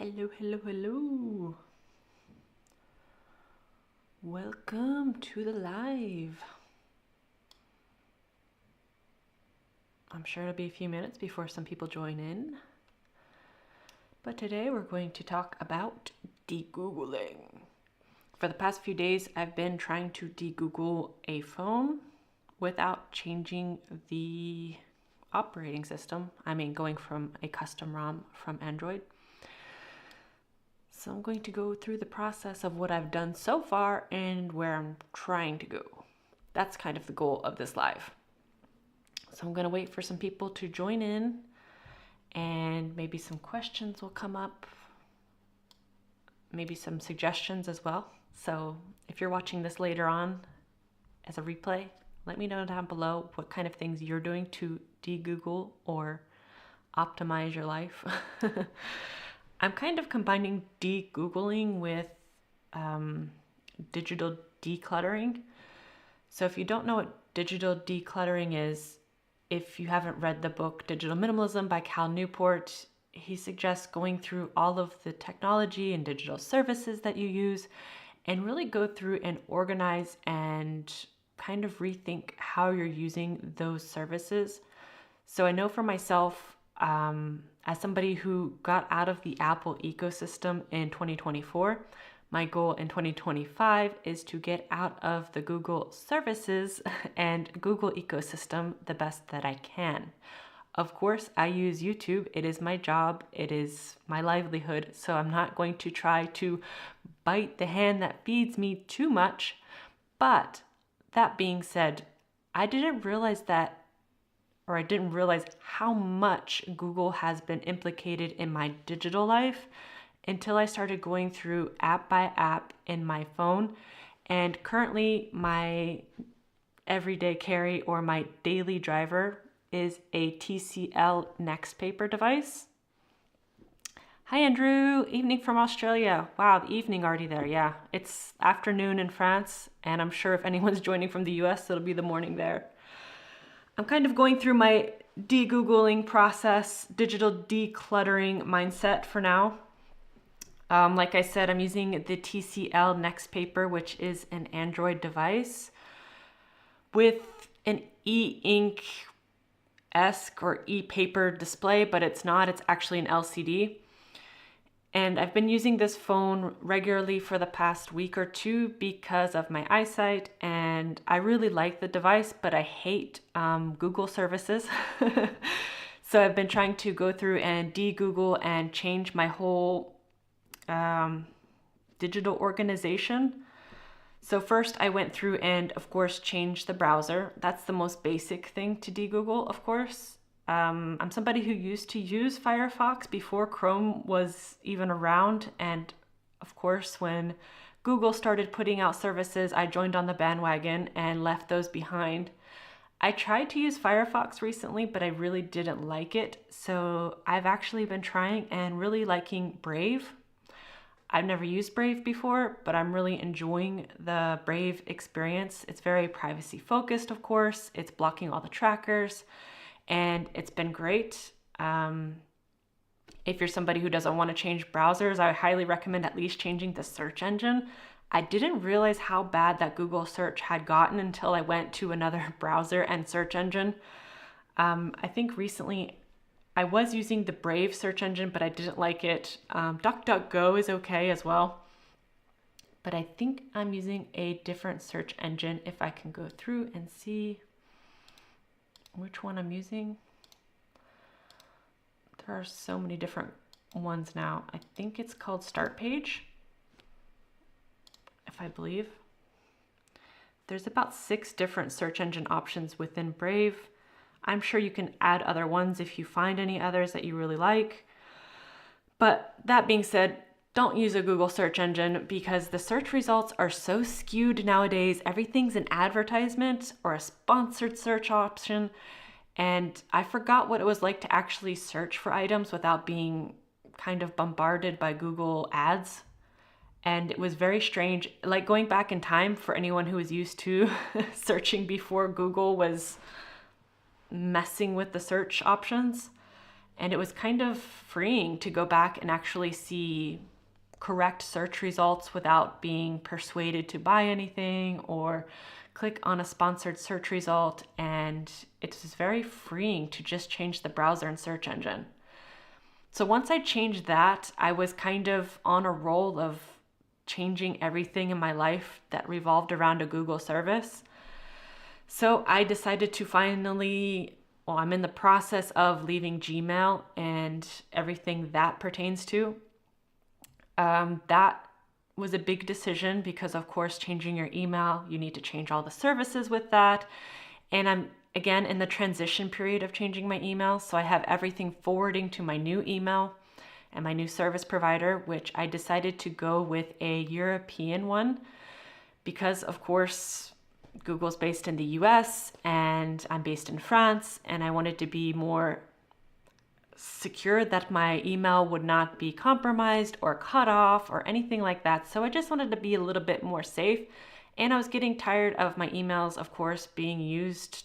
Hello, hello, hello. Welcome to the live. I'm sure it'll be a few minutes before some people join in. But today we're going to talk about degoogling. For the past few days, I've been trying to degoogle a phone without changing the operating system. I mean, going from a custom ROM from Android. So I'm going to go through the process of what I've done so far and where I'm trying to go. That's kind of the goal of this live. So I'm going to wait for some people to join in and maybe some questions will come up, maybe some suggestions as well. So if you're watching this later on as a replay, let me know down below what kind of things you're doing to degoogle or optimize your life. I'm kind of combining degoogling with digital decluttering. So if you don't know what digital decluttering is, if you haven't read the book Digital Minimalism by Cal Newport, he suggests going through all of the technology and digital services that you use and really go through and organize and kind of rethink how you're using those services. So I know for myself, as somebody who got out of the Apple ecosystem in 2024, my goal in 2025 is to get out of the Google services and Google ecosystem the best that I can. Of course, I use YouTube. It is my job. It is my livelihood. So I'm not going to try to bite the hand that feeds me too much. But that being said, I didn't realize how much Google has been implicated in my digital life until I started going through app by app in my phone. And currently my everyday carry or my daily driver is a TCL Nxtpaper device. Hi Andrew, evening from Australia. Wow, the evening already there. Yeah, it's afternoon in France, and I'm sure if anyone's joining from the US, it'll be the morning there. I'm kind of going through my degoogling process, digital decluttering mindset for now. Like I said, I'm using the TCL Nxtpaper, which is an Android device with an e-ink-esque or e-paper display, but it's not. It's actually an LCD. And I've been using this phone regularly for the past week or two because of my eyesight, and I really like the device, but I hate Google services. So I've been trying to go through and de-Google and change my whole digital organization. So first I went through and of course changed the browser. That's the most basic thing to de-Google, of course. I'm somebody who used to use Firefox before Chrome was even around, and of course when Google started putting out services, I joined on the bandwagon and left those behind. I tried to use Firefox recently, but I really didn't like it, so I've actually been trying and really liking Brave. I've never used Brave before, but I'm really enjoying the Brave experience. It's very privacy focused, of course. It's blocking all the trackers, and it's been great. If you're somebody who doesn't want to change browsers, I highly recommend at least changing the search engine. I didn't realize how bad that Google search had gotten until I went to another browser and search engine. I think recently I was using the Brave search engine, but I didn't like it. DuckDuckGo is okay as well. But I think I'm using a different search engine if I can go through and see which one I'm using. There are so many different ones now. I think it's called Startpage, if I believe. There's about 6 different search engine options within Brave. I'm sure you can add other ones if you find any others that you really like. But that being said, don't use a Google search engine because the search results are so skewed nowadays. Everything's an advertisement or a sponsored search option. And I forgot what it was like to actually search for items without being kind of bombarded by Google ads. And it was very strange, like going back in time for anyone who was used to searching before Google was messing with the search options. And it was kind of freeing to go back and actually see correct search results without being persuaded to buy anything or click on a sponsored search result. And it was very freeing to just change the browser and search engine. So once I changed that, I was kind of on a roll of changing everything in my life that revolved around a Google service. So I decided to finally, well, I'm in the process of leaving Gmail and everything that pertains to. That was a big decision because, of course, changing your email, you need to change all the services with that. And I'm again in the transition period of changing my email. So I have everything forwarding to my new email and my new service provider, which I decided to go with a European one because, of course, Google's based in the US and I'm based in France, and I wanted to be more secure that my email would not be compromised or cut off or anything like that. So I just wanted to be a little bit more safe. And I was getting tired of my emails, of course, being used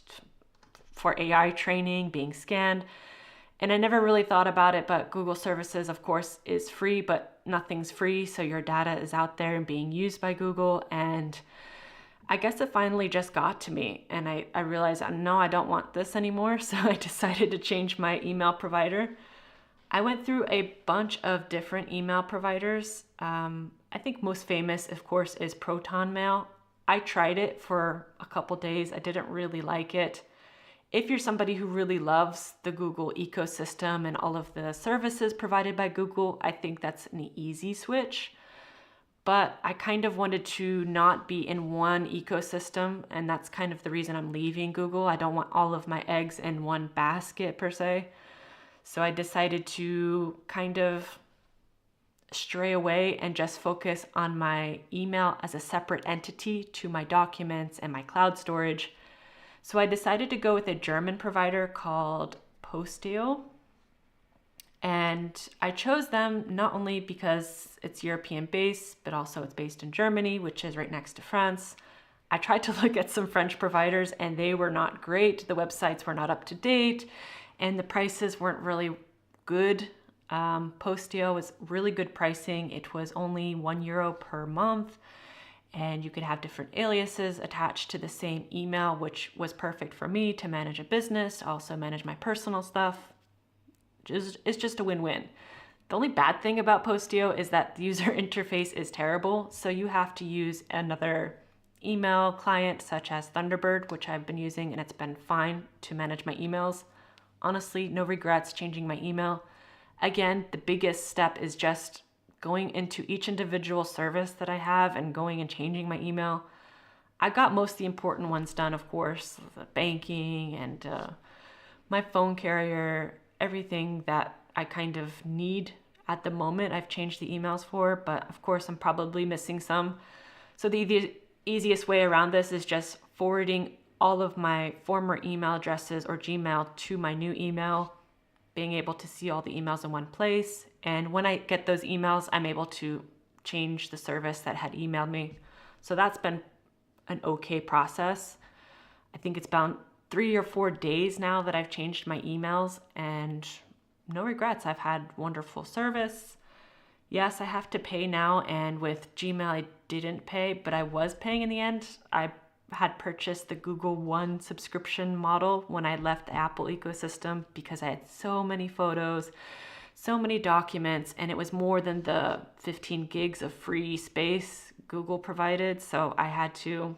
for AI training, being scanned. And I never really thought about it, but Google services, of course, is free, but nothing's free. So your data is out there and being used by Google. And I guess it finally just got to me. And I realized, no, I don't want this anymore. So I decided to change my email provider. I went through a bunch of different email providers. I think most famous, of course, is Proton Mail. I tried it for a couple days. I didn't really like it. If you're somebody who really loves the Google ecosystem and all of the services provided by Google, I think that's an easy switch. But I kind of wanted to not be in one ecosystem, and that's kind of the reason I'm leaving Google. I don't want all of my eggs in one basket per se. So I decided to kind of stray away and just focus on my email as a separate entity to my documents and my cloud storage. So I decided to go with a German provider called Posteo. And I chose them not only because it's European based, but also it's based in Germany, which is right next to France. I tried to look at some French providers and they were not great. The websites were not up to date and the prices weren't really good. Posteo was really good pricing. It was only €1 per month. And you could have different aliases attached to the same email, which was perfect for me to manage a business, also manage my personal stuff. It's just a win-win. The only bad thing about Posteo is that the user interface is terrible. So you have to use another email client such as Thunderbird, which I've been using, and it's been fine to manage my emails. Honestly, no regrets changing my email. Again, the biggest step is just going into each individual service that I have and going and changing my email. I got most of the important ones done, of course, the banking and my phone carrier, everything that I kind of need at the moment. I've changed the emails for, but of course I'm probably missing some. So the easiest way around this is just forwarding all of my former email addresses or Gmail to my new email, being able to see all the emails in one place. And when I get those emails, I'm able to change the service that had emailed me. So that's been an okay process. I think it's about 3 or 4 days now that I've changed my emails and no regrets. I've had wonderful service. Yes, I have to pay now, and with Gmail I didn't pay, but I was paying in the end. I had purchased the Google One subscription model when I left the Apple ecosystem because I had so many photos, so many documents, and it was more than the 15 gigs of free space Google provided. So I had to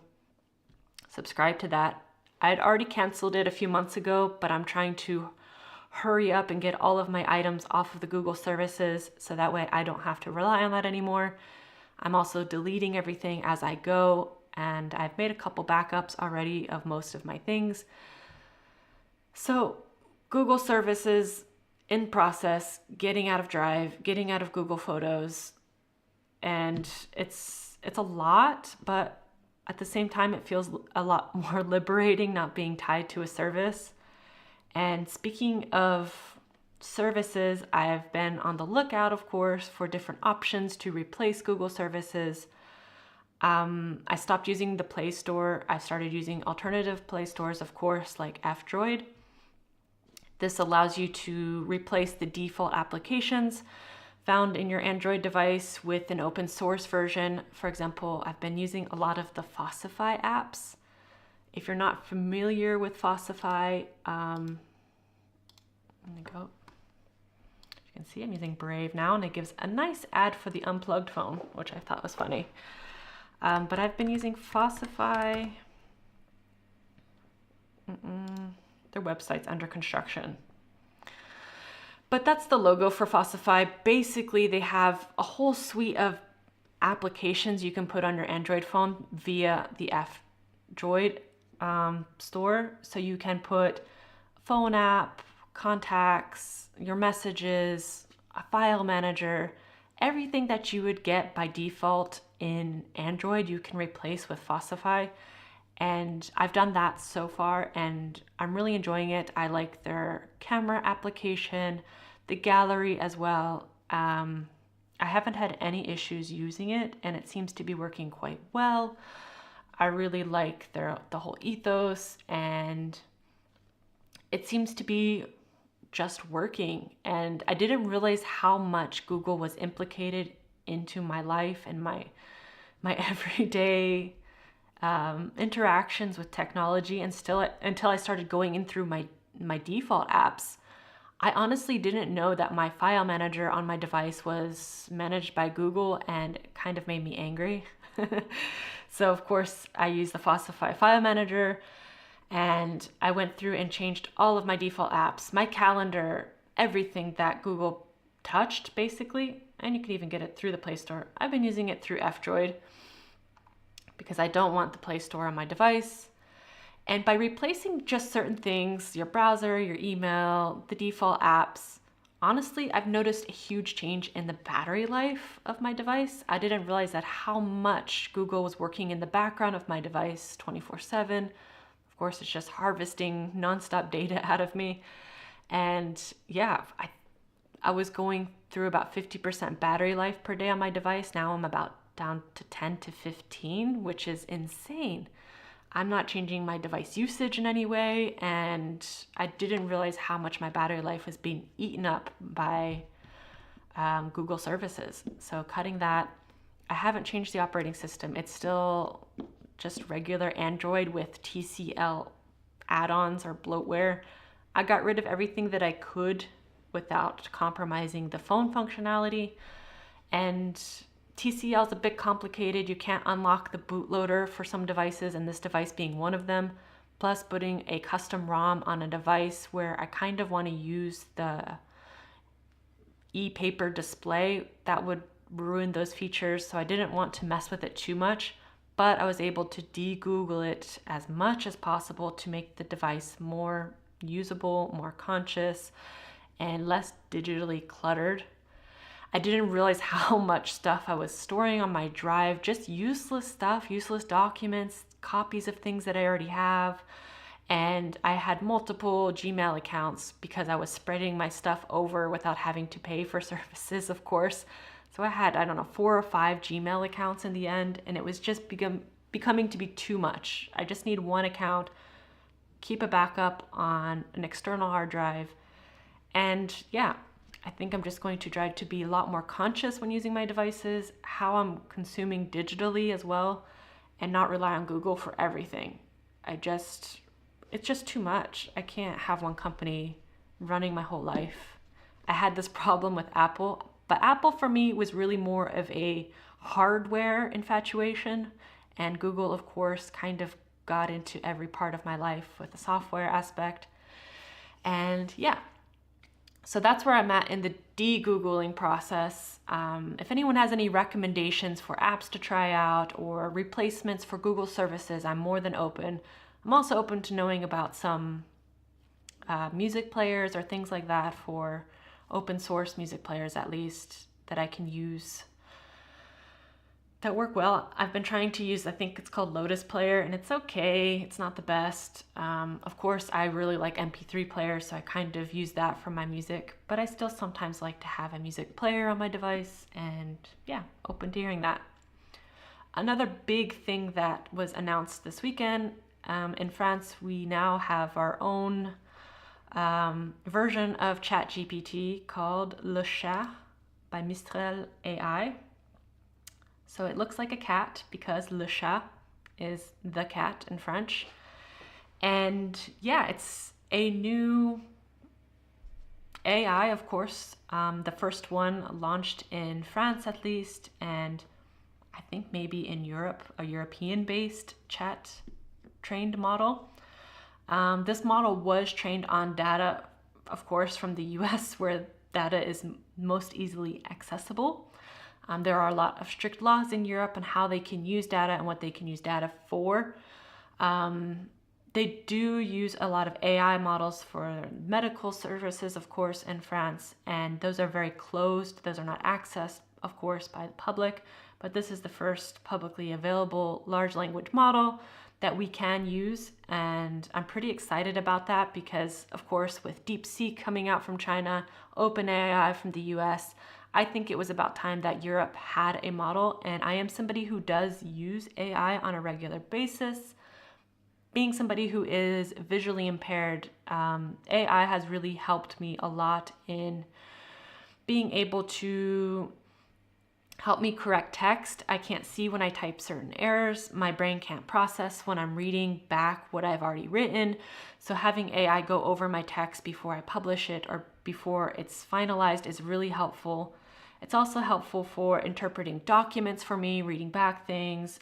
subscribe to that. I had already canceled it a few months ago, but I'm trying to hurry up and get all of my items off of the Google services so that way I don't have to rely on that anymore. I'm also deleting everything as I go, and I've made a couple backups already of most of my things. So Google services in process, getting out of Drive, getting out of Google Photos, and it's a lot, but at the same time it feels a lot more liberating not being tied to a service. And speaking of services, I've been on the lookout, of course, for different options to replace Google services. I stopped using the Play Store. I started using alternative Play Stores, of course, like F-Droid. This allows you to replace the default applications found in your Android device with an open source version. For example, I've been using a lot of the Fossify apps. If you're not familiar with Fossify, let me go. You can see I'm using Brave now, and it gives a nice ad for the unplugged phone, which I thought was funny. But I've been using Fossify. Their website's under construction. But that's the logo for Fossify. Basically, they have a whole suite of applications you can put on your Android phone via the F-Droid store. So you can put phone app, contacts, your messages, a file manager, everything that you would get by default in Android, you can replace with Fossify. And I've done that so far, and I'm really enjoying it. I like their camera application, the gallery as well. I haven't had any issues using it, and it seems to be working quite well. I really like the whole ethos, and it seems to be just working. And I didn't realize how much Google was implicated into my life and my everyday interactions with technology, and still until I started going in through my default apps. I honestly didn't know that my file manager on my device was managed by Google, and it kind of made me angry. So of course I used the Fossify file manager, and I went through and changed all of my default apps, my calendar, everything that Google touched basically, and you can even get it through the Play Store. I've been using it through F-Droid because I don't want the Play Store on my device. And by replacing just certain things, your browser, your email, the default apps, honestly, I've noticed a huge change in the battery life of my device. I didn't realize that how much Google was working in the background of my device 24/7. Of course, it's just harvesting nonstop data out of me. And yeah, I was going through about 50% battery life per day on my device. Now I'm about down to 10 to 15, which is insane. I'm not changing my device usage in any way, and I didn't realize how much my battery life was being eaten up by Google services. So cutting that, I haven't changed the operating system. It's still just regular Android with TCL add-ons or bloatware. I got rid of everything that I could without compromising the phone functionality, and TCL is a bit complicated. You can't unlock the bootloader for some devices, and this device being one of them. Plus, putting a custom ROM on a device where I kind of want to use the Nxtpaper display, that would ruin those features. So I didn't want to mess with it too much, but I was able to de-Google it as much as possible to make the device more usable, more conscious, and less digitally cluttered. I didn't realize how much stuff I was storing on my drive, just useless stuff, useless documents, copies of things that I already have. And I had multiple Gmail accounts because I was spreading my stuff over without having to pay for services, of course. So I had, 4 or 5 Gmail accounts in the end, and it was just becoming to be too much. I just need one account, keep a backup on an external hard drive, and yeah, I think I'm just going to try to be a lot more conscious when using my devices, how I'm consuming digitally as well, and not rely on Google for everything. It's just too much. I can't have one company running my whole life. I had this problem with Apple, but Apple for me was really more of a hardware infatuation, and Google, of course, kind of got into every part of my life with the software aspect. And yeah, so that's where I'm at in the de-Googling process. If anyone has any recommendations for apps to try out or replacements for Google services, I'm more than open. I'm also open to knowing about some music players or things like that, for open source music players at least, that I can use that work well. I've been trying to use, I think it's called Lotus Player, and it's okay. It's not the best. Of course, I really like MP3 players, so I kind of use that for my music, but I still sometimes like to have a music player on my device, and yeah, open to hearing that. Another big thing that was announced this weekend, in France, we now have our own version of ChatGPT called Le Chat by Mistral AI. So it looks like a cat because Le Chat is the cat in French. And yeah, it's a new AI, of course. The first one launched in France at least, and I think maybe in Europe, a European-based chat trained model. This model was trained on data, of course, from the US, where data is most easily accessible. There are a lot of strict laws in Europe on how they can use data and what they can use data for. They do use a lot of AI models for medical services, of course, in France, and those are very closed. Those are not accessed, of course, by the public, but this is the first publicly available large language model that we can use, and I'm pretty excited about that because, of course, with DeepSeek coming out from China, OpenAI from the US, I think it was about time that Europe had a model, and I am somebody who does use AI on a regular basis. Being somebody who is visually impaired, AI has really helped me a lot in being able to help me correct text. I can't see when I type certain errors. My brain can't process when I'm reading back what I've already written. So having AI go over my text before I publish it or before it's finalized is really helpful. It's also helpful for interpreting documents for me, reading back things,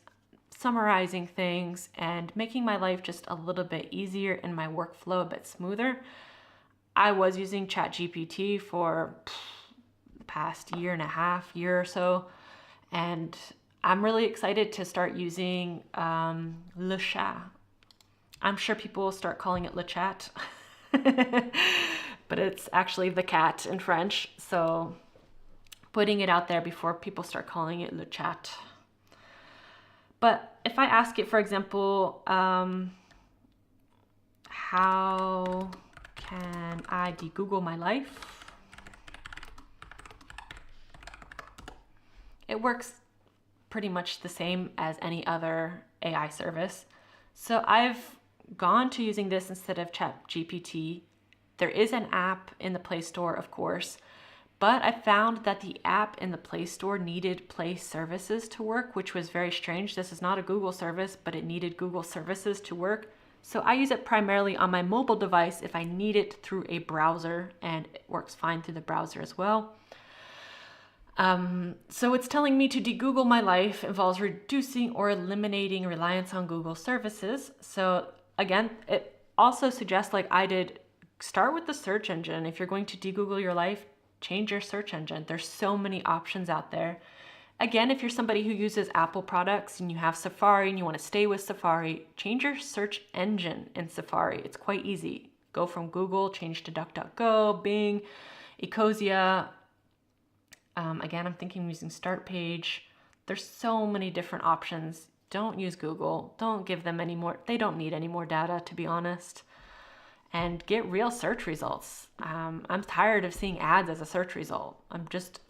summarizing things, and making my life just a little bit easier and my workflow a bit smoother. I was using ChatGPT for the past year and a half, year or so, and I'm really excited to start using Le Chat. I'm sure people will start calling it Le Chat, but it's actually the cat in French, so putting it out there before people start calling it Le Chat. But if I ask it, for example, how can I de-Google my life? It works pretty much the same as any other AI service. So I've gone to using this instead of ChatGPT. There is an app in the Play Store, of course, but I found that the app in the Play Store needed Play services to work, which was very strange. This is not a Google service, but it needed Google services to work. So I use it primarily on my mobile device if I need it through a browser, and it works fine through the browser as well. So it's telling me to de-Google my life involves reducing or eliminating reliance on Google services. So again, it also suggests, like I did, start with the search engine. If you're going to de-Google your life, change your search engine. There's so many options out there. Again, if you're somebody who uses Apple products and you have Safari and you want to stay with Safari, change your search engine in Safari. It's quite easy. Go from Google, change to DuckDuckGo, Bing, Ecosia. Again, I'm thinking using Start Page. There's so many different options. Don't use Google. Don't give them any more. They don't need any more data, to be honest. And get real search results. I'm tired of seeing ads as a search result. I'm just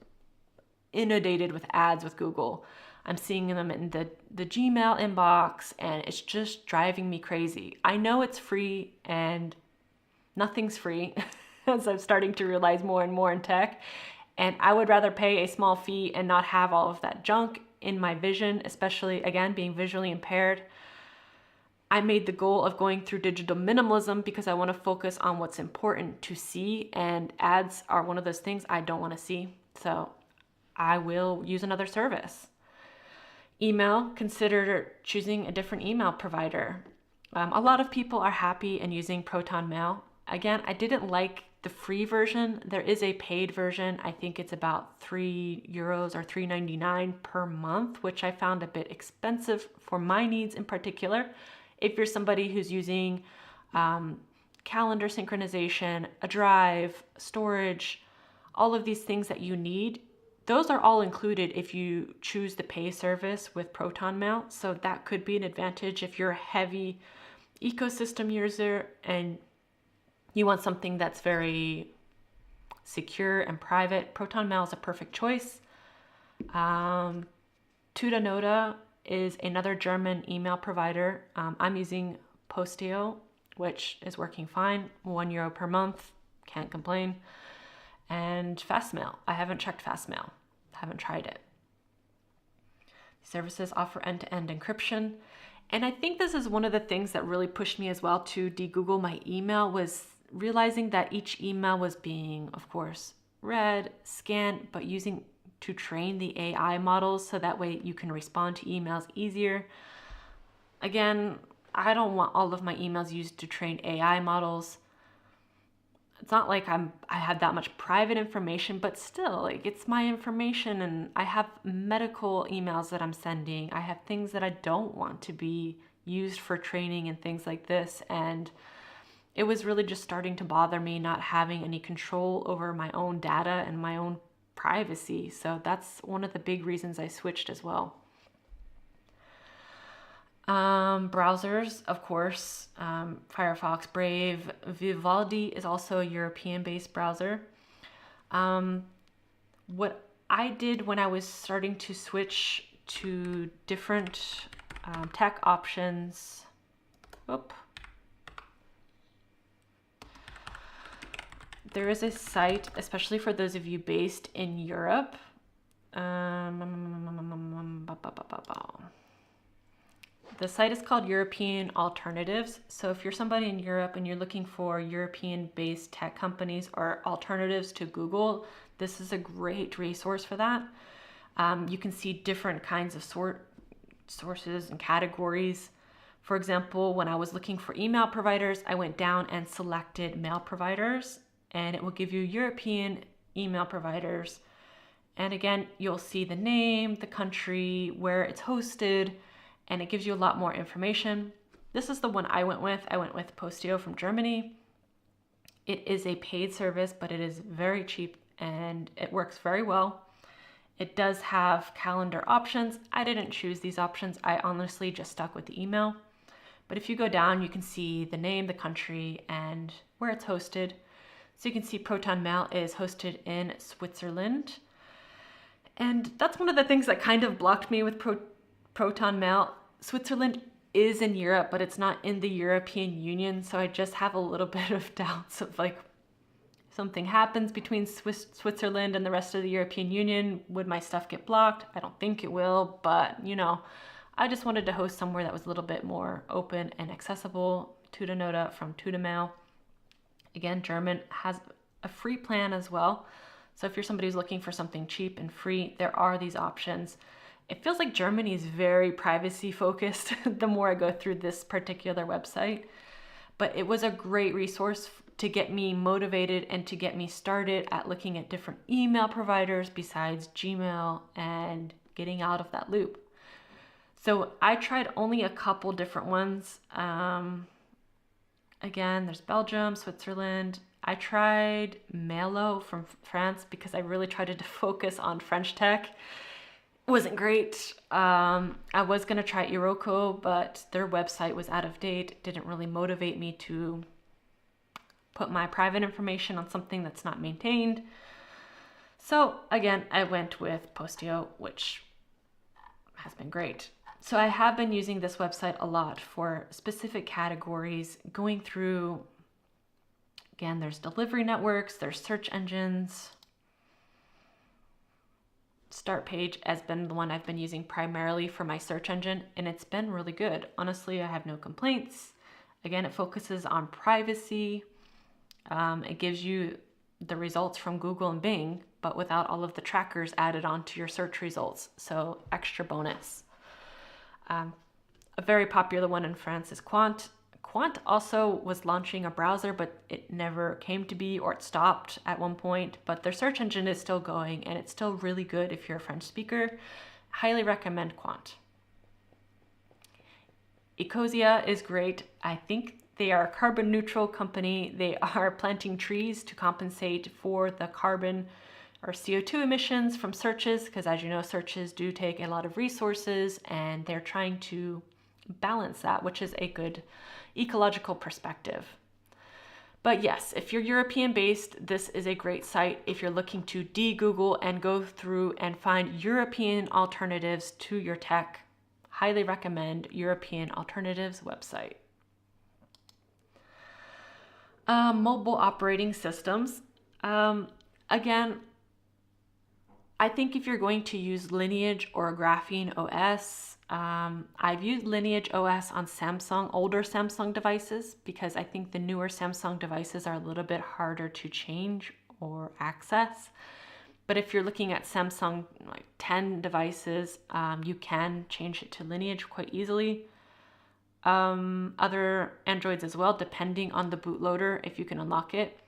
inundated with ads with Google. I'm seeing them in the Gmail inbox, and it's just driving me crazy. I know it's free, and nothing's free, as I'm starting to realize more and more in tech. And I would rather pay a small fee and not have all of that junk in my vision, especially, again, being visually impaired. I made the goal of going through digital minimalism because I want to focus on what's important to see, and ads are one of those things I don't want to see. So I will use another service. Email, consider choosing a different email provider. A lot of people are happy in using Proton Mail. Again, I didn't like the free version. There is a paid version. I think it's about €3 or $3.99 per month, which I found a bit expensive for my needs in particular. If you're somebody who's using calendar synchronization, a drive, storage, all of these things that you need, those are all included if you choose the pay service with Proton Mail. So that could be an advantage if you're a heavy ecosystem user and you want something that's very secure and private. Proton Mail is a perfect choice. Tutanota is another German email provider. I'm using Posteo, which is working fine. €1 per month, can't complain. And Fastmail. I haven't checked Fastmail. Haven't tried it. Services offer end-to-end encryption. And I think this is one of the things that really pushed me as well to de-Google my email, was realizing that each email was being, of course, read, scanned, but using to train the AI models so that way you can respond to emails easier. Again, I don't want all of my emails used to train AI models. It's not like I have that much private information, but still, like, it's my information, and I have medical emails that I'm sending. I have things that I don't want to be used for training and things like this. And it was really just starting to bother me not having any control over my own data and my own privacy. So that's one of the big reasons I switched as well. Browsers, of course, Firefox, Brave, Vivaldi is also a European-based browser. What I did when I was starting to switch to different tech options, there is a site, especially for those of you based in Europe. The site is called European Alternatives. So if you're somebody in Europe and you're looking for European-based tech companies or alternatives to Google, this is a great resource for that. You can see different kinds of sources and categories. For example, when I was looking for email providers, I went down and selected mail providers, and it will give you European email providers. And again, you'll see the name, the country, where it's hosted, and it gives you a lot more information. This is the one I went with. I went with Posteo from Germany. It is a paid service, but it is very cheap and it works very well. It does have calendar options. I didn't choose these options. I honestly just stuck with the email. But if you go down, you can see the name, the country, and where it's hosted. So you can see Proton Mail is hosted in Switzerland. And that's one of the things that kind of blocked me with Proton Mail. Switzerland is in Europe, but it's not in the European Union. So I just have a little bit of doubts of, like, something happens between Switzerland and the rest of the European Union, would my stuff get blocked? I don't think it will, but I just wanted to host somewhere that was a little bit more open and accessible. Tutanota from Tutamail. Again, German has a free plan as well. So if you're somebody who's looking for something cheap and free, there are these options. It feels like Germany is very privacy focused the more I go through this particular website. But it was a great resource to get me motivated and to get me started at looking at different email providers besides Gmail and getting out of that loop. So I tried only a couple different ones. Again, there's Belgium, Switzerland. I tried Mailo from France because I really tried to focus on French tech. It wasn't great. I was going to try Iroko, but their website was out of date. It didn't really motivate me to put my private information on something that's not maintained. So again, I went with Posteo, which has been great. So I have been using this website a lot for specific categories, going through, again, there's delivery networks, there's search engines. Start page has been the one I've been using primarily for my search engine, and it's been really good. Honestly, I have no complaints. Again, it focuses on privacy. It gives you the results from Google and Bing, but without all of the trackers added onto your search results. So extra bonus. A very popular one in France is Quant. Quant also was launching a browser, but it never came to be, or it stopped at one point. But their search engine is still going, and it's still really good if you're a French speaker. Highly recommend Quant. Ecosia is great. I think they are a carbon neutral company. They are planting trees to compensate for the carbon or CO2 emissions from searches, because as you know, searches do take a lot of resources, and they're trying to balance that, which is a good ecological perspective. But yes, if you're European based, this is a great site if you're looking to de-Google and go through and find European alternatives to your tech. Highly recommend European Alternatives website. Mobile operating systems. Again, I think if you're going to use Lineage or Graphene OS, I've used Lineage OS on Samsung, older Samsung devices, because I think the newer Samsung devices are a little bit harder to change or access. But if you're looking at Samsung like 10 devices, you can change it to Lineage quite easily. Other Androids as well, depending on the bootloader, if you can unlock it.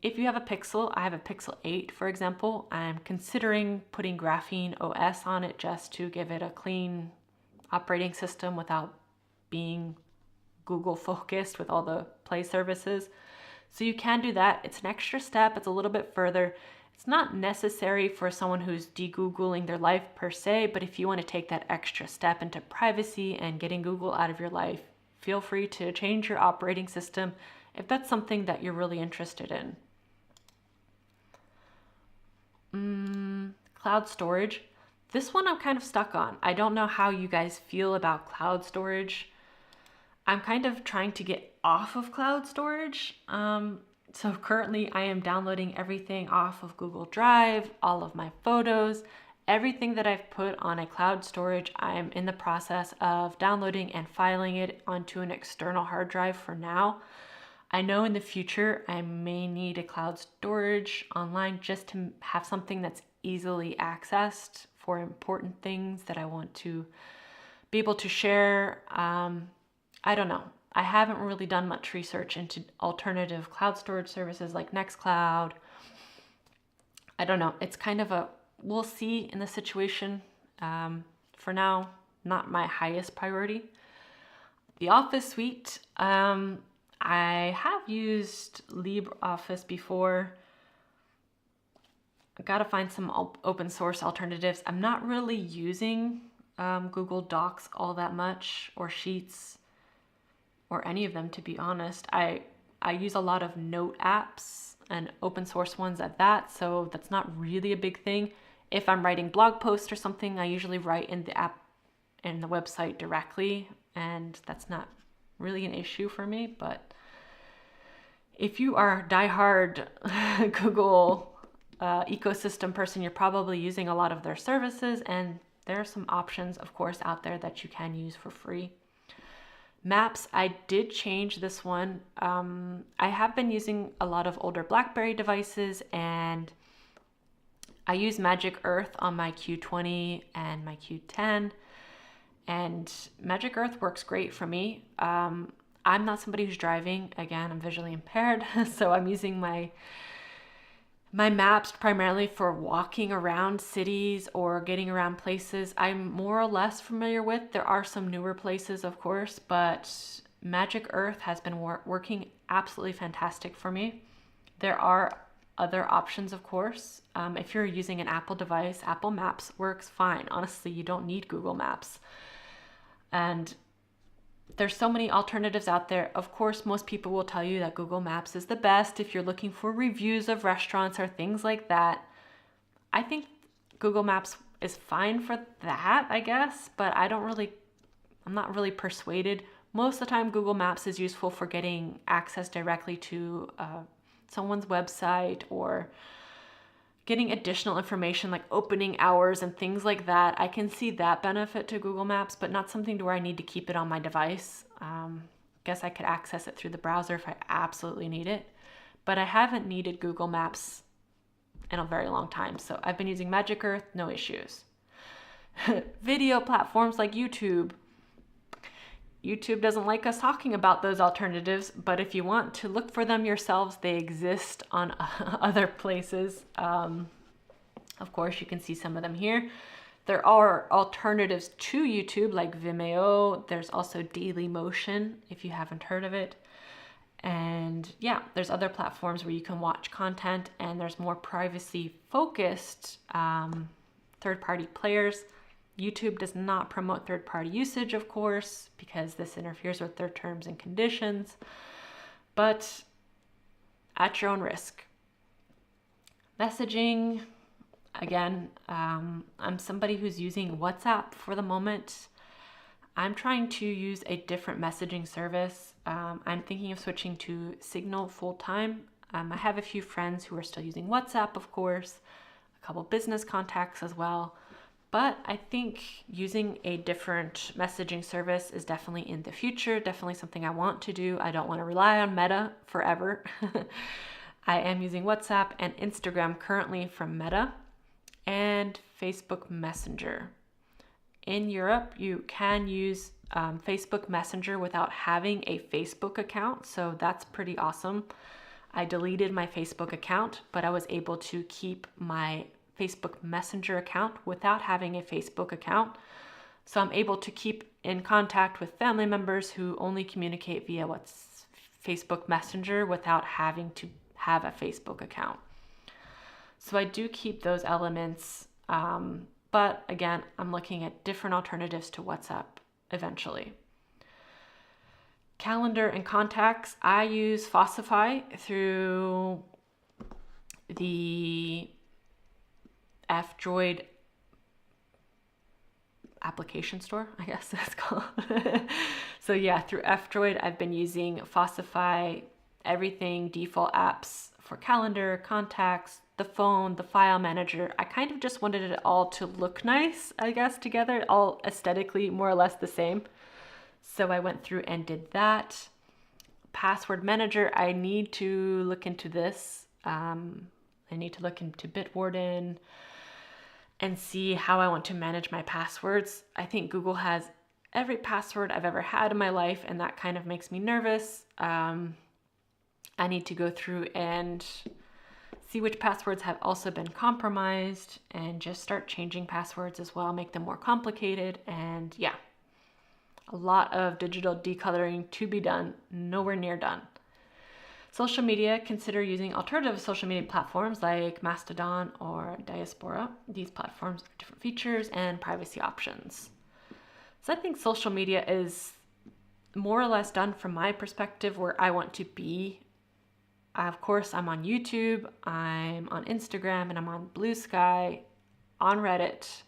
If you have a Pixel, I have a Pixel 8, for example, I'm considering putting Graphene OS on it just to give it a clean operating system without being Google focused with all the Play services. So you can do that. It's an extra step. It's a little bit further. It's not necessary for someone who's de-Googling their life per se, but if you want to take that extra step into privacy and getting Google out of your life, feel free to change your operating system if that's something that you're really interested in. Cloud storage. This one I'm kind of stuck on. I don't know how you guys feel about cloud storage. I'm kind of trying to get off of cloud storage. So currently I am downloading everything off of Google Drive, all of my photos, everything that I've put on a cloud storage. I'm in the process of downloading and filing it onto an external hard drive for now. I know in the future I may need a cloud storage online just to have something that's easily accessed for important things that I want to be able to share. I don't know. I haven't really done much research into alternative cloud storage services like Nextcloud. I don't know. It's kind of we'll see in the situation. For now, not my highest priority. The Office suite. I have used LibreOffice before. I gotta find some open source alternatives. I'm not really using Google Docs all that much, or Sheets, or any of them, to be honest. I use a lot of note apps and open source ones at that, so that's not really a big thing. If I'm writing blog posts or something, I usually write in the app, in the website directly, and that's not really an issue for me. But if you are a diehard Google ecosystem person, you're probably using a lot of their services, and there are some options, of course, out there that you can use for free. Maps, I did change this one. I have been using a lot of older BlackBerry devices, and I use Magic Earth on my Q20 and my Q10, and Magic Earth works great for me. I'm not somebody who's driving. Again, I'm visually impaired, so I'm using my maps primarily for walking around cities or getting around places I'm more or less familiar with. There are some newer places, of course, but Magic Earth has been working absolutely fantastic for me. There are other options, of course. If you're using an Apple device, Apple Maps works fine. Honestly, you don't need Google Maps. And there's so many alternatives out there. Of course, most people will tell you that Google Maps is the best if you're looking for reviews of restaurants or things like that. I think Google Maps is fine for that, I guess, but I'm not really persuaded. Most of the time, Google Maps is useful for getting access directly to someone's website, or getting additional information like opening hours and things like that. I can see that benefit to Google Maps, but not something to where I need to keep it on my device. Guess I could access it through the browser if I absolutely need it, but I haven't needed Google Maps in a very long time. So I've been using Magic Earth, no issues. Video platforms like YouTube. YouTube doesn't like us talking about those alternatives, but if you want to look for them yourselves, they exist on other places. Of course, you can see some of them here. There are alternatives to YouTube like Vimeo. There's also Dailymotion, if you haven't heard of it. And yeah, there's other platforms where you can watch content, and there's more privacy-focused third-party players. YouTube does not promote third-party usage, of course, because this interferes with their terms and conditions, but at your own risk. Messaging, again, I'm somebody who's using WhatsApp for the moment. I'm trying to use a different messaging service. I'm thinking of switching to Signal full time. I have a few friends who are still using WhatsApp, of course, a couple business contacts as well. But I think using a different messaging service is definitely in the future, definitely something I want to do. I don't want to rely on Meta forever. I am using WhatsApp and Instagram currently from Meta and Facebook Messenger. In Europe, you can use Facebook Messenger without having a Facebook account, so that's pretty awesome. I deleted my Facebook account, but I was able to keep my Facebook Messenger account without having a Facebook account. So I'm able to keep in contact with family members who only communicate via what's Facebook Messenger without having to have a Facebook account. So I do keep those elements, but again, I'm looking at different alternatives to WhatsApp eventually. Calendar and contacts, I use Fossify through the F-Droid application store, I guess that's called. So yeah, through F-Droid, I've been using Fossify, everything, default apps for calendar, contacts, the phone, the file manager. I kind of just wanted it all to look nice, I guess, together, all aesthetically more or less the same. So I went through and did that. Password manager, I need to look into this. I need to look into Bitwarden and see how I want to manage my passwords. I think Google has every password I've ever had in my life, and that kind of makes me nervous. I need to go through and see which passwords have also been compromised and just start changing passwords as well, make them more complicated. And yeah, a lot of digital decluttering to be done, nowhere near done. Social media, consider using alternative social media platforms like Mastodon or Diaspora. These platforms have different features and privacy options. So I think social media is more or less done from my perspective where I want to be. Of course, I'm on YouTube, I'm on Instagram, and I'm on Blue Sky, on Reddit.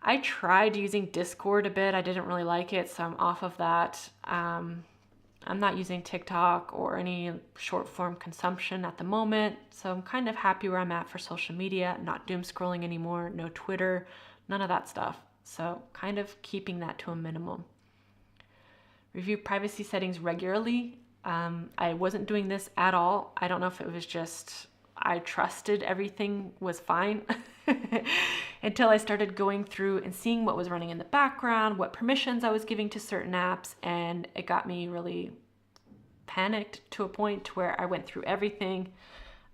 I tried using Discord a bit. I didn't really like it, so I'm off of that. I'm not using TikTok or any short form consumption at the moment, so I'm kind of happy where I'm at for social media, not doom scrolling anymore, no Twitter, none of that stuff. So kind of keeping that to a minimum. Review privacy settings regularly. I wasn't doing this at all. I don't know if it was just I trusted everything was fine until I started going through and seeing what was running in the background, what permissions I was giving to certain apps, and it got me really panicked to a point where I went through everything.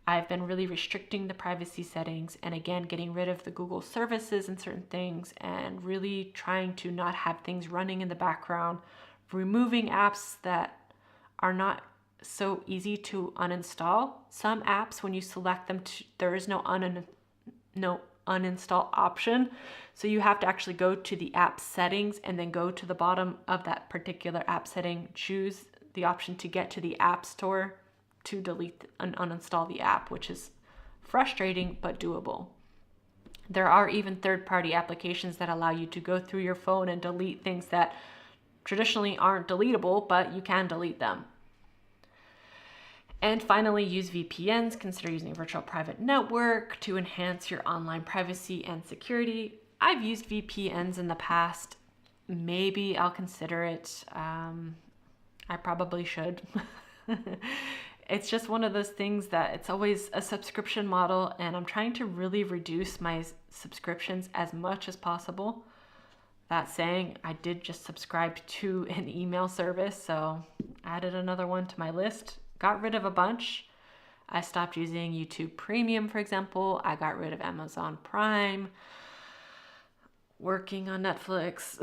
I've been really restricting the privacy settings and again, getting rid of the Google services and certain things and really trying to not have things running in the background, removing apps that are not so easy to uninstall. Some apps, when you select them, there is no uninstall option. So you have to actually go to the app settings and then go to the bottom of that particular app setting, choose the option to get to the App Store to delete and uninstall the app, which is frustrating but doable. There are even third-party applications that allow you to go through your phone and delete things that traditionally aren't deletable, but you can delete them. And finally, use VPNs. Consider using a virtual private network to enhance your online privacy and security. I've used VPNs in the past. Maybe I'll consider it. I probably should. It's just one of those things that it's always a subscription model, and I'm trying to really reduce my subscriptions as much as possible. That saying, I did just subscribe to an email service, so added another one to my list. Got rid of a bunch. I stopped using YouTube Premium, for example. I got rid of Amazon Prime. Working on Netflix.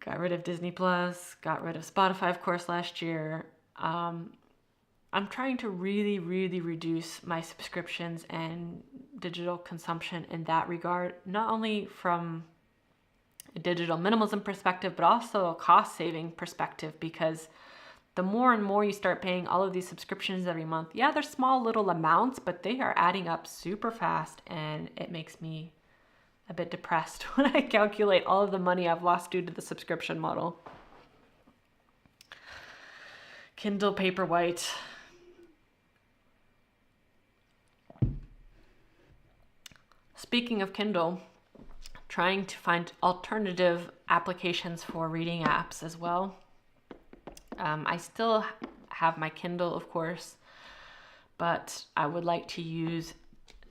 Got rid of Disney Plus. Got rid of Spotify, of course, last year. I'm trying to really, really reduce my subscriptions and digital consumption in that regard, not only from a digital minimalism perspective, but also a cost-saving perspective, because the more and more you start paying all of these subscriptions every month, yeah, they're small little amounts, but they are adding up super fast, and it makes me a bit depressed when I calculate all of the money I've lost due to the subscription model. Kindle Paperwhite. Speaking of Kindle, trying to find alternative applications for reading apps as well. I still have my Kindle, of course, but I would like to use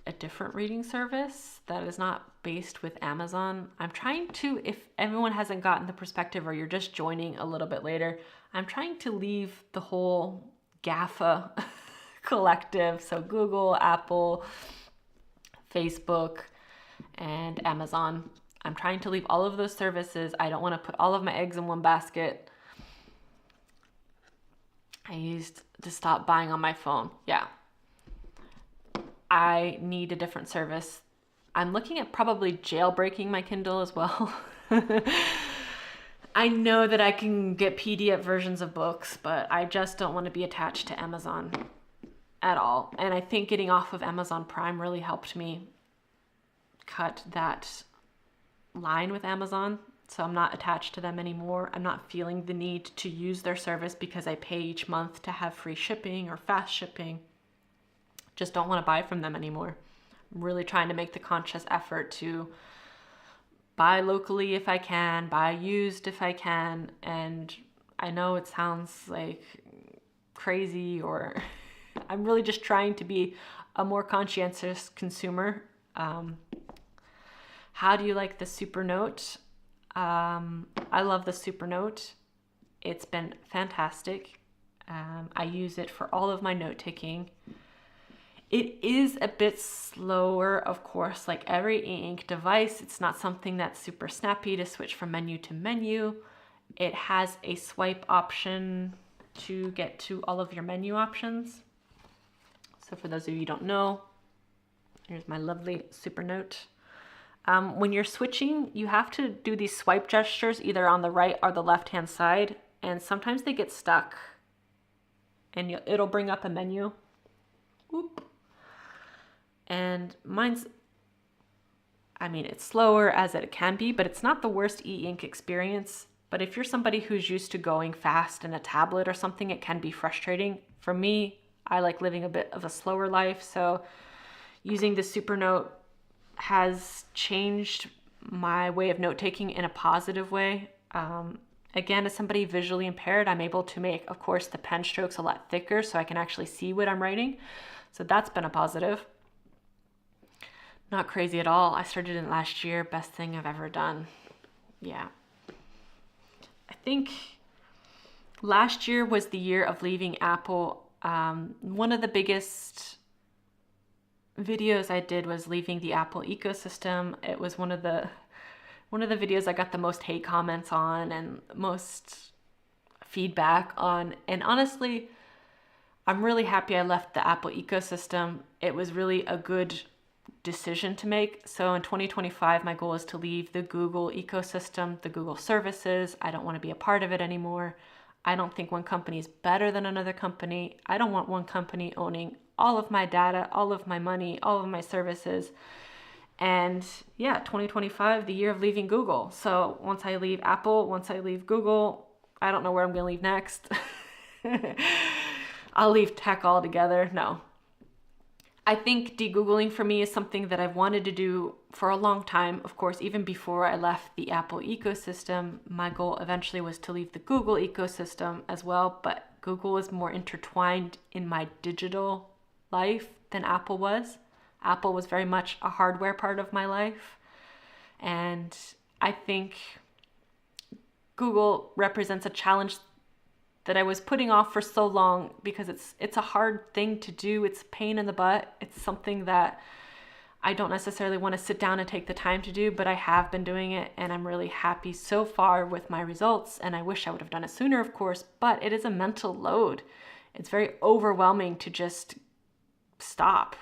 a different reading service that is not based with Amazon. I'm trying to, if everyone hasn't gotten the perspective or you're just joining a little bit later, I'm trying to leave the whole GAFA collective, so Google, Apple, Facebook, and Amazon. I'm trying to leave all of those services. I don't want to put all of my eggs in one basket. I used to stop buying on my phone. Yeah. I need a different service. I'm looking at probably jailbreaking my Kindle as well. I know that I can get PDF versions of books, but I just don't want to be attached to Amazon at all. And I think getting off of Amazon Prime really helped me cut that line with Amazon. So I'm not attached to them anymore. I'm not feeling the need to use their service because I pay each month to have free shipping or fast shipping. Just don't want to buy from them anymore. I'm really trying to make the conscious effort to buy locally if I can, buy used if I can. And I know it sounds like crazy, or I'm really just trying to be a more conscientious consumer. How do you like the Supernote? I love the Supernote. It's been fantastic. I use it for all of my note taking. It is a bit slower, of course, like every e-ink device. It's not something that's super snappy to switch from menu to menu. It has a swipe option to get to all of your menu options. So for those of you who don't know, here's my lovely Supernote. When you're switching, you have to do these swipe gestures either on the right or the left-hand side, and sometimes they get stuck. And it'll bring up a menu. Whoop. And mine's, it's slower as it can be, but it's not the worst e-ink experience. But if you're somebody who's used to going fast in a tablet or something, it can be frustrating. For me, I like living a bit of a slower life, so using the Supernote has changed my way of note-taking in a positive way. Again, as somebody visually impaired, I'm able to make, of course, the pen strokes a lot thicker so I can actually see what I'm writing. So that's been a positive. Not crazy at all. I started it last year. Best thing I've ever done. Yeah. I think last year was the year of leaving Apple. One of the biggest videos I did was leaving the Apple ecosystem. It was one of the videos I got the most hate comments on and most feedback on. And honestly, I'm really happy I left the Apple ecosystem. It was really a good decision to make. So in 2025, my goal is to leave the Google ecosystem, the Google services. I don't want to be a part of it anymore. I don't think one company is better than another company. I don't want one company owning all of my data, all of my money, all of my services. And yeah, 2025, the year of leaving Google. So once I leave Apple, once I leave Google, I don't know where I'm going to leave next. I'll leave tech altogether. No. I think degoogling for me is something that I've wanted to do for a long time. Of course, even before I left the Apple ecosystem, my goal eventually was to leave the Google ecosystem as well, but Google was more intertwined in my digital life than Apple was. Apple was very much a hardware part of my life. And I think Google represents a challenge that I was putting off for so long because it's a hard thing to do. It's a pain in the butt. It's something that I don't necessarily want to sit down and take the time to do, but I have been doing it and I'm really happy so far with my results. And I wish I would have done it sooner, of course, but it is a mental load. It's very overwhelming to just stop.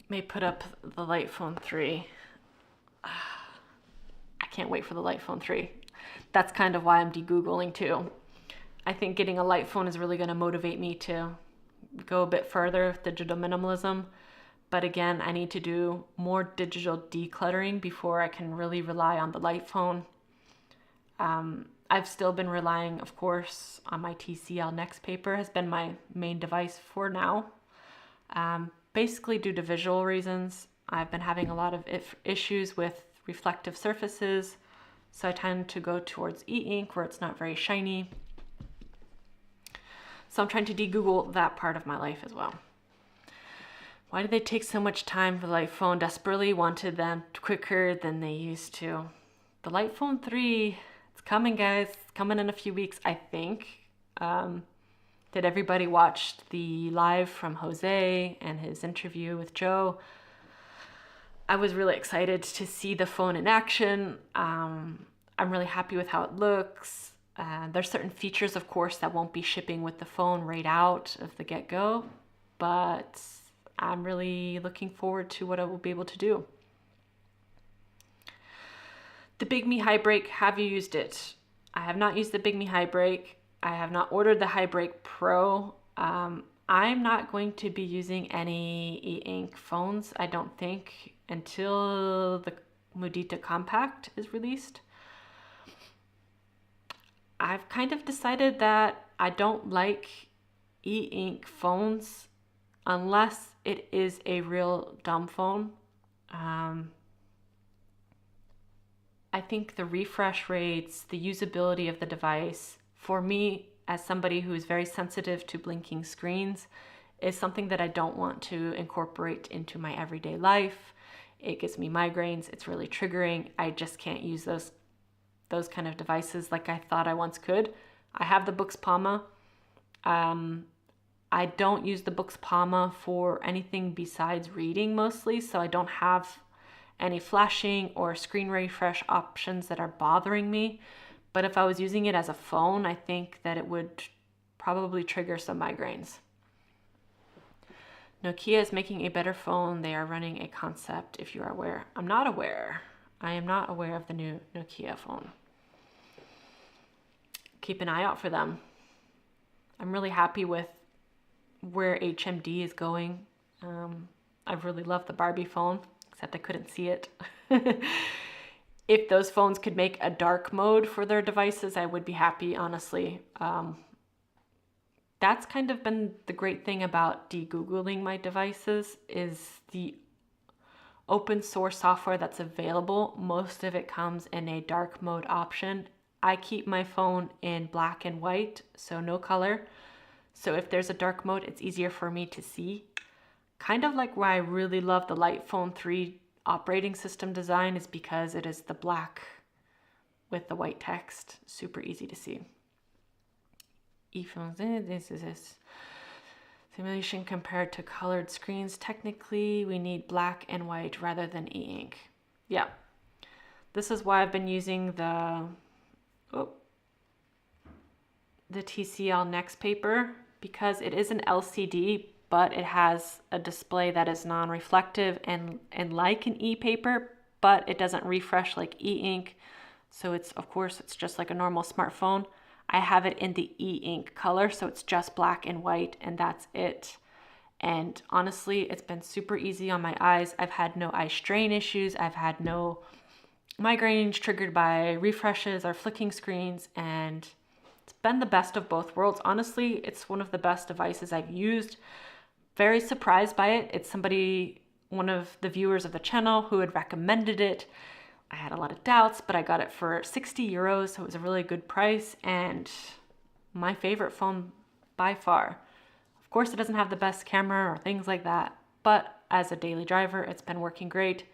May put up the Light Phone 3. I can't wait for the Light Phone 3. That's kind of why I'm degoogling too. I think getting a light phone is really going to motivate me to go a bit further with digital minimalism. But again, I need to do more digital decluttering before I can really rely on the light phone. I've still been relying, of course, on my TCL Nxtpaper has been my main device for now. Basically due to visual reasons. I've been having a lot of issues with reflective surfaces, so I tend to go towards e-ink where it's not very shiny. So I'm trying to de-Google that part of my life as well. Why do they take so much time for the light phone? Desperately wanted them quicker than they used to. The light phone 3, it's coming, guys. It's coming in a few weeks, I think. Did everybody watch the live from Jose and his interview with Joe? I was really excited to see the phone in action. I'm really happy with how it looks. There's certain features, of course, that won't be shipping with the phone right out of the get-go, but I'm really looking forward to what I will be able to do. The Big Me High Break, have you used it? I have not used the Big Me High Break. I have not ordered the High Break Pro. I'm not going to be using any e-ink phones, I don't think, until the Mudita Compact is released. I've kind of decided that I don't like e-ink phones unless it is a real dumb phone. I think the refresh rates, the usability of the device, for me, as somebody who is very sensitive to blinking screens, is something that I don't want to incorporate into my everyday life. It gives me migraines. It's really triggering. I just can't use those kind of devices like I thought I once could. I have the Boox Palma. I don't use the Boox Palma for anything besides reading mostly, so I don't have any flashing or screen refresh options that are bothering me. But if I was using it as a phone, I think that it would probably trigger some migraines. Nokia is making a better phone. They are running a concept, if you are aware. I'm not aware. I am not aware of the new Nokia phone. Keep an eye out for them. I'm really happy with where HMD is going. I really love the Barbie phone, except I couldn't see it. If those phones could make a dark mode for their devices, I would be happy, honestly. That's kind of been the great thing about de-Googling my devices, is the open source software that's available. Most of it comes in a dark mode option. I keep my phone in black and white, so no color. So if there's a dark mode, it's easier for me to see. Kind of like why I really love the Light Phone 3 operating system design is because it is the black with the white text. Super easy to see. ePhones, this is this. Simulation compared to colored screens. Technically, we need black and white rather than e-ink. Yeah. This is why I've been using the TCL Nxtpaper, because it is an LCD, but it has a display that is non-reflective and like an e-paper, but it doesn't refresh like e-ink. So it's, of course, it's just like a normal smartphone. I have it in the e-ink color, so it's just black and white, and that's it. And honestly, it's been super easy on my eyes. I've had no eye strain issues. I've had no migraines triggered by refreshes or flicking screens, and it's been the best of both worlds. Honestly, it's one of the best devices I've used. Very surprised by it. It's one of the viewers of the channel who had recommended it. I had a lot of doubts, but I got it for 60 euros, so it was a really good price, and my favorite phone by far. Of course, it doesn't have the best camera or things like that, but as a daily driver, it's been working great.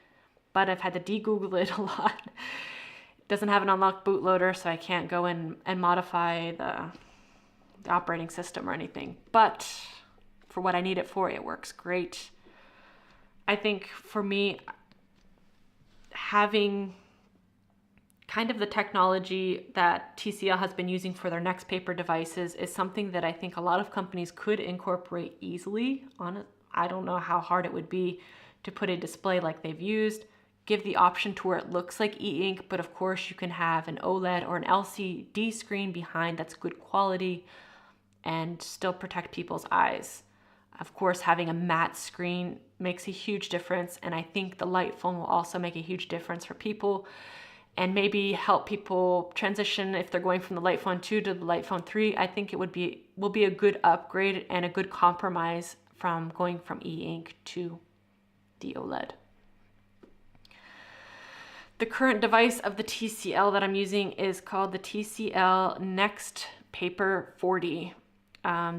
But I've had to de-Google it a lot. It doesn't have an unlocked bootloader, so I can't go in and modify the operating system or anything. But for what I need it for, it works great. I think for me, having kind of the technology that TCL has been using for their Nxtpaper devices is something that I think a lot of companies could incorporate easily on it. I don't know how hard it would be to put a display like they've used, give the option to where it looks like e-ink, but of course you can have an OLED or an LCD screen behind that's good quality and still protect people's eyes. Of course, having a matte screen makes a huge difference, and I think the light phone will also make a huge difference for people and maybe help people transition if they're going from the light phone 2 to the light phone 3. I think it will be a good upgrade and a good compromise from going from e-ink to the OLED. The current device of the TCL that I'm using is called the TCL Nxtpaper 40.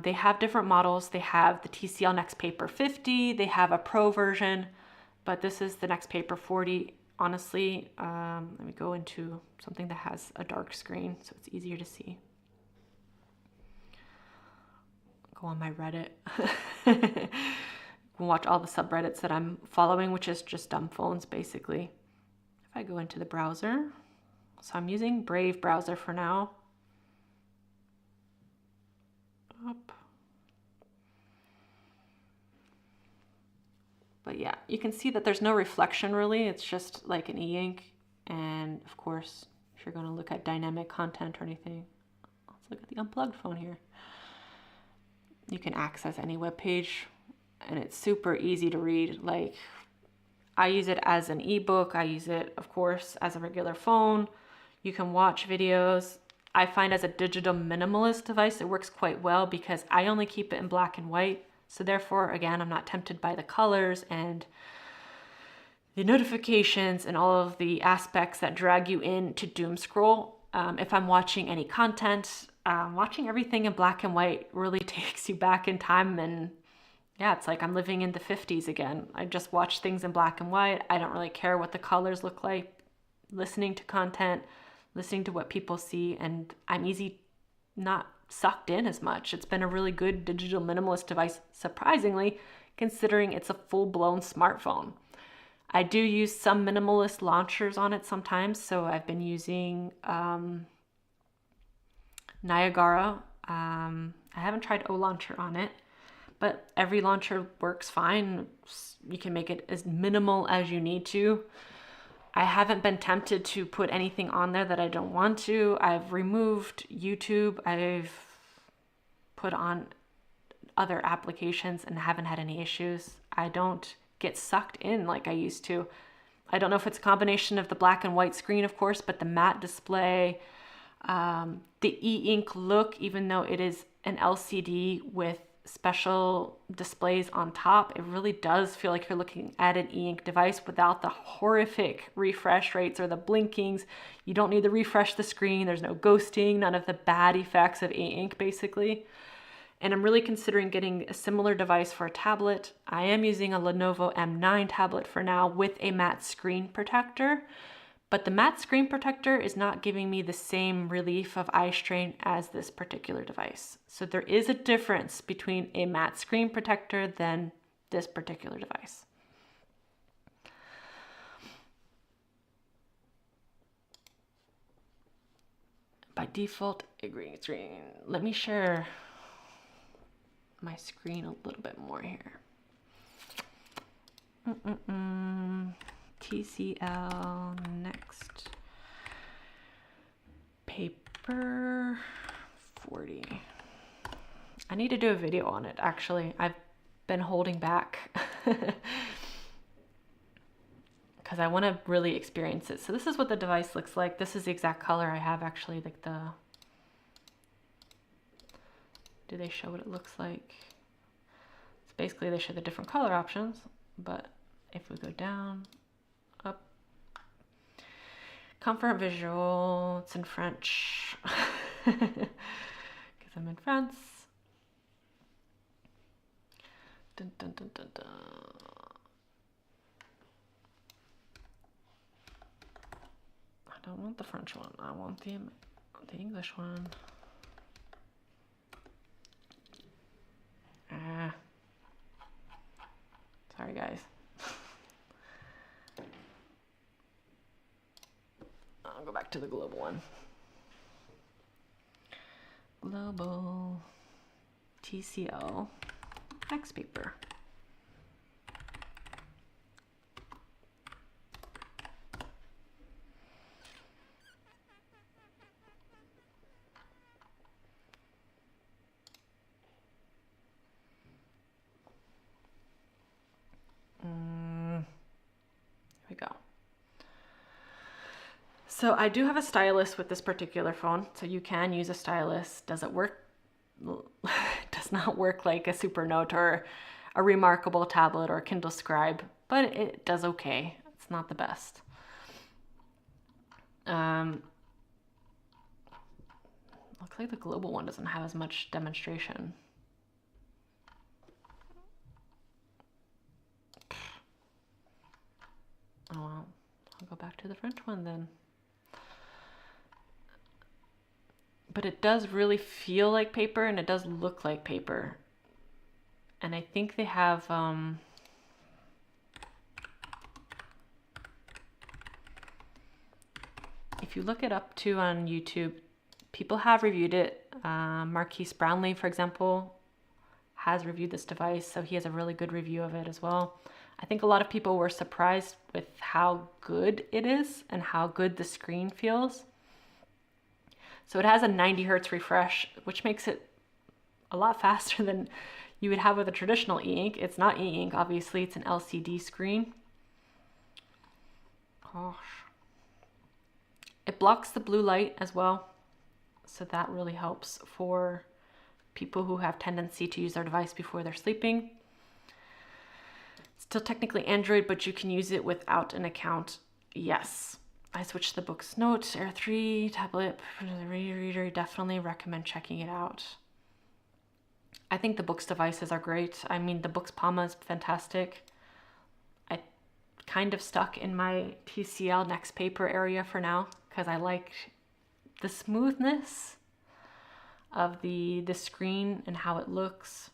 They have different models. They have the TCL Nxtpaper 50. They have a Pro version, but this is the Nxtpaper 40. Honestly, let me go into something that has a dark screen so it's easier to see. Go on my Reddit. Watch all the subreddits that I'm following, which is just dumb phones basically. If I go into the browser, so I'm using Brave browser for now. Up. But yeah, you can see that there's no reflection really. It's just like an e-ink. And of course, if you're going to look at dynamic content or anything, let's look at the unplugged phone here. You can access any web page and it's super easy to read. Like, I use it as an ebook. I use it, of course, as a regular phone. You can watch videos. I find as a digital minimalist device, it works quite well because I only keep it in black and white. So therefore, again, I'm not tempted by the colors and the notifications and all of the aspects that drag you in to doom scroll. If I'm watching any content, watching everything in black and white really takes you back in time. And yeah, it's like I'm living in the 50s again. I just watch things in black and white. I don't really care what the colors look like. Listening to content, listening to what people see, and I'm not sucked in as much. It's been a really good digital minimalist device, surprisingly, considering it's a full-blown smartphone. I do use some minimalist launchers on it sometimes, so I've been using Niagara. I haven't tried O-Launcher on it, but every launcher works fine. You can make it as minimal as you need to. I haven't been tempted to put anything on there that I don't want to. I've removed YouTube. I've put on other applications and haven't had any issues. I don't get sucked in like I used to. I don't know if it's a combination of the black and white screen, of course, but the matte display, the e-ink look, even though it is an LCD with special displays on top, it really does feel like you're looking at an e-ink device without the horrific refresh rates or the blinkings. You don't need to refresh the screen. There's no ghosting, none of the bad effects of e-ink basically. And I'm really considering getting a similar device for a tablet. I am using a Lenovo M9 tablet for now with a matte screen protector. But the matte screen protector is not giving me the same relief of eye strain as this particular device. So there is a difference between a matte screen protector than this particular device. By default, a green screen. Let me share my screen a little bit more here. TCL Nxtpaper 40. I need to do a video on it, actually. I've been holding back because I want to really experience it. So this is what the device looks like. This is the exact color I have, actually. Like do they show what it looks like? So basically they show the different color options, but if we go down, up, comfort visual, it's in French because I'm in France. Dun, dun, dun, dun, dun. I don't want the French one. I want the English one. Sorry, guys. I'll go back to the global one. Global TCL Nxtpaper. So I do have a stylus with this particular phone, so you can use a stylus. Does it work? It does not work like a Supernote or a Remarkable tablet or a Kindle Scribe, but it does okay. It's not the best. Looks like the global one doesn't have as much demonstration. Oh well, I'll go back to the French one then. But it does really feel like paper, and it does look like paper. And I think they have if you look it up too on YouTube, people have reviewed it. Marquise Brownlee, for example, has reviewed this device, so he has a really good review of it as well. I think a lot of people were surprised with how good it is and how good the screen feels. So it has a 90 hertz refresh, which makes it a lot faster than you would have with a traditional e-ink. It's not e-ink, obviously, it's an LCD screen. Gosh. It blocks the blue light as well, so that really helps for people who have tendency to use their device before they're sleeping. Still technically Android, but you can use it without an account. Yes. I switched the Books Note Air 3 tablet for the reader. Definitely recommend checking it out. I think the Books devices are great. I mean, the Books Palma is fantastic. I kind of stuck in my TCL Nxtpaper area for now because I like the smoothness of the screen and how it looks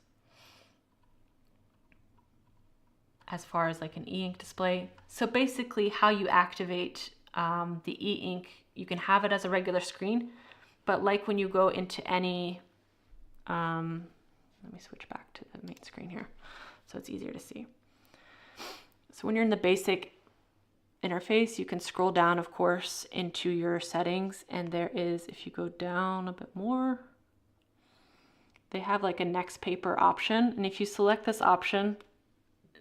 as far as like an e-ink display. So basically how you activate the e-ink, you can have it as a regular screen, but like when you go into any, let me switch back to the main screen here so it's easier to see. So when you're in the basic interface, you can scroll down, of course, into your settings, and there is, if you go down a bit more, they have like a Nxtpaper option, and if you select this option,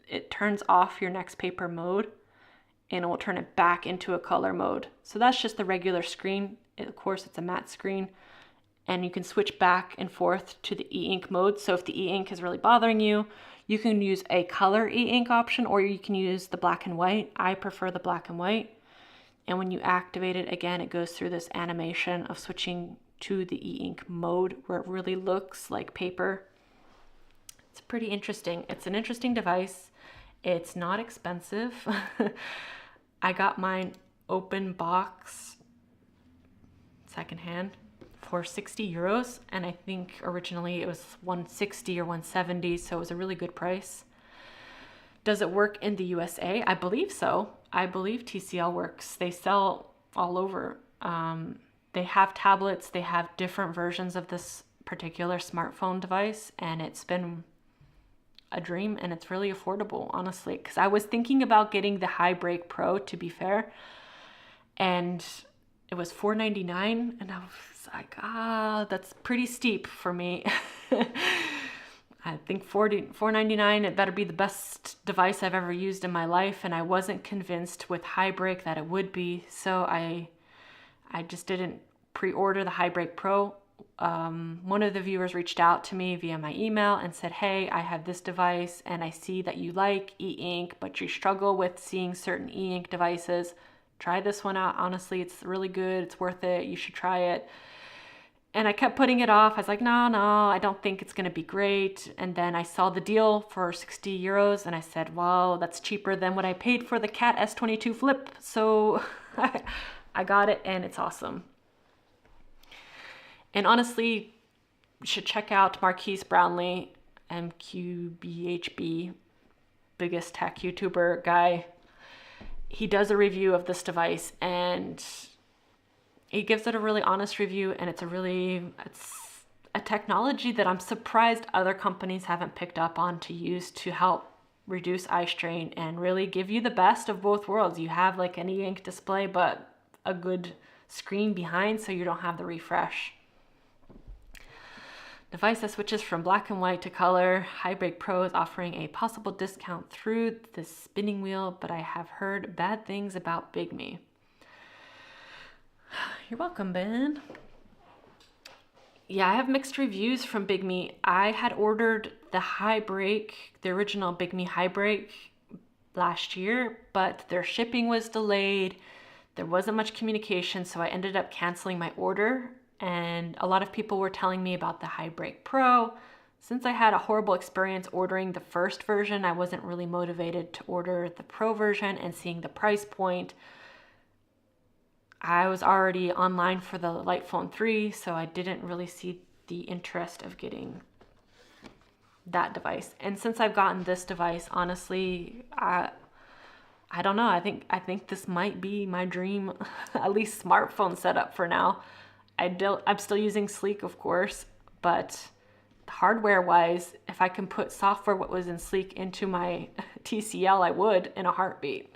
it turns off your Nxtpaper mode and it will turn it back into a color mode. So that's just the regular screen. Of course, it's a matte screen, and you can switch back and forth to the e-ink mode. So if the e-ink is really bothering you, you can use a color e-ink option, or you can use the black and white. I prefer the black and white. And when you activate it, again, it goes through this animation of switching to the e-ink mode where it really looks like paper. It's pretty interesting. It's an interesting device. It's not expensive. I got mine open box secondhand for 60 euros, and I think originally it was 160 or 170, so it was a really good price. Does it work in the USA? I believe so. I believe TCL works. They sell all over. They have tablets, they have different versions of this particular smartphone device, and it's been a dream, and it's really affordable, honestly, because I was thinking about getting the High Break Pro, to be fair, and it was $499, and I was like, that's pretty steep for me. I think $499, it better be the best device I've ever used in my life, and I wasn't convinced with High Break that it would be, so I just didn't pre-order the High Break Pro. One of the viewers reached out to me via my email and said, hey, I have this device and I see that you like e-ink, but you struggle with seeing certain e-ink devices. Try this one out. Honestly, it's really good. It's worth it. You should try it. And I kept putting it off. I was like, no, I don't think it's going to be great. And then I saw the deal for 60 euros and I said, well, that's cheaper than what I paid for the Cat S22 Flip. So I got it and it's awesome. And honestly, you should check out Marquise Brownlee, MQBHB, biggest tech YouTuber guy. He does a review of this device and he gives it a really honest review, and it's a technology that I'm surprised other companies haven't picked up on to use to help reduce eye strain and really give you the best of both worlds. You have like an e-ink display, but a good screen behind so you don't have the refresh. Device that switches from black and white to color. High Break Pro is offering a possible discount through the spinning wheel, but I have heard bad things about Big Me. You're welcome, Ben. Yeah, I have mixed reviews from Big Me. I had ordered the high brake, the original Big Me high brake last year, but their shipping was delayed. There wasn't much communication, so I ended up canceling my order. And a lot of people were telling me about the high brake Pro. Since I had a horrible experience ordering the first version, I wasn't really motivated to order the Pro version, and seeing the price point, I was already online for the Light Phone 3, so I didn't really see the interest of getting that device. And since I've gotten this device, honestly, I don't know. I think this might be my dream, at least smartphone setup for now. I'm still using Sleek, of course, but hardware wise, if I can put software what was in Sleek into my TCL, I would in a heartbeat.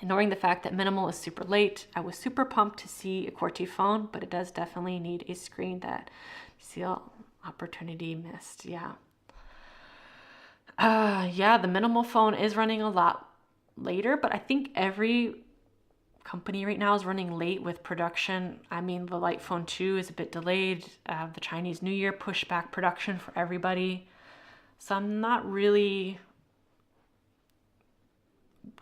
Ignoring the fact that Minimal is super late, I was super pumped to see a QWERTY phone, but it does definitely need a screen that TCL opportunity missed. Yeah. Yeah, the Minimal phone is running a lot later, but I think every company right now is running late with production. I mean, the Light Phone 2 is a bit delayed. The Chinese New Year pushed back production for everybody. So I'm not really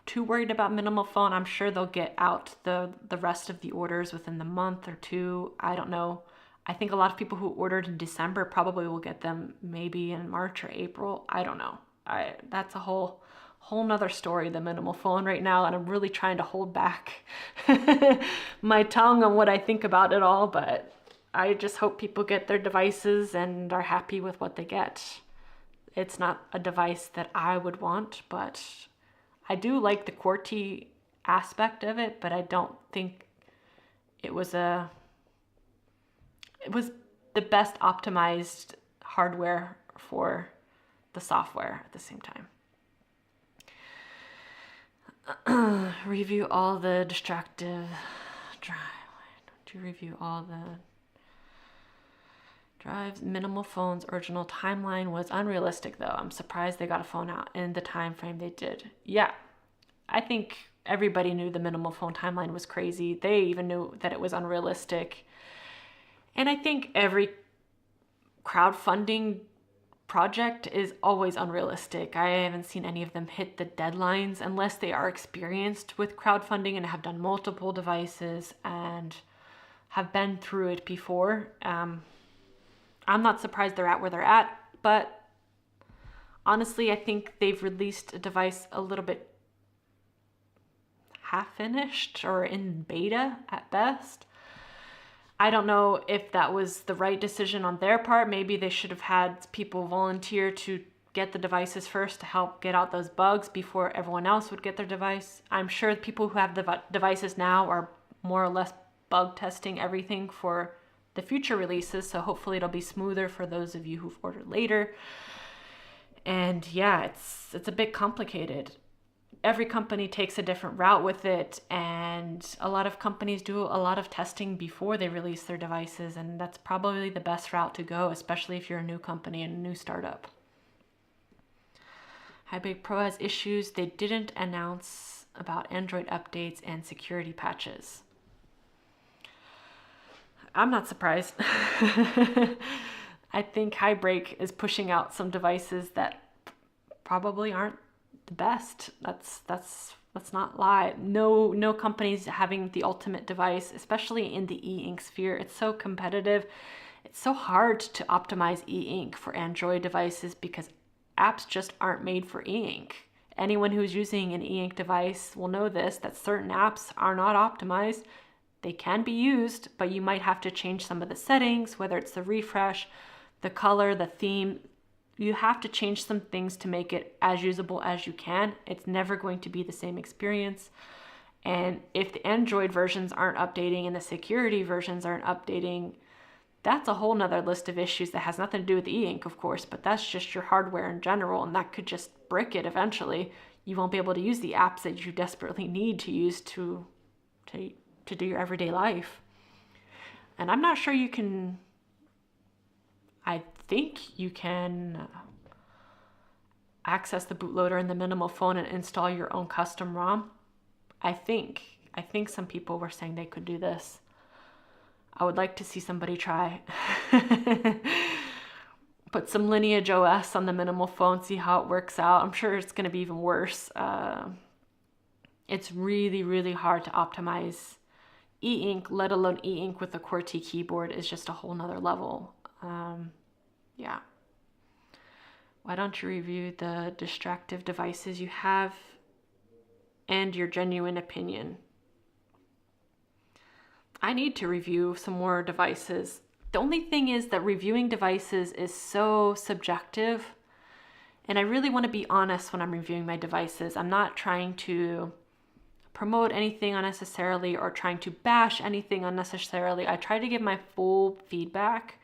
too worried about Minimal phone. I'm sure they'll get out the rest of the orders within the month or two. I don't know. I think a lot of people who ordered in December probably will get them maybe in March or April. I don't know. That's a whole nother story, the Minimal phone right now, and I'm really trying to hold back my tongue on what I think about it all, but I just hope people get their devices and are happy with what they get. It's not a device that I would want, but I do like the QWERTY aspect of it, but I don't think it was the best optimized hardware for the software at the same time. Review all the distractive drive. Don't you review all the drives? Minimal phone's original timeline was unrealistic, though. I'm surprised they got a phone out in the time frame they did. Yeah, I think everybody knew the Minimal phone timeline was crazy. They even knew that it was unrealistic. And I think every crowdfunding project is always unrealistic. I haven't seen any of them hit the deadlines unless they are experienced with crowdfunding and have done multiple devices and have been through it before. I'm not surprised they're at where they're at, but honestly, I think they've released a device a little bit half finished or in beta at best. I don't know if that was the right decision on their part. Maybe they should have had people volunteer to get the devices first to help get out those bugs before everyone else would get their device. I'm sure the people who have the devices now are more or less bug testing everything for the future releases, so hopefully it'll be smoother for those of you who've ordered later. And yeah, it's a bit complicated. Every company takes a different route with it, and a lot of companies do a lot of testing before they release their devices, and that's probably the best route to go, especially if you're a new company and a new startup. Hybrid Pro has issues. They didn't announce about Android updates and security patches. I'm not surprised. I think Hybrid is pushing out some devices that probably aren't the best. Let's not lie. No company's having the ultimate device, especially in the e-ink sphere. It's so competitive. It's so hard to optimize e-ink for Android devices because apps just aren't made for e-ink. Anyone who's using an e-ink device will know this, that certain apps are not optimized. They can be used, but you might have to change some of the settings, whether it's the refresh, the color, the theme. You have to change some things to make it as usable as you can. It's never going to be the same experience. And if the Android versions aren't updating and the security versions aren't updating, that's a whole nother list of issues that has nothing to do with e-ink, of course, but that's just your hardware in general, and that could just brick it eventually. You won't be able to use the apps that you desperately need to use to do your everyday life. And I'm not sure you can, I think you can access the bootloader in the Minimal phone and install your own custom ROM. I think. I think some people were saying they could do this. I would like to see somebody try. Put some Lineage OS on the minimal phone, see how it works out. I'm sure it's going to be even worse. It's really, really hard to optimize e-ink, let alone e-ink with a QWERTY keyboard is just a whole nother level. Yeah. Why don't you review the distractive devices you have and your genuine opinion? I need to review some more devices. The only thing is that reviewing devices is so subjective, and I really want to be honest when I'm reviewing my devices. I'm not trying to promote anything unnecessarily or trying to bash anything unnecessarily. I try to give my full feedback,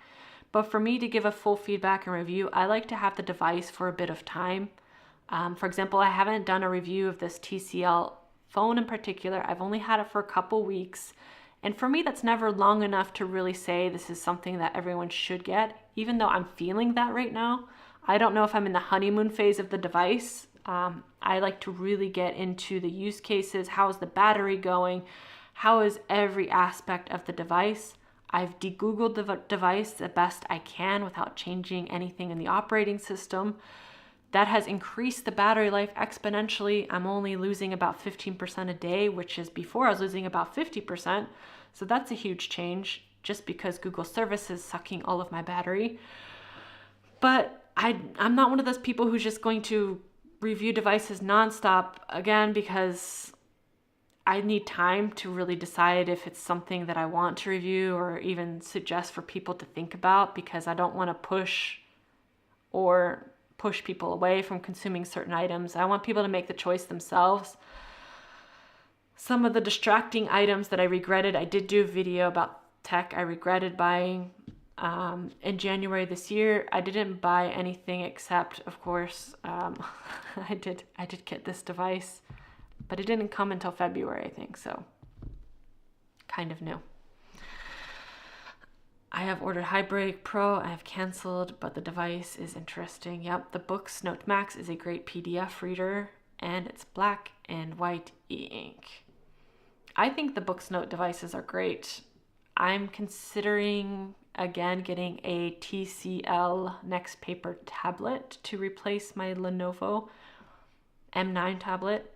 but for me to give a full feedback and review, I like to have the device for a bit of time. For example, I haven't done a review of this TCL phone in particular. I've only had it for a couple weeks. And for me, that's never long enough to really say this is something that everyone should get, even though I'm feeling that right now. I don't know if I'm in the honeymoon phase of the device. I like to really get into the use cases. How is the battery going? How is every aspect of the device? I've degoogled the device the best I can without changing anything in the operating system. That has increased the battery life exponentially. I'm only losing about 15% a day, which is before I was losing about 50%. So that's a huge change just because Google service is sucking all of my battery. But I'm not one of those people who's just going to review devices nonstop, again, because I need time to really decide if it's something that I want to review or even suggest for people to think about, because I don't want to push people away from consuming certain items. I want people to make the choice themselves. Some of the distracting items that I regretted, I did do a video about tech I regretted buying. In January this year, I didn't buy anything except, of course, I did get this device, but it didn't come until February, I think, so kind of new. I have ordered Hybrid Pro. I have canceled, but the device is interesting. Yep, the Books Note Max is a great PDF reader, and it's black and white e-ink. I think the Books Note devices are great. I'm considering, again, getting a TCL Nxtpaper tablet to replace my Lenovo M9 tablet.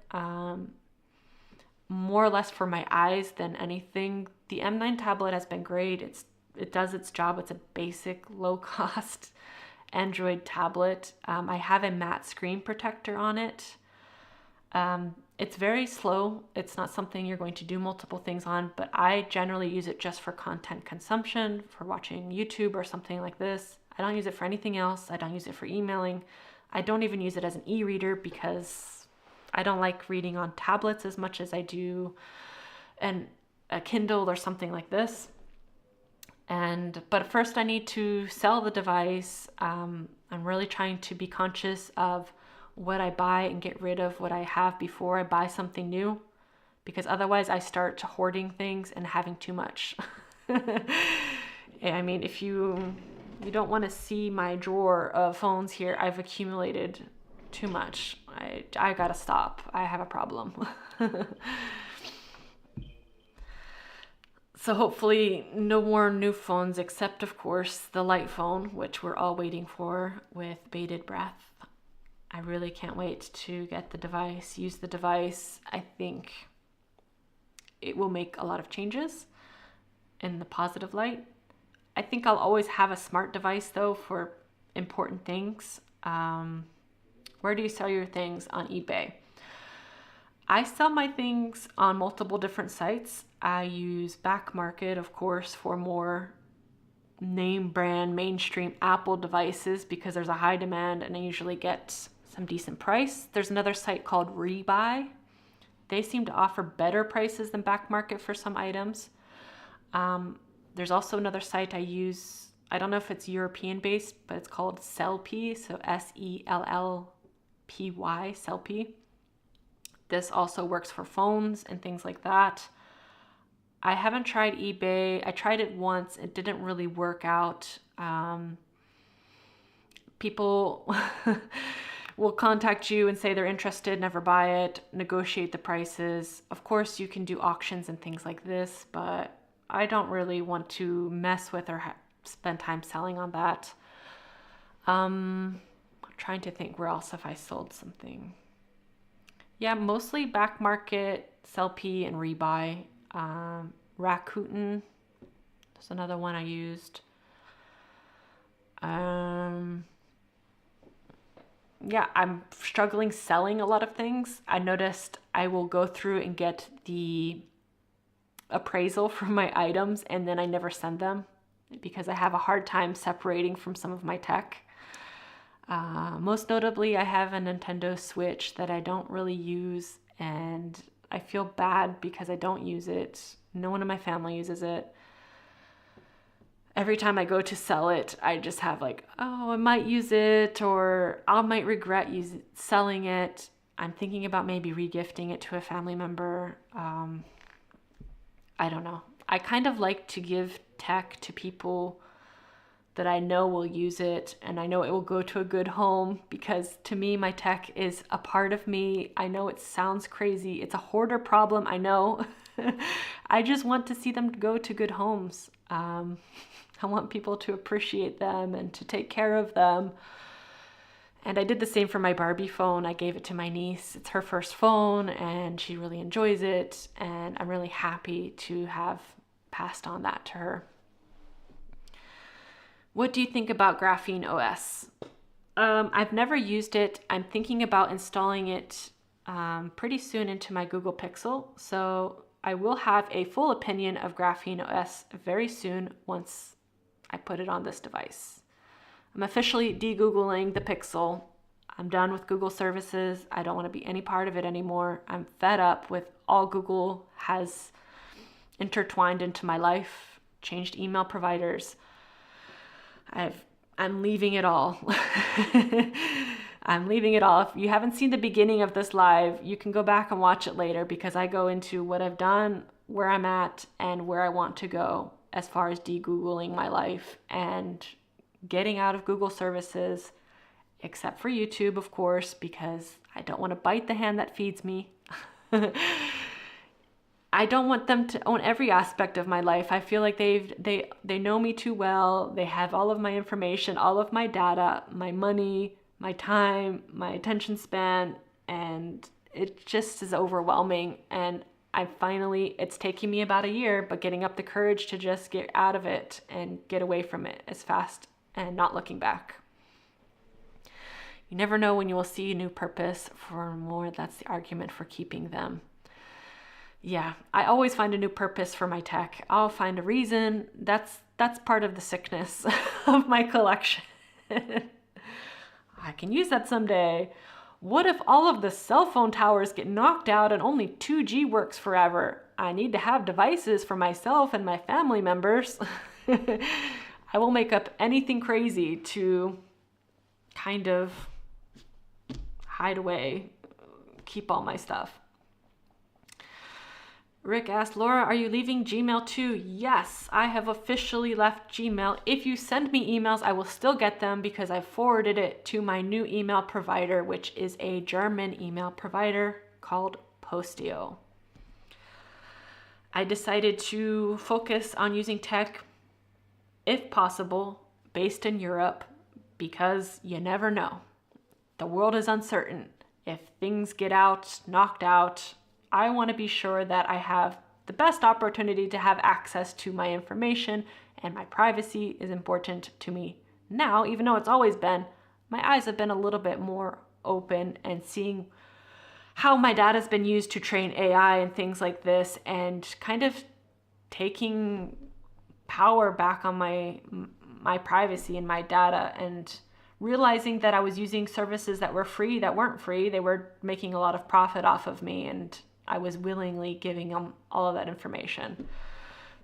More or less for my eyes than anything. The M9 tablet has been great. It does its job. It's a basic, low-cost Android tablet. I have a matte screen protector on it. It's very slow. It's not something you're going to do multiple things on, but I generally use it just for content consumption, for watching YouTube or something like this. I don't use it for anything else. I don't use it for emailing. I don't even use it as an e-reader because I don't like reading on tablets as much as I do a Kindle or something like this. But first I need to sell the device. I'm really trying to be conscious of what I buy and get rid of what I have before I buy something new, because otherwise I start hoarding things and having too much. I mean, if you don't want to see my drawer of phones here, I've accumulated too much. I gotta stop. I have a problem. So hopefully no more new phones, except of course the light phone, which we're all waiting for with bated breath. I really can't wait to get the device, use the device. I think it will make a lot of changes in the positive light. I think I'll always have a smart device though for important things. Where do you sell your things? On eBay. I sell my things on multiple different sites. I use Back Market, of course, for more name brand mainstream Apple devices because there's a high demand and I usually get some decent price. There's another site called Rebuy. They seem to offer better prices than Back Market for some items. There's also another site I use. I don't know if it's European based, but it's called Sellpy, so Sellpy, Sellpy. This also works for phones and things like that. I haven't tried eBay. I tried it once. It didn't really work out. People will contact you and say they're interested, never buy it, negotiate the prices. Of course, you can do auctions and things like this, but I don't really want to mess with or spend time selling on that. I'm trying to think where else have I sold something. Yeah, mostly back market, Sellpy and rebuy. Rakuten, that's another one I used. Yeah, I'm struggling selling a lot of things. I noticed I will go through and get the appraisal for my items and then I never send them because I have a hard time separating from some of my tech. Most notably, I have a Nintendo Switch that I don't really use, and I feel bad because I don't use it. No one in my family uses it. Every time I go to sell it, I just have like, oh, I might use it, or I might regret selling it. I'm thinking about maybe regifting it to a family member. I don't know. I kind of like to give tech to people that I know will use it and I know it will go to a good home, because to me, my tech is a part of me. I know it sounds crazy. It's a hoarder problem, I know. I just want to see them go to good homes. I want people to appreciate them and to take care of them. And I did the same for my Barbie phone. I gave it to my niece. It's her first phone and she really enjoys it. And I'm really happy to have passed on that to her. What do you think about Graphene OS? I've never used it. I'm thinking about installing it pretty soon into my Google Pixel. So I will have a full opinion of Graphene OS very soon once I put it on this device. I'm officially de-Googling the Pixel. I'm done with Google services. I don't want to be any part of it anymore. I'm fed up with all Google has intertwined into my life, changed email providers. I'm leaving it all. I'm leaving it all. If you haven't seen the beginning of this live, you can go back and watch it later, because I go into what I've done, where I'm at, and where I want to go as far as de-Googling my life and getting out of Google services, except for YouTube, of course, because I don't want to bite the hand that feeds me. I don't want them to own every aspect of my life. I feel like they know me too well. They have all of my information, all of my data, my money, my time, my attention span, and it just is overwhelming. And it's taking me about a year, but getting up the courage to just get out of it and get away from it as fast and not looking back. You never know when you will see a new purpose for more. That's the argument for keeping them. Yeah, I always find a new purpose for my tech. I'll find a reason. That's part of the sickness of my collection. I can use that someday. What if all of the cell phone towers get knocked out and only 2G works forever? I need to have devices for myself and my family members. I will make up anything crazy to kind of hide away, keep all my stuff. Rick asked, Laura, are you leaving Gmail too? Yes, I have officially left Gmail. If you send me emails, I will still get them because I forwarded it to my new email provider, which is a German email provider called Posteo. I decided to focus on using tech, if possible, based in Europe, because you never know. The world is uncertain. If things get knocked out, I want to be sure that I have the best opportunity to have access to my information, and my privacy is important to me now, even though it's always been. My eyes have been a little bit more open and seeing how my data has been used to train AI and things like this, and kind of taking power back on my privacy and my data, and realizing that I was using services that were free that weren't free. They were making a lot of profit off of me, and I was willingly giving them all of that information.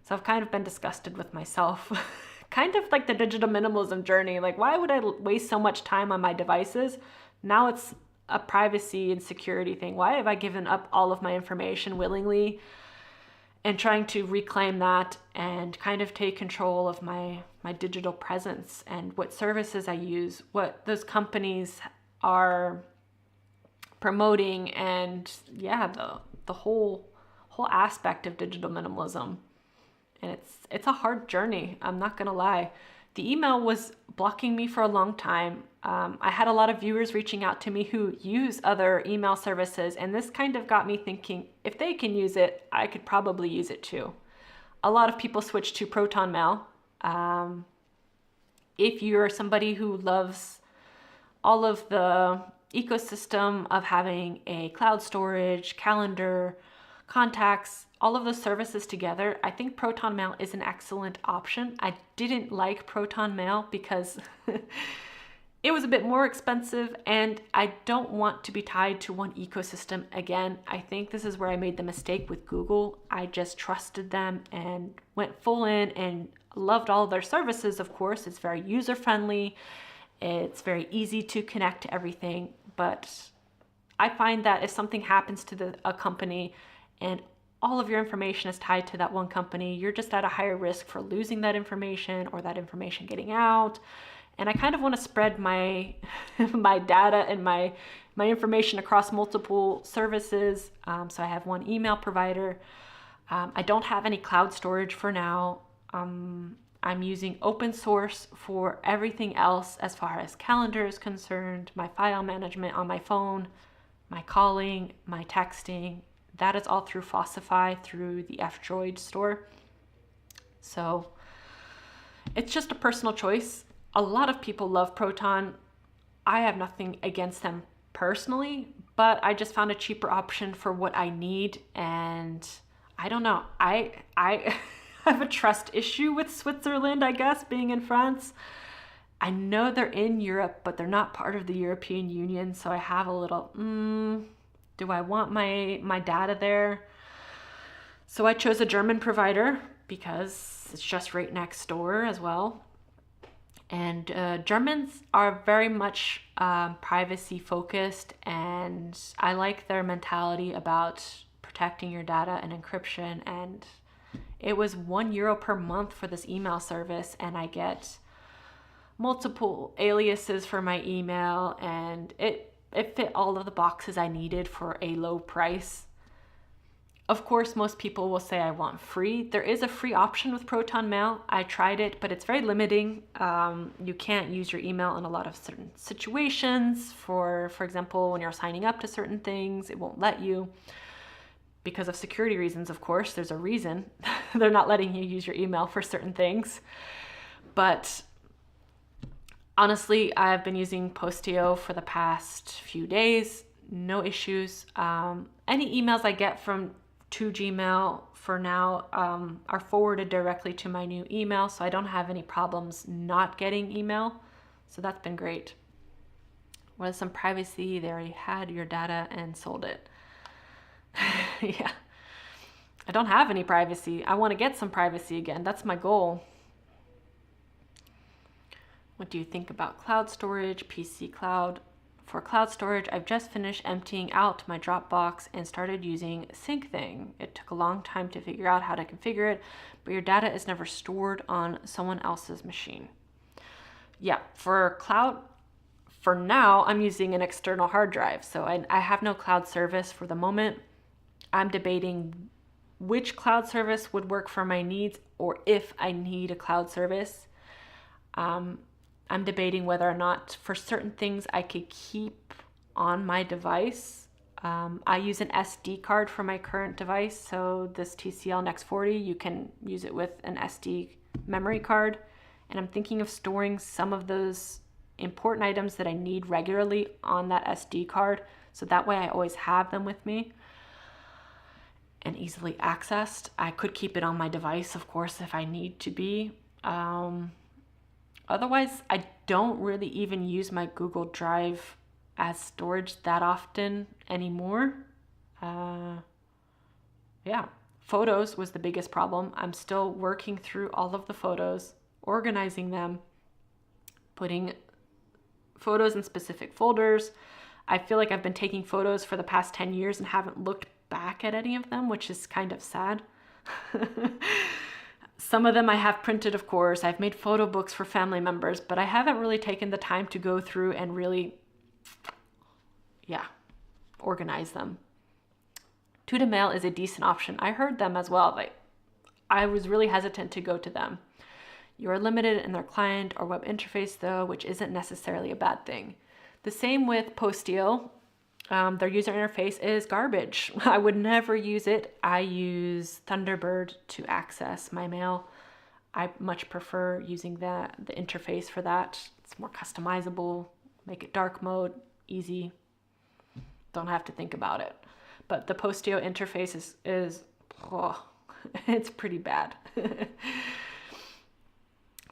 So I've kind of been disgusted with myself. Kind of like the digital minimalism journey. Like, why would I waste so much time on my devices? Now it's a privacy and security thing. Why have I given up all of my information willingly and trying to reclaim that and kind of take control of my digital presence and what services I use, what those companies are promoting, and yeah, the whole aspect of digital minimalism. And it's a hard journey, I'm not gonna lie. The email was blocking me for a long time. I had a lot of viewers reaching out to me who use other email services, and this kind of got me thinking, if they can use it, I could probably use it too. A lot of people switched to Proton Mail. If you're somebody who loves all of the ecosystem of having a cloud storage, calendar, contacts, all of those services together, I think Proton Mail is an excellent option. I didn't like Proton Mail because it was a bit more expensive, and I don't want to be tied to one ecosystem again. I think this is where I made the mistake with Google. I just trusted them and went full in and loved all their services, of course. It's very user-friendly. It's very easy to connect to everything. But I find that if something happens to a company and all of your information is tied to that one company, you're just at a higher risk for losing that information or that information getting out. And I kind of want to spread my my data and my information across multiple services. So I have one email provider. I don't have any cloud storage for now. I'm using open source for everything else as far as calendar is concerned, my file management on my phone, my calling, my texting. That is all through Fossify, through the F-Droid store. So it's just a personal choice. A lot of people love Proton. I have nothing against them personally, but I just found a cheaper option for what I need. And I don't know. I have a trust issue with Switzerland, I guess, being in France. I know they're in Europe, but they're not part of the European Union. So I have a little, do I want my data there? So I chose a German provider because it's just right next door as well. And Germans are very much privacy focused, and I like their mentality about protecting your data and encryption. And it was €1 per month for this email service, and I get multiple aliases for my email, and it fit all of the boxes I needed for a low price. Of course, most people will say I want free. There is a free option with Proton Mail. I tried it, but it's very limiting. You can't use your email in a lot of certain situations. For example, when you're signing up to certain things, it won't let you. Because of security reasons, of course, there's a reason. They're not letting you use your email for certain things. But honestly, I've been using Posteo for the past few days. No issues. Any emails I get to Gmail for now are forwarded directly to my new email, so I don't have any problems not getting email. So that's been great. What is some privacy? They already had your data and sold it. Yeah. I don't have any privacy. I want to get some privacy again. That's my goal. What do you think about cloud storage, PC cloud? For cloud storage, I've just finished emptying out my Dropbox and started using SyncThing. It took a long time to figure out how to configure it, but your data is never stored on someone else's machine. Yeah, for cloud, for now, I'm using an external hard drive. So I have no cloud service for the moment. I'm debating which cloud service would work for my needs, or if I need a cloud service. I'm debating whether or not for certain things I could keep on my device. I use an SD card for my current device. So this TCL Nx40, you can use it with an SD memory card. And I'm thinking of storing some of those important items that I need regularly on that SD card. So that way I always have them with me and easily accessed. I could keep it on my device, of course, if I need to be. Otherwise, I don't really even use my Google Drive as storage that often anymore. Yeah, photos was the biggest problem. I'm still working through all of the photos, organizing them, putting photos in specific folders. I feel like I've been taking photos for the past 10 years and haven't looked back at any of them, which is kind of sad. Some of them I have printed, of course. I've made photo books for family members, but I haven't really taken the time to go through and really organize them. To-the-mail is a decent option. I heard them as well. Like, I was really hesitant to go to them. You are limited in their client or web interface though, which isn't necessarily a bad thing. The same with Postio. Their user interface is garbage. I would never use it. I use Thunderbird to access my mail. I much prefer using the interface for that. It's more customizable, make it dark mode, easy. Don't have to think about it. But the Postio interface is it's pretty bad.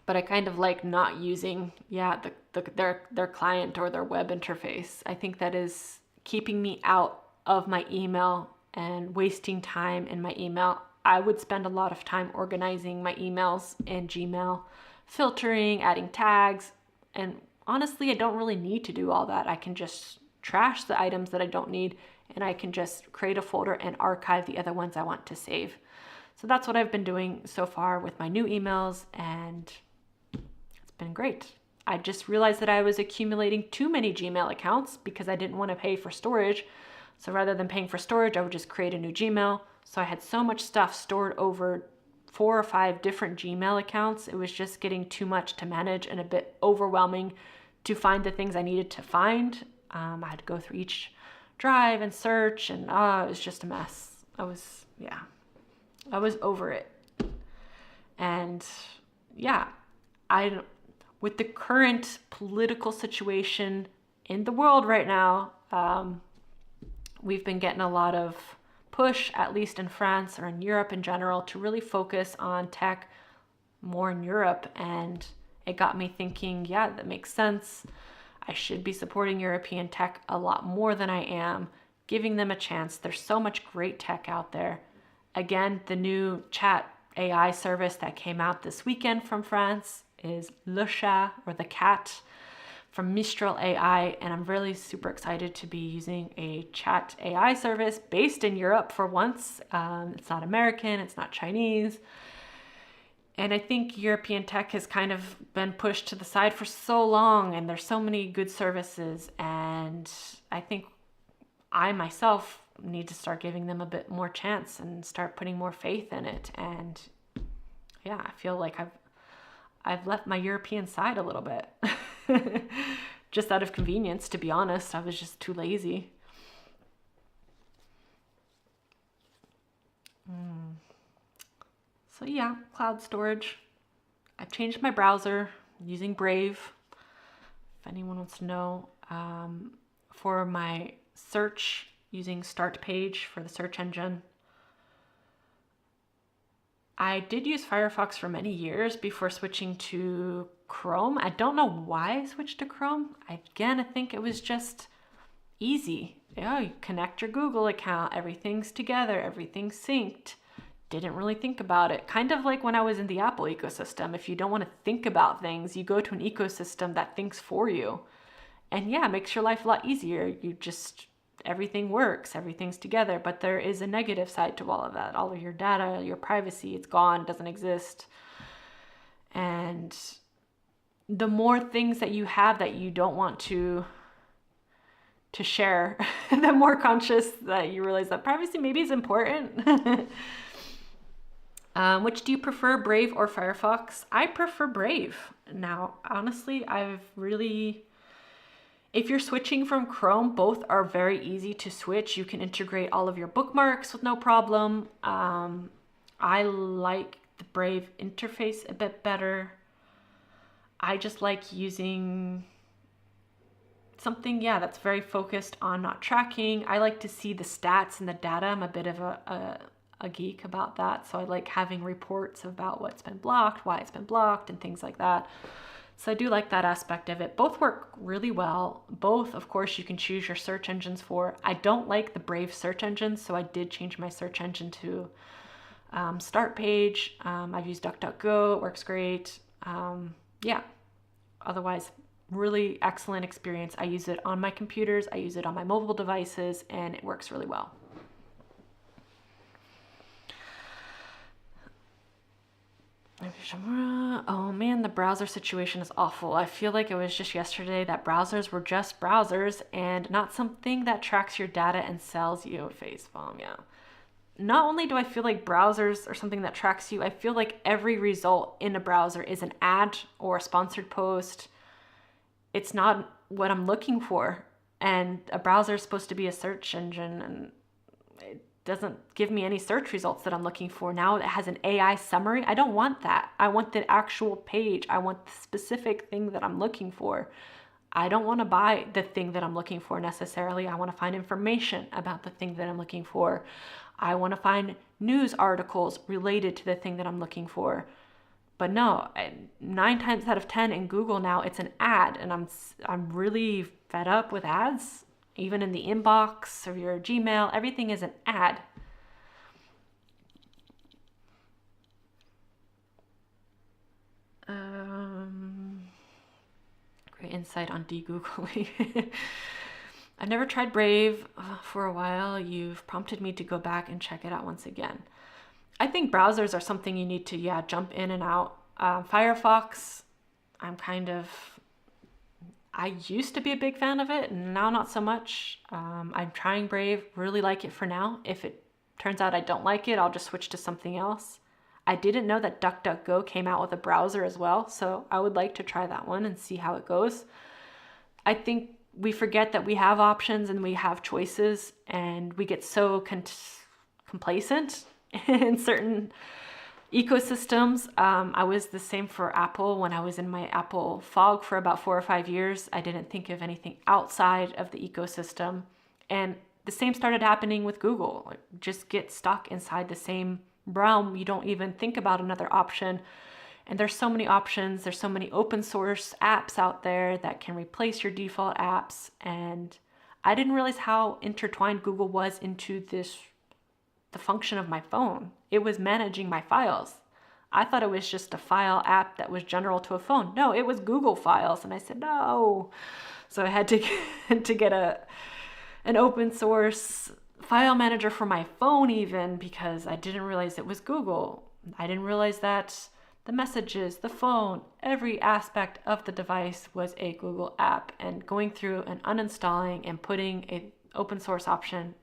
But I kind of like not using, their client or their web interface. I think that is keeping me out of my email and wasting time in my email. I would spend a lot of time organizing my emails in Gmail, filtering, adding tags, and honestly, I don't really need to do all that. I can just trash the items that I don't need, and I can just create a folder and archive the other ones I want to save. So that's what I've been doing so far with my new emails, and it's been great. I just realized that I was accumulating too many Gmail accounts because I didn't want to pay for storage. So rather than paying for storage, I would just create a new Gmail. So I had so much stuff stored over 4 or 5 different Gmail accounts. It was just getting too much to manage and a bit overwhelming to find the things I needed to find. I had to go through each drive and search, and it was just a mess. I was over it. And with the current political situation in the world right now, we've been getting a lot of push, at least in France or in Europe in general, to really focus on tech more in Europe. And it got me thinking, that makes sense. I should be supporting European tech a lot more than I am, giving them a chance. There's so much great tech out there. Again, the new chat AI service that came out this weekend from France is Le Chat, or the cat, from Mistral AI, and I'm really super excited to be using a chat AI service based in Europe for once. It's not American, it's not Chinese. And I think European tech has kind of been pushed to the side for so long, and there's so many good services, and I think I myself need to start giving them a bit more chance and start putting more faith in it. And I feel like I've left my European side a little bit. Just out of convenience, to be honest. I was just too lazy. So cloud storage. I've changed my browser. I'm using Brave, if anyone wants to know. For my search, using Start Page for the search engine. I did use Firefox for many years before switching to Chrome. I don't know why I switched to Chrome. I think it was just easy. You connect your Google account, everything's together, everything's synced. Didn't really think about it. Kind of like when I was in the Apple ecosystem. If you don't want to think about things, you go to an ecosystem that thinks for you. And it makes your life a lot easier. Everything works, everything's together, but there is a negative side to all of that. All of your data, your privacy, it's gone, doesn't exist. And the more things that you have that you don't want to share, the more conscious that you realize that privacy maybe is important. Which do you prefer, Brave or Firefox? I prefer Brave. Now, honestly, if you're switching from Chrome, both are very easy to switch. You can integrate all of your bookmarks with no problem. I like the Brave interface a bit better. I just like using something, that's very focused on not tracking. I like to see the stats and the data. I'm a bit of a geek about that. So I like having reports about what's been blocked, why it's been blocked, and things like that. So I do like that aspect of it. Both work really well. Both, of course, you can choose your search engines for. I don't like the Brave search engine, so I did change my search engine to Start Page. I've used DuckDuckGo. It works great. Otherwise, really excellent experience. I use it on my computers. I use it on my mobile devices, and it works really well. Oh man, the browser situation is awful. I feel like it was just yesterday that browsers were just browsers and not something that tracks your data and sells you a face bomb. Yeah. Not only do I feel like browsers are something that tracks you, I feel like every result in a browser is an ad or a sponsored post. It's not what I'm looking for. And a browser is supposed to be a search engine, and it doesn't give me any search results that I'm looking for. Now it has an AI summary. I don't want that. I want the actual page. I want the specific thing that I'm looking for. I don't want to buy the thing that I'm looking for necessarily. I want to find information about the thing that I'm looking for. I want to find news articles related to the thing that I'm looking for. But no, 9 times out of 10 in Google now, it's an ad, and I'm really fed up with ads. Even in the inbox of your Gmail, everything is an ad. Great insight on degoogling. I've never tried Brave for a while. You've prompted me to go back and check it out once again. I think browsers are something you need to, jump in and out. Firefox, I used to be a big fan of it, and now not so much. I'm trying Brave, really like it for now. If it turns out I don't like it, I'll just switch to something else. I didn't know that DuckDuckGo came out with a browser as well, so I would like to try that one and see how it goes. I think we forget that we have options and we have choices, and we get so complacent in certain ecosystems. I was the same for Apple. When I was in my Apple fog for about 4 or 5 years, I didn't think of anything outside of the ecosystem. And the same started happening with Google. Like, just get stuck inside the same realm. You don't even think about another option. And there's so many options. There's so many open source apps out there that can replace your default apps. And I didn't realize how intertwined Google was into the function of my phone. It was managing my files. I thought it was just a file app that was general to a phone. No, it was Google Files. And I said, no. So I had to get an open source file manager for my phone even, because I didn't realize it was Google. I didn't realize that the messages, the phone, every aspect of the device was a Google app. And going through and uninstalling and putting an open source option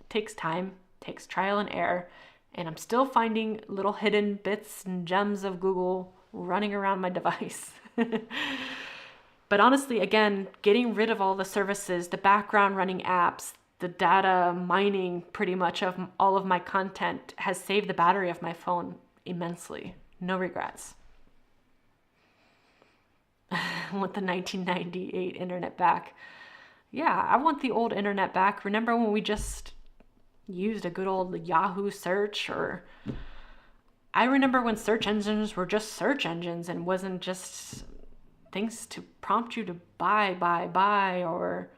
takes time, takes trial and error, and I'm still finding little hidden bits and gems of Google running around my device. But honestly, again, getting rid of all the services, the background running apps, the data mining pretty much of all of my content has saved the battery of my phone immensely. No regrets. I want the 1998 internet back. Yeah, I want the old internet back. Remember when we just used a good old Yahoo search? Or I remember when search engines were just search engines and wasn't just things to prompt you to buy, or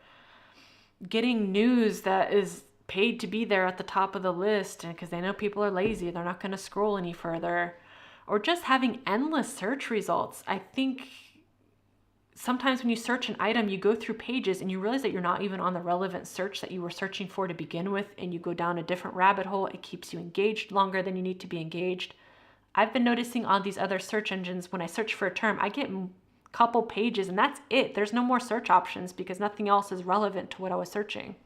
getting news that is paid to be there at the top of the list because they know people are lazy, they're not going to scroll any further, or just having endless search results. I think sometimes when you search an item, you go through pages and you realize that you're not even on the relevant search that you were searching for to begin with, and you go down a different rabbit hole. It keeps you engaged longer than you need to be engaged. I've been noticing on these other search engines, when I search for a term, I get a couple pages and that's it. There's no more search options because nothing else is relevant to what I was searching.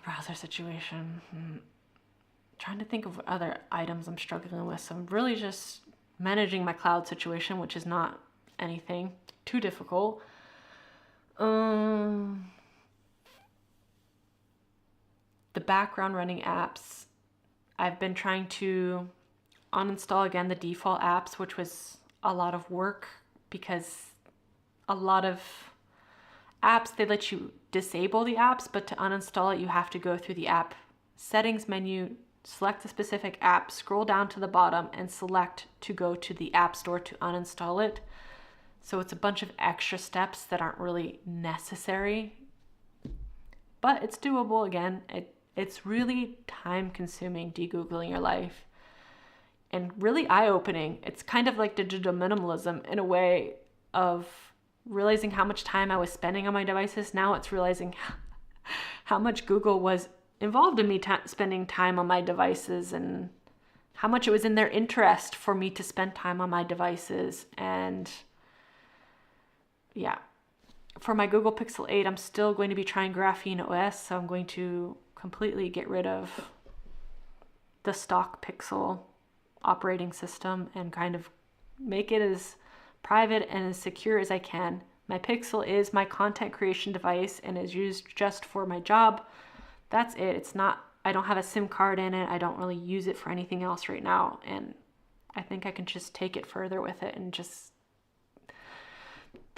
Browser situation. Trying to think of what other items I'm struggling with. So I'm really just managing my cloud situation, which is not anything too difficult. The background running apps, I've been trying to uninstall again the default apps, which was a lot of work because a lot of apps, they let you disable the apps, but to uninstall it, you have to go through the app settings menu, select a specific app, scroll down to the bottom, and select to go to the App Store to uninstall it. So it's a bunch of extra steps that aren't really necessary, but it's doable. Again, It's really time consuming de-Googling your life and really eye-opening. It's kind of like digital minimalism in a way of realizing how much time I was spending on my devices. Now it's realizing how much Google was involved in me spending time on my devices and how much it was in their interest for me to spend time on my devices. And yeah, for my Google Pixel 8, I'm still going to be trying Graphene OS, so I'm going to completely get rid of the stock Pixel operating system and kind of make it as private and as secure as I can. My Pixel is my content creation device and is used just for my job. That's it. It's not, I don't have a SIM card in it. I don't really use it for anything else right now. And I think I can just take it further with it and just,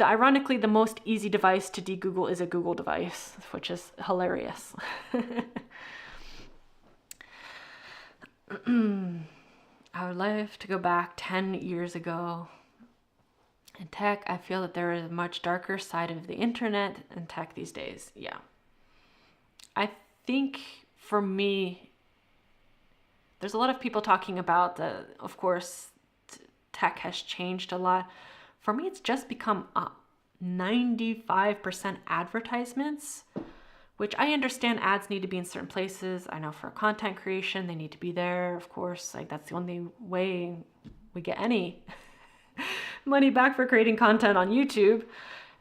ironically, the most easy device to de-Google is a Google device, which is hilarious. I would love to go back 10 years ago. In tech, I feel that there is a much darker side of the internet and tech these days. Yeah. I think for me, there's a lot of people talking about of course, tech has changed a lot. For me, it's just become 95% advertisements, which I understand ads need to be in certain places. I know for content creation, they need to be there, of course. Like that's the only way we get any money back for creating content on YouTube.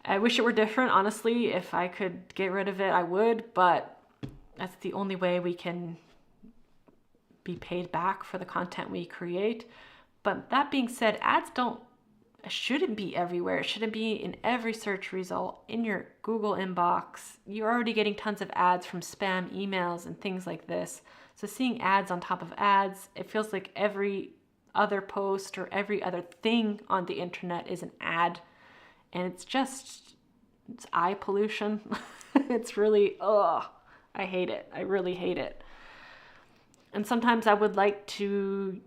I wish it were different, honestly. If I could get rid of it, I would, but that's the only way we can be paid back for the content we create. But that being said, ads shouldn't be everywhere. It shouldn't be in every search result, in your Google inbox. You're already getting tons of ads from spam emails and things like this. So seeing ads on top of ads, it feels like every other post or every other thing on the internet is an ad. And it's eye pollution. It's really, I hate it. I really hate it. And sometimes I would like to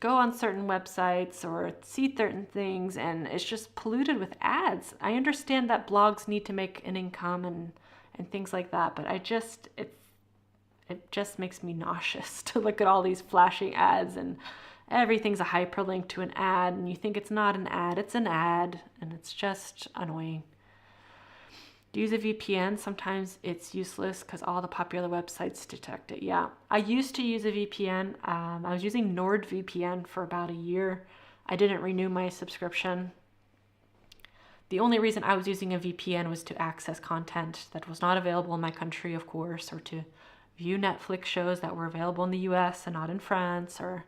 go on certain websites or see certain things and it's just polluted with ads. I understand that blogs need to make an income and things like that, but it just makes me nauseous to look at all these flashing ads and everything's a hyperlink to an ad and you think it's not an ad, it's an ad, and it's just annoying. To use a VPN, sometimes it's useless because all the popular websites detect it. Yeah, I used to use a VPN. I was using NordVPN for about a year. I didn't renew my subscription. The only reason I was using a VPN was to access content that was not available in my country, of course, or to view Netflix shows that were available in the US and not in France, or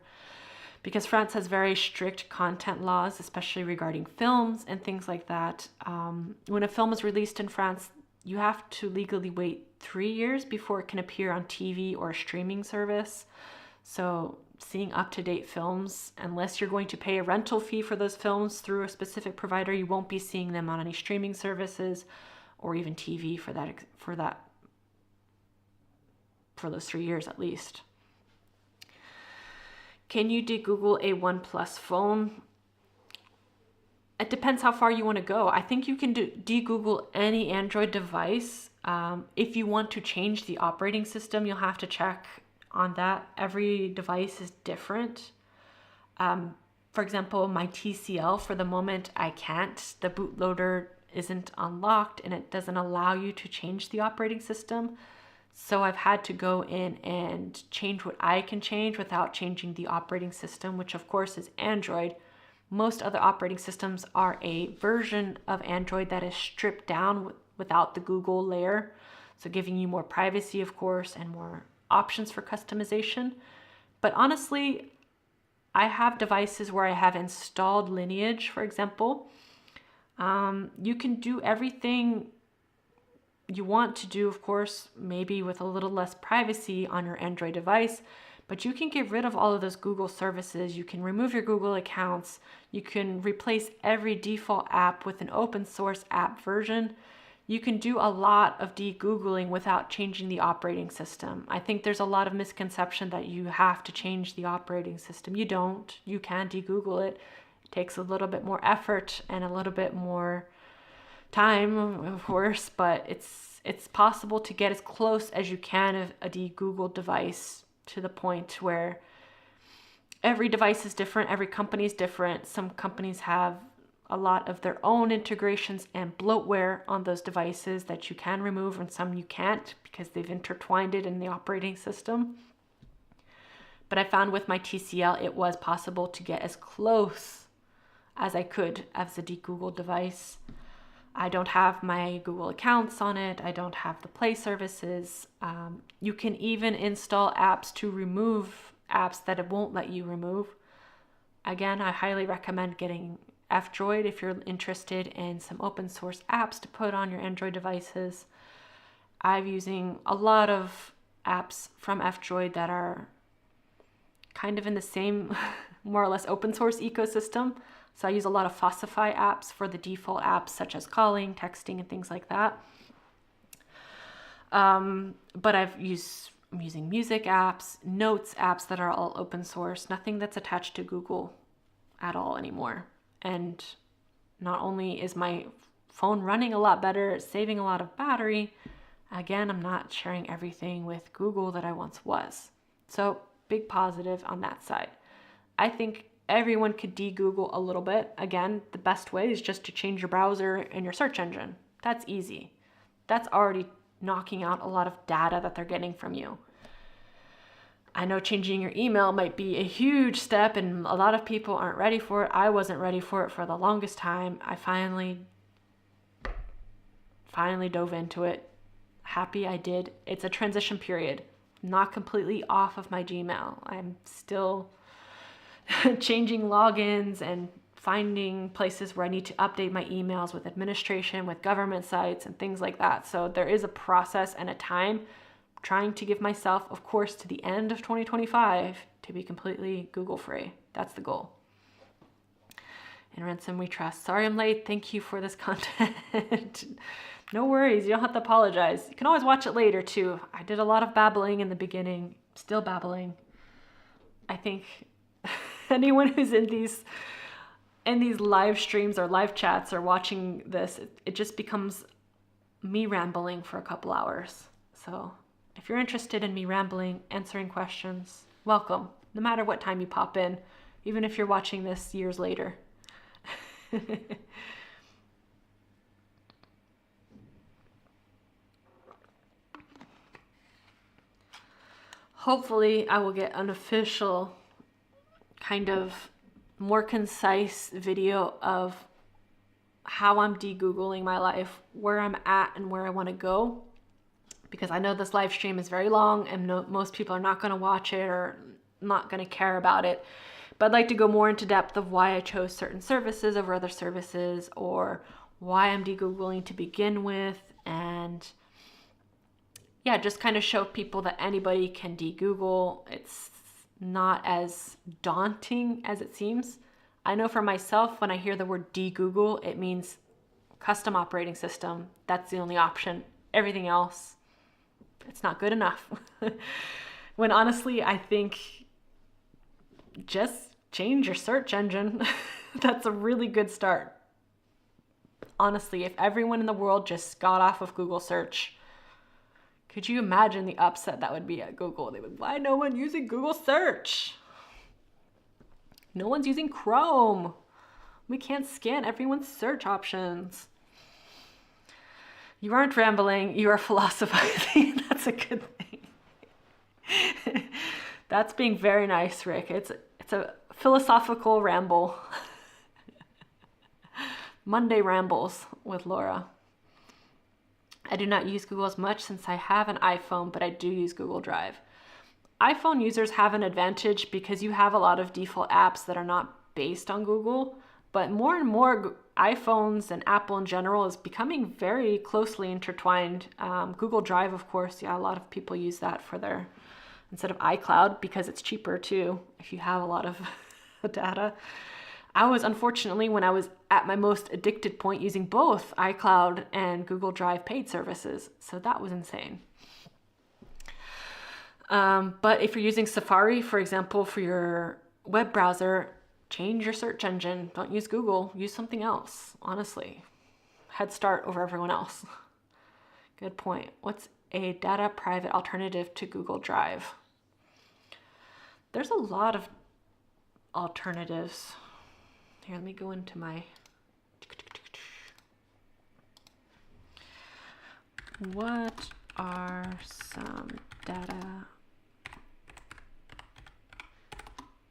because France has very strict content laws, especially regarding films and things like that. When a film is released in France, you have to legally wait 3 years before it can appear on TV or a streaming service. So seeing up-to-date films, unless you're going to pay a rental fee for those films through a specific provider, you won't be seeing them on any streaming services or even TV for those 3 years at least. Can you de-Google a OnePlus phone? It depends how far you want to go. I think you can de-Google any Android device. If you want to change the operating system, you'll have to check on that. Every device is different. For example, my TCL, for the moment, I can't. The bootloader isn't unlocked and it doesn't allow you to change the operating system. So I've had to go in and change what I can change without changing the operating system, which of course is Android. Most other operating systems are a version of Android that is stripped down without the Google layer. So giving you more privacy, of course, and more options for customization. But honestly, I have devices where I have installed Lineage, for example. You can do everything you want to do, of course, maybe with a little less privacy on your Android device, but you can get rid of all of those Google services. You can remove your Google accounts. You can replace every default app with an open source app version. You can do a lot of de-Googling without changing the operating system. I think there's a lot of misconception that you have to change the operating system. You don't. You can de-Google it. It takes a little bit more effort and a little bit more time, of course, but it's possible to get as close as you can of a de-Googled device, to the point where every device is different, every company is different. Some companies have a lot of their own integrations and bloatware on those devices that you can remove, and some you can't because they've intertwined it in the operating system. But I found with my TCL, it was possible to get as close as I could as a de-Googled device. I don't have my Google accounts on it. I don't have the Play services. You can even install apps to remove apps that it won't let you remove. Again, I highly recommend getting F-Droid if you're interested in some open source apps to put on your Android devices. I'm using a lot of apps from F-Droid that are kind of in the same, more or less open source ecosystem. So I use a lot of Fossify apps for the default apps, such as calling, texting, and things like that. But I'm using music apps, notes apps that are all open source, nothing that's attached to Google at all anymore. And not only is my phone running a lot better, it's saving a lot of battery. Again, I'm not sharing everything with Google that I once was. So big positive on that side. I think everyone could de-Google a little bit. Again, the best way is just to change your browser and your search engine. That's easy. That's already knocking out a lot of data that they're getting from you. I know changing your email might be a huge step, and a lot of people aren't ready for it. I wasn't ready for it for the longest time. I finally dove into it. Happy I did. It's a transition period. Not completely off of my Gmail. I'm still changing logins and finding places where I need to update my emails with administration, with government sites, and things like that. So there is a process and a time. Trying to give myself, of course, to the end of 2025 to be completely Google free. That's the goal. And Ransom We Trust. Sorry I'm late. Thank you for this content. No worries. You don't have to apologize. You can always watch it later too. I did a lot of babbling in the beginning. Still babbling. I think anyone who's in these live streams or live chats or watching this, it just becomes me rambling for a couple hours. So if you're interested in me rambling, answering questions, welcome. No matter what time you pop in, even if you're watching this years later. Hopefully I will get an official kind of more concise video of how I'm de-Googling my life, where I'm at and where I want to go. Because I know this live stream is very long and most people are not going to watch it or not going to care about it. But I'd like to go more into depth of why I chose certain services over other services, or why I'm de-Googling to begin with. And yeah, just kind of show people that anybody can de-Google. It's not as daunting as it seems. I know for myself, when I hear the word de-Google, it means custom operating system. That's the only option. Everything else, it's not good enough. When honestly, I think just change your search engine. That's a really good start. Honestly, if everyone in the world just got off of Google search, could you imagine the upset that would be at Google? They would, why no one using Google search? No one's using Chrome. We can't scan everyone's search options. You aren't rambling, you are philosophizing. That's a good thing. That's being very nice, Rick. It's a philosophical ramble. Monday rambles with Laura. I do not use Google as much since I have an iPhone, but I do use Google Drive. iPhone users have an advantage because you have a lot of default apps that are not based on Google, but more and more iPhones and Apple in general is becoming very closely intertwined. Google Drive, of course, yeah, a lot of people use that for their, instead of iCloud, because it's cheaper too if you have a lot of data. I was, unfortunately, when I was at my most addicted point, using both iCloud and Google Drive paid services. So that was insane. But if you're using Safari, for example, for your web browser, change your search engine. Don't use Google. Use something else, honestly. head start over everyone else. Good point. What's a data private alternative to Google Drive? There's a lot of alternatives. Here, let me go into my... What are some data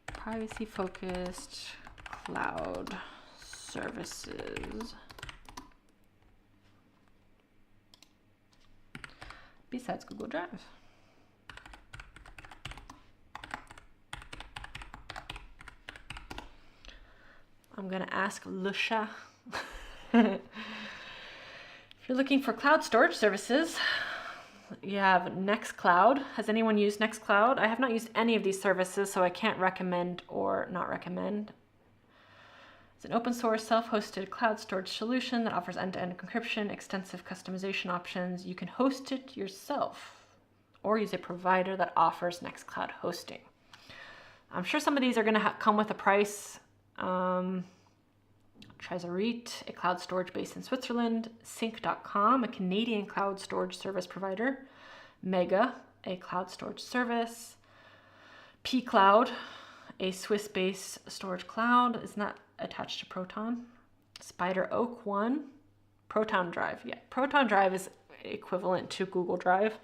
privacy-focused cloud services besides Google Drive? I'm gonna ask Lucia. If you're looking for cloud storage services, you have Nextcloud. Has anyone used Nextcloud? I have not used any of these services, so I can't recommend or not recommend. It's an open source, self-hosted cloud storage solution that offers end-to-end encryption, extensive customization options. You can host it yourself or use a provider that offers Nextcloud hosting. I'm sure some of these are going to come with a price. Tresorit, a cloud storage based in Switzerland. Sync.com, a Canadian cloud storage service provider. Mega, a cloud storage service. pCloud, a Swiss-based storage cloud, is not attached to Proton. Spider Oak One, Proton Drive. Yeah, Proton Drive is equivalent to Google Drive.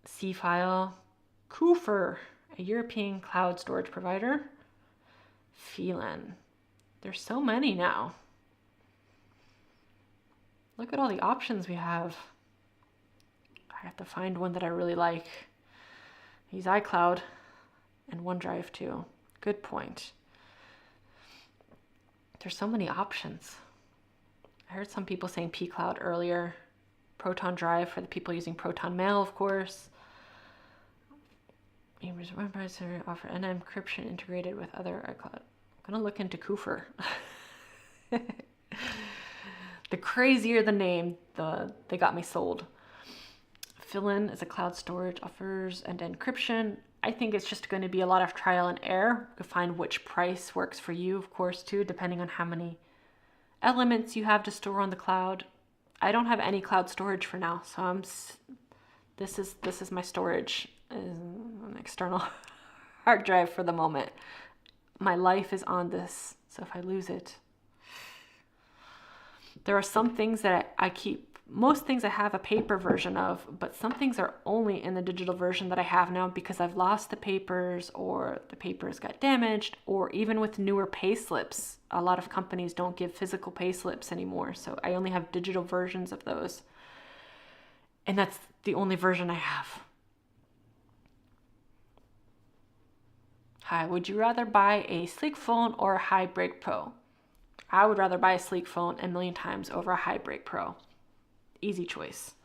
C-File. Kufer, a European cloud storage provider. Phelan. There's so many now. Look at all the options we have. I have to find one that I really like. Use iCloud and OneDrive too. Good point. There's so many options. I heard some people saying pCloud earlier. Proton Drive for the people using Proton Mail, of course. Offer an encryption integrated with other iCloud. I'm gonna look into Kufer. The crazier the name, they got me sold. Phelan is a cloud storage, offers end-to-end encryption. I think it's just going to be a lot of trial and error to find which price works for you, of course, too, depending on how many elements you have to store on the cloud. I don't have any cloud storage for now, so this is my storage, an external hard drive for the moment. My life is on this, so if I lose it, there are some things that I keep. Most things I have a paper version of, but some things are only in the digital version that I have now because I've lost the papers or the papers got damaged, or even with newer pay slips. A lot of companies don't give physical pay slips anymore, so I only have digital versions of those. And that's the only version I have. Hi, would you rather buy a sleek phone or a high-break Pro? I would rather buy a sleek phone a million times over a high-break Pro. Easy choice.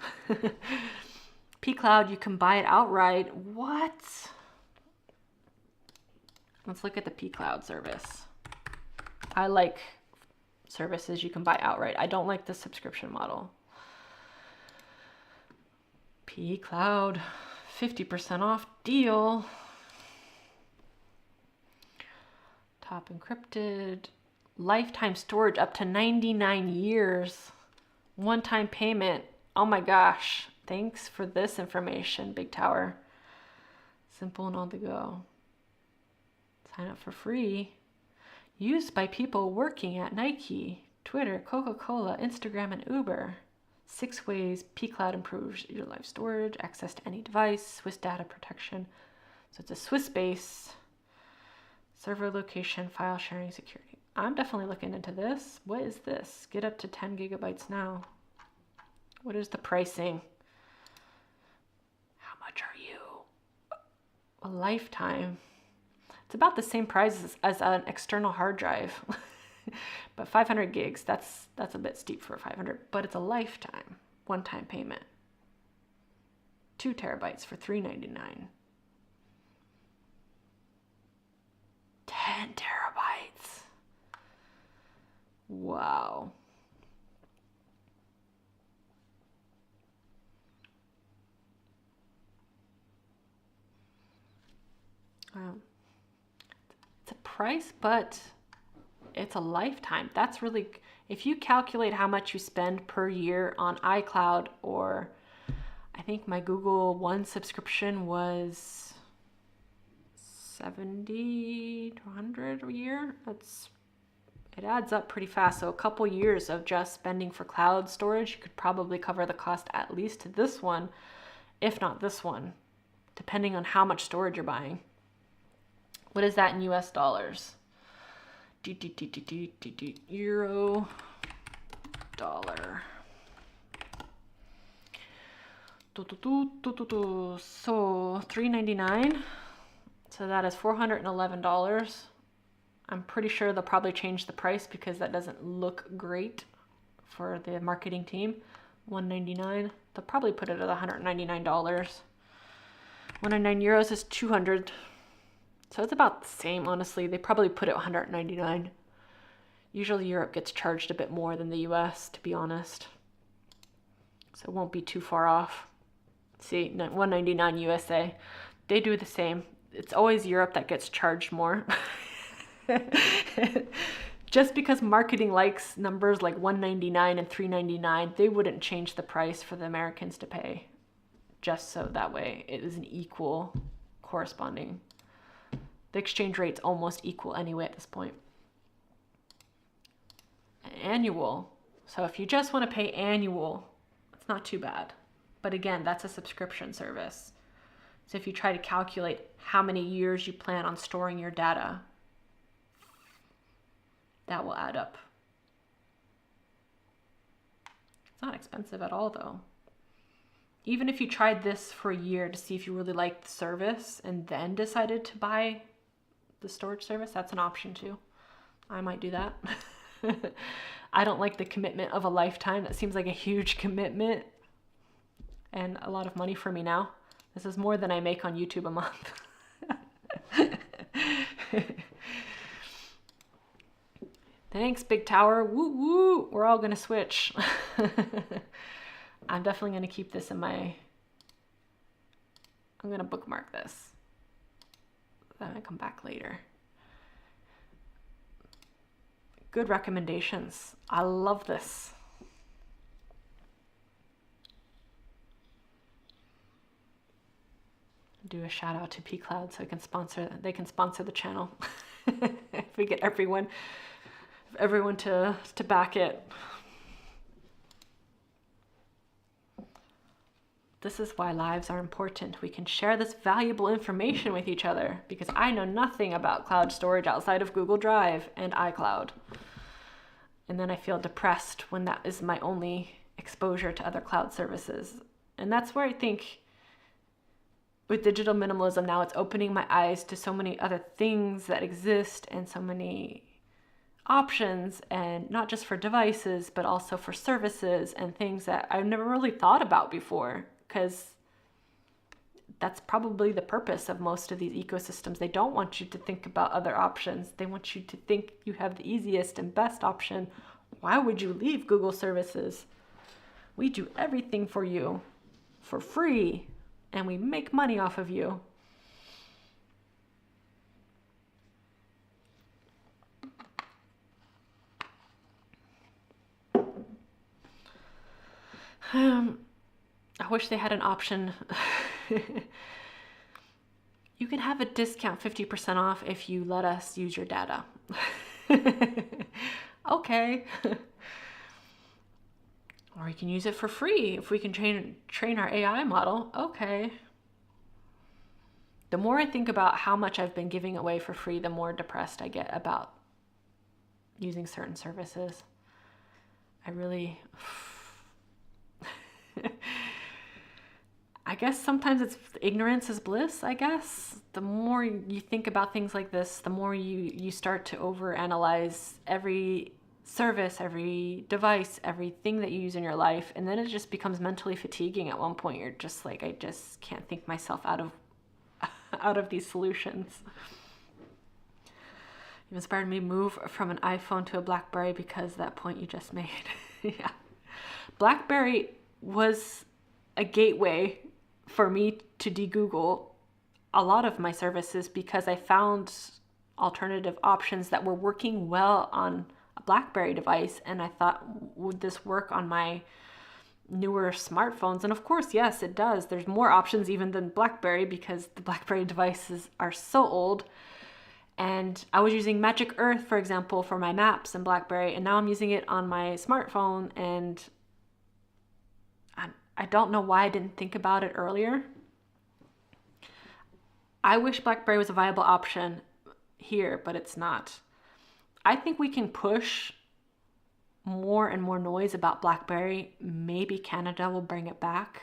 pCloud, you can buy it outright. What? Let's look at the pCloud service. I like services you can buy outright. I don't like the subscription model. pCloud, 50% off deal. Top encrypted. Lifetime storage up to 99 years. One-time payment. Oh my gosh. Thanks for this information, Big Tower. Simple and on the go. Sign up for free. Used by people working at Nike, Twitter, Coca-Cola, Instagram, and Uber. 6 ways pCloud improves your life storage, access to any device, Swiss data protection. So it's a Swiss-based server location, file sharing, security. I'm definitely looking into this. What is this? Get up to 10 gigabytes now. What is the pricing? How much are you? A lifetime. It's about the same price as an external hard drive. But 500 gigs, that's a bit steep for 500, but it's a lifetime, one-time payment. 2 terabytes for $3.99. 10 terabytes. Wow. It's a price, but it's a lifetime. That's really, If you calculate how much you spend per year on iCloud, or I think my Google One subscription was 70 to 100 a year, it adds up pretty fast. So a couple years of just spending for cloud storage could probably cover the cost at least to this one, if not this one, depending on how much storage you're buying. What is that in US dollars? Euro, dollar. So $3.99. So that is $411. I'm pretty sure they'll probably change the price because that doesn't look great for the marketing team. $199. They'll probably put it at $199. 199 euros is 200. So it's about the same, honestly. They probably put it $199. Usually Europe gets charged a bit more than the US, to be honest. So it won't be too far off. See, $199 USA. They do the same. It's always Europe that gets charged more. Just because marketing likes numbers like $199 and $3.99, they wouldn't change the price for the Americans to pay. Just so that way it is an equal corresponding. The exchange rate's almost equal anyway at this point. Annual. So if you just want to pay annual, it's not too bad. But again, that's a subscription service. So if you try to calculate how many years you plan on storing your data, that will add up. It's not expensive at all though. Even if you tried this for a year to see if you really liked the service and then decided to buy the storage service, that's an option too. I might do that. I don't like the commitment of a lifetime. That seems like a huge commitment and a lot of money for me now. This is more than I make on YouTube a month. Thanks, Big Tower. Woo woo. We're all gonna switch. I'm definitely gonna keep this in my... I'm gonna bookmark this. Then I come back later. Good recommendations. I love this. Do a shout out to pCloud so they can sponsor the channel. If we get everyone to back it. This is why lives are important. We can share this valuable information with each other because I know nothing about cloud storage outside of Google Drive and iCloud. And then I feel depressed when that is my only exposure to other cloud services. And that's where I think with digital minimalism now, it's opening my eyes to so many other things that exist and so many options, and not just for devices, but also for services and things that I've never really thought about before, because that's probably the purpose of most of these ecosystems. They don't want you to think about other options. They want you to think you have the easiest and best option. Why would you leave Google services? We do everything for you for free, and we make money off of you. I wish they had an option. You can have a discount 50% off if you let us use your data. Okay. Or you can use it for free if we can train our AI model. Okay. The more I think about how much I've been giving away for free, the more depressed I get about using certain services. I really... I guess sometimes it's ignorance is bliss, I guess. The more you think about things like this, the more you start to overanalyze every service, every device, everything that you use in your life. And then it just becomes mentally fatiguing at one point. You're just like, I just can't think myself out of these solutions. You inspired me to move from an iPhone to a BlackBerry because that point you just made. Yeah. BlackBerry was a gateway for me to de-Google a lot of my services because I found alternative options that were working well on a BlackBerry device, and I thought, would this work on my newer smartphones? And of course, yes, it does. There's more options even than BlackBerry because the BlackBerry devices are so old. And I was using Magic Earth, for example, for my maps in BlackBerry, and now I'm using it on my smartphone, and I don't know why I didn't think about it earlier. I wish BlackBerry was a viable option here, but it's not. I think we can push more and more noise about BlackBerry. Maybe Canada will bring it back.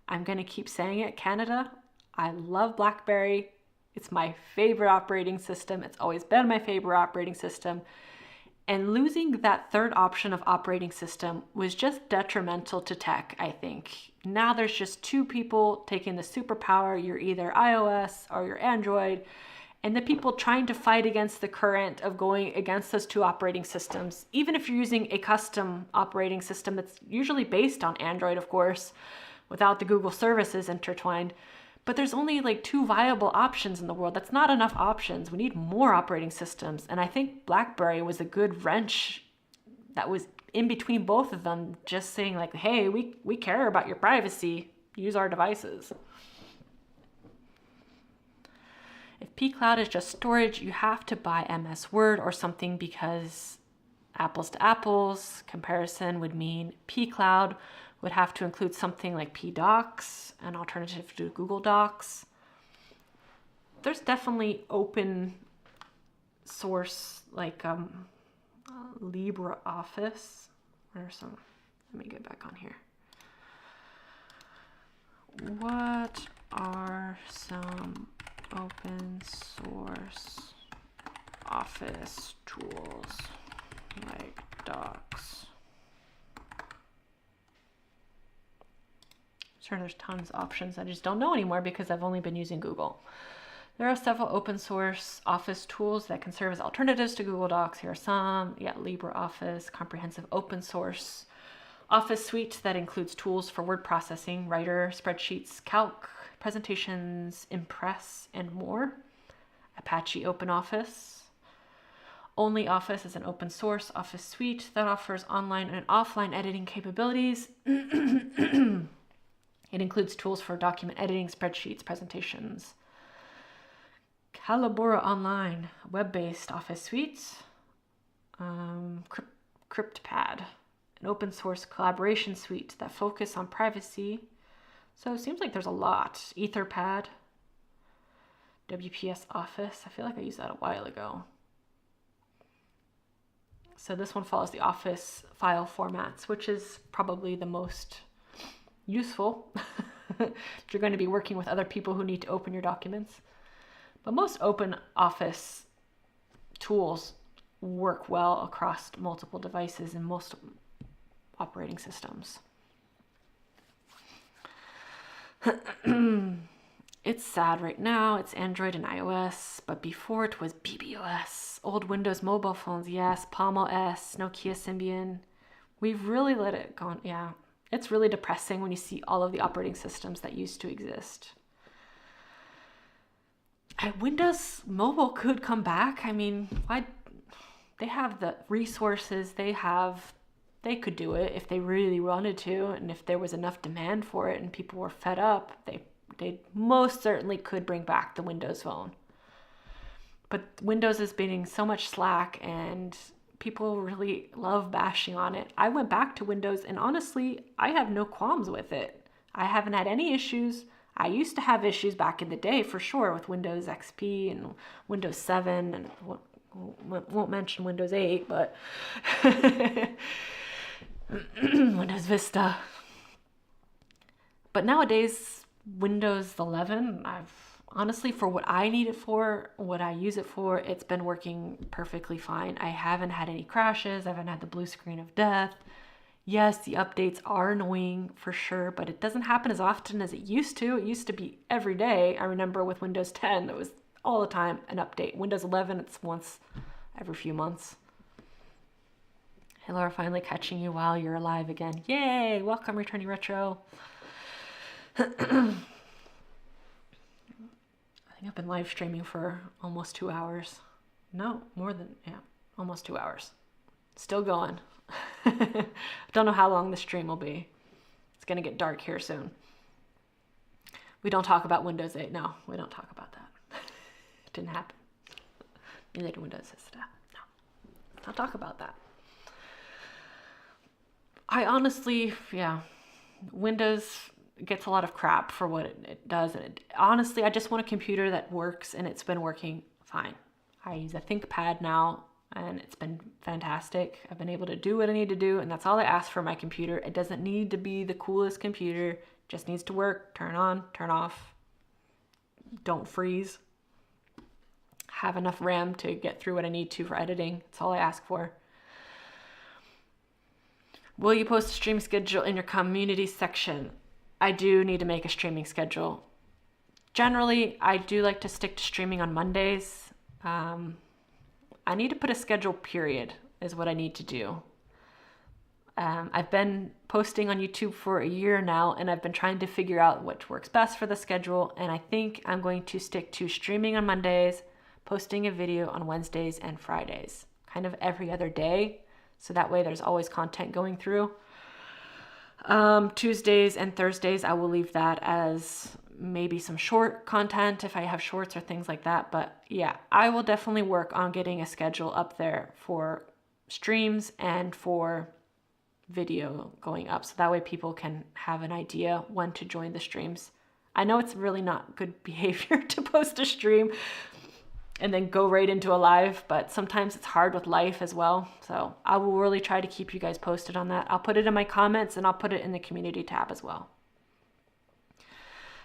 I'm going to keep saying it, Canada. I love BlackBerry. It's my favorite operating system. It's always been my favorite operating system. And losing that third option of operating system was just detrimental to tech, I think. Now there's just two people taking the superpower. You're either iOS or you're Android. And the people trying to fight against the current of going against those two operating systems, even if you're using a custom operating system that's usually based on Android, of course, without the Google services intertwined. But there's only like two viable options in the world. That's not enough options. We need more operating systems. And I think BlackBerry was a good wrench that was in between both of them, just saying like, hey, we care about your privacy. Use our devices. If pCloud is just storage, you have to buy MS Word or something because apples to apples comparison would mean pCloud would have to include something like pDocs, an alternative to Google Docs. There's definitely open source like LibreOffice or some. Let me get back on here. What are some open source office tools like Docs? Sure, there's tons of options. I just don't know anymore because I've only been using Google. There are several open source office tools that can serve as alternatives to Google Docs. Here are some. Yeah, LibreOffice, comprehensive open source Office suite that includes tools for word processing, Writer, spreadsheets, calc, presentations, Impress, and more. Apache OpenOffice. OnlyOffice is an open source Office suite that offers online and offline editing capabilities. It includes tools for document editing, spreadsheets, presentations. Calibura Online, web-based Office suite. CryptPad, an open source collaboration suite that focus on privacy. So it seems like there's a lot. Etherpad, WPS Office. I feel like I used that a while ago. So this one follows the Office file formats, which is probably the most useful if you're going to be working with other people who need to open your documents. But most open Office tools work well across multiple devices and most operating systems. It's sad right now. It's Android and iOS, but before it was BBOS, old Windows mobile phones, yes, Palm OS, Nokia Symbian. We've really let it go. Yeah, it's really depressing when you see all of the operating systems that used to exist. Windows Mobile could come back. I mean, why? They have the resources. They could do it if they really wanted to, and if there was enough demand for it and people were fed up, they most certainly could bring back the Windows Phone. But Windows is getting so much slack, and people really love bashing on it. I went back to Windows, and honestly, I have no qualms with it. I haven't had any issues. I used to have issues back in the day, for sure, with Windows XP and Windows 7, and won't mention Windows 8, but Windows Vista. But nowadays, Windows 11, honestly, for what I need it for, what I use it for, it's been working perfectly fine. I haven't had any crashes. I haven't had the blue screen of death. Yes, the updates are annoying for sure, but it doesn't happen as often as it used to. It used to be every day. I remember with Windows 10, it was all the time an update. Windows 11, it's once every few months. Hey Laura, finally catching you while you're alive again. Yay! Welcome, Returning Retro. I think I've been live streaming for almost 2 hours. No, more than, almost 2 hours. Still going. Don't know how long the stream will be. It's going to get dark here soon. We don't talk about Windows 8. No, we don't talk about that. It didn't happen. Neither do Windows Vista. No, don't talk about that. I honestly, Windows gets a lot of crap for what it does. And honestly, I just want a computer that works, and it's been working fine. I use a ThinkPad now, and it's been fantastic. I've been able to do what I need to do, and that's all I ask for my computer. It doesn't need to be the coolest computer. It just needs to work, turn on, turn off, don't freeze. Have enough RAM to get through what I need to for editing. That's all I ask for. Will you post a stream schedule in your community section? I do need to make a streaming schedule. Generally, I do like to stick to streaming on Mondays. I need to put a schedule period is what I need to do. I've been posting on YouTube for a year now, and I've been trying to figure out what works best for the schedule. And I think I'm going to stick to streaming on Mondays, posting a video on Wednesdays and Fridays, kind of every other day. So that way there's always content going through. Tuesdays and Thursdays, I will leave that as maybe some short content if I have shorts or things like that. But yeah, I will definitely work on getting a schedule up there for streams and for video going up. So that way people can have an idea when to join the streams. I know it's really not good behavior to post a stream and then go right into a live, but sometimes it's hard with life as well. So I will really try to keep you guys posted on that. I'll put it in my comments, and I'll put it in the community tab as well.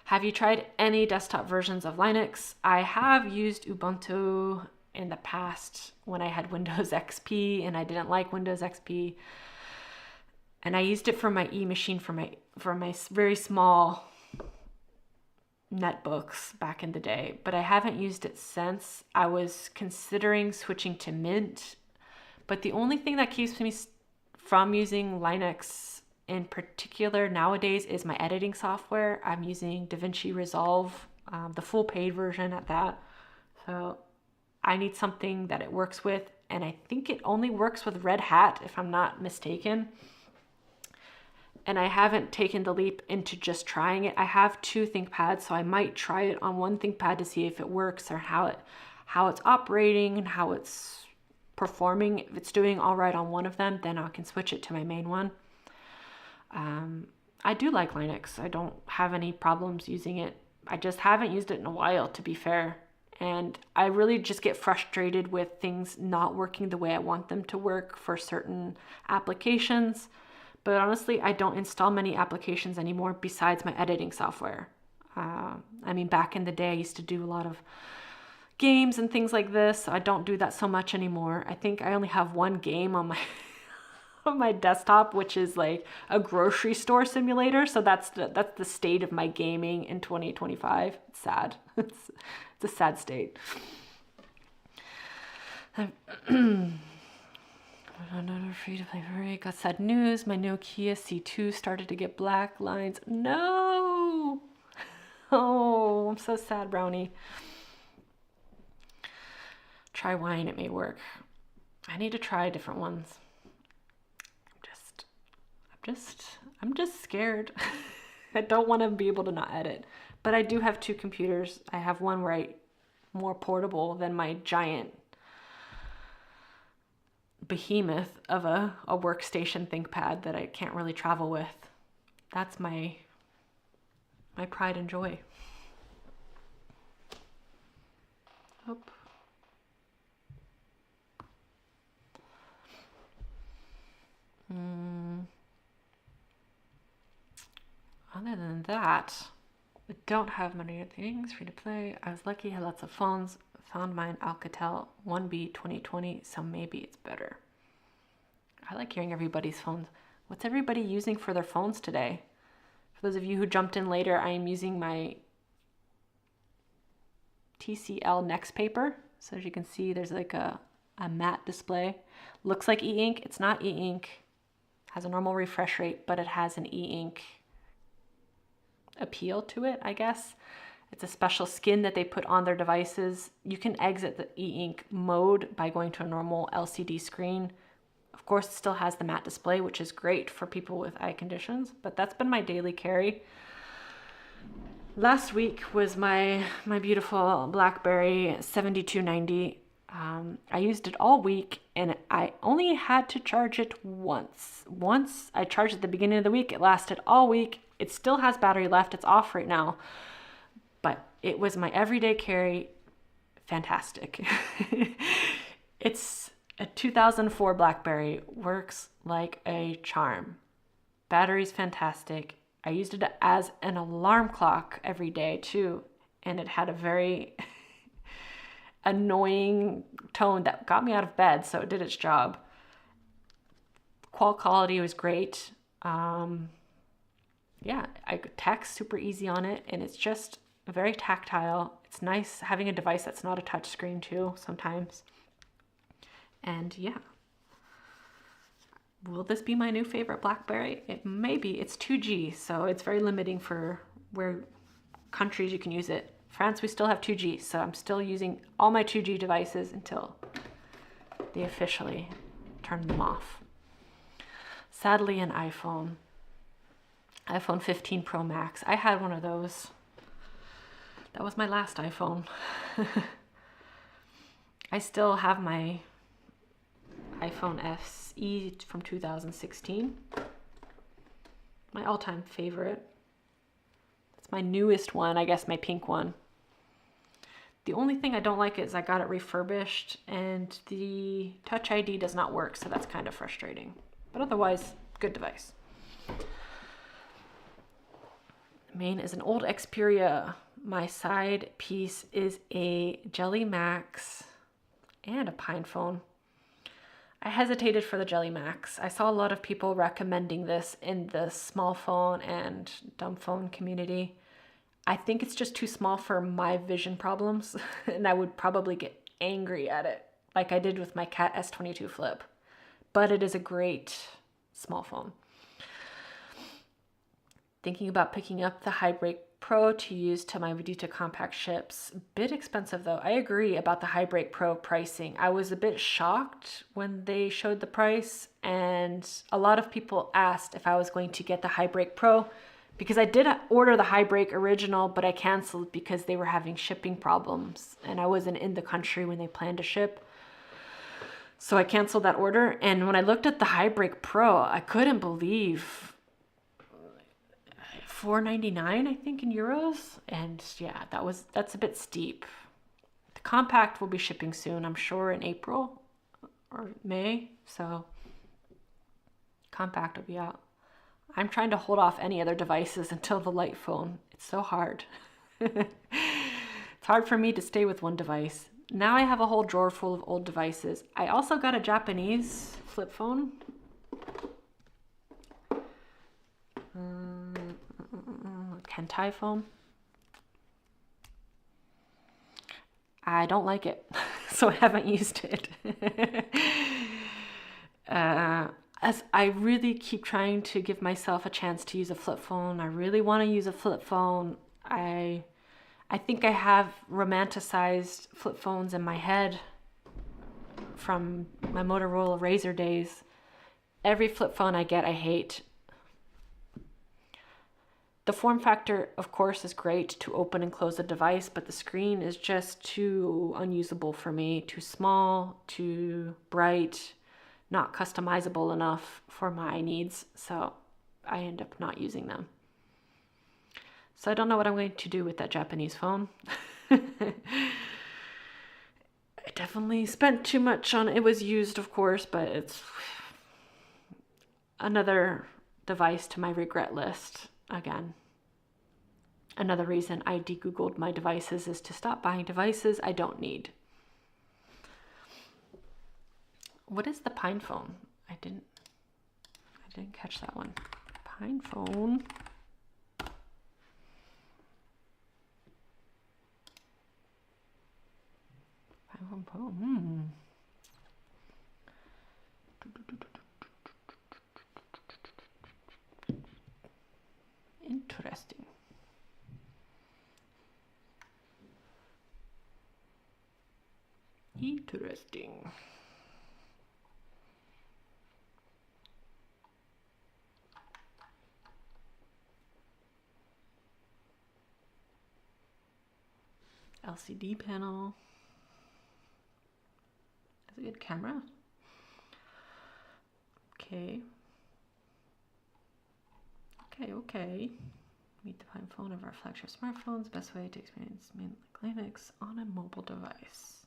Have you tried any desktop versions of Linux? I have used Ubuntu in the past when I had Windows XP and I didn't like Windows XP. And I used it for my e-machine for my very small netbooks back in the day, but I haven't used it since. I was considering switching to Mint, but the only thing that keeps me from using Linux in particular nowadays is my editing software. I'm using DaVinci Resolve, the full paid version at that. So I need something that it works with, and I think it only works with Red Hat if I'm not mistaken. And I haven't taken the leap into just trying it. I have 2 ThinkPads, so I might try it on one ThinkPad to see if it works or how it's operating and how it's performing. If it's doing all right on one of them, then I can switch it to my main one. I do like Linux. I don't have any problems using it. I just haven't used it in a while, to be fair. And I really just get frustrated with things not working the way I want them to work for certain applications. But honestly, I don't install many applications anymore besides my editing software. I mean, back in the day, I used to do a lot of games and things like this. So I don't do that so much anymore. I think I only have one game on my on my desktop, which is like a grocery store simulator. So that's the state of my gaming in 2025. It's sad. It's a sad state. Another free-to-play hurry. Got sad news. My Nokia C2 started to get black lines. No! Oh, I'm so sad, Brownie. Try wine. It may work. I need to try different ones. I'm just scared. I don't want to be able to not edit. But I do have 2 computers. I have one where I'm more portable than my giant behemoth of a workstation ThinkPad that I can't really travel with. That's my pride and joy. Oop. Other than that, I don't have many things free to play. I was lucky, had lots of phones. Found mine Alcatel 1B 2020, so maybe it's better. I like hearing everybody's phones. What's everybody using for their phones today? For those of you who jumped in later, I am using my TCL Nxtpaper. So as you can see, there's like a matte display. Looks like e-ink. It's not e-ink. Has a normal refresh rate, but it has an e-ink appeal to it, I guess. It's a special skin that they put on their devices. You can exit the e-ink mode by going to a normal LCD screen Of course, it still has the matte display, which is great for people with eye conditions, but that's been my daily carry. Last week was my beautiful BlackBerry 7290. I used it all week and I only had to charge it once. Once I charged it at the beginning of the week, it lasted all week. It still has battery left. It's off right now, but it was my everyday carry. Fantastic. It's a 2004 BlackBerry, works like a charm. Battery's fantastic. I used it as an alarm clock every day too, and it had a very annoying tone that got me out of bed, so it did its job. Quality was great. Yeah, I could text super easy on it, and it's just very tactile. It's nice having a device that's not a touch screen too sometimes. And yeah. Will this be my new favorite BlackBerry? It may be. It's 2G, so it's very limiting for where countries you can use it. France, we still have 2G, so I'm still using all my 2G devices until they officially turn them off. Sadly, an iPhone 15 Pro Max. I had one of those. That was my last iPhone. I still have my iPhone SE from 2016. My all-time favorite. It's my newest one, I guess my pink one. The only thing I don't like is I got it refurbished and the Touch ID does not work, so that's kind of frustrating. But otherwise, good device. Main is an old Xperia. My side piece is a Jelly Max and a Pine phone. I hesitated for the Jelly Max. I saw a lot of people recommending this in the small phone and dumb phone community. I think it's just too small for my vision problems, and I would probably get angry at it, like I did with my Cat S22 Flip. But it is a great small phone. Thinking about picking up the Highbrake Pro to use to my Vidita compact ships. Bit expensive though. I agree about the Highbrake Pro pricing. I was a bit shocked when they showed the price, and a lot of people asked if I was going to get the Highbrake Pro because I did order the Highbrake original, but I canceled because they were having shipping problems and I wasn't in the country when they planned to ship. So I canceled that order, and when I looked at the Highbrake Pro, I couldn't believe $499, I think, in euros. And yeah, that's a bit steep. The compact will be shipping soon, I'm sure in April or May. So compact will be out. I'm trying to hold off any other devices until the light phone. It's so hard. It's hard for me to stay with one device. Now I have a whole drawer full of old devices. I also got a Japanese flip phone. Kentai phone. I don't like it, so I haven't used it. As I really keep trying to give myself a chance to use a flip phone. I really want to use a flip phone. I think I have romanticized flip phones in my head from my Motorola Razr days. Every flip phone I get, I hate. The form factor, of course, is great to open and close the device, but the screen is just too unusable for me. Too small, too bright, not customizable enough for my needs, so I end up not using them. So I don't know what I'm going to do with that Japanese phone. I definitely spent too much on it. It was used, of course, but it's another device to my regret list. Again, another reason I de-googled my devices is to stop buying devices I don't need. What is the Pine phone? I didn't catch that one. Pine phone. Pine phone Pro. Interesting. Interesting. LCD panel. That's a good camera. Okay. Okay. Meet the fine phone of our flagship smartphones. Best way to experience Linux on a mobile device.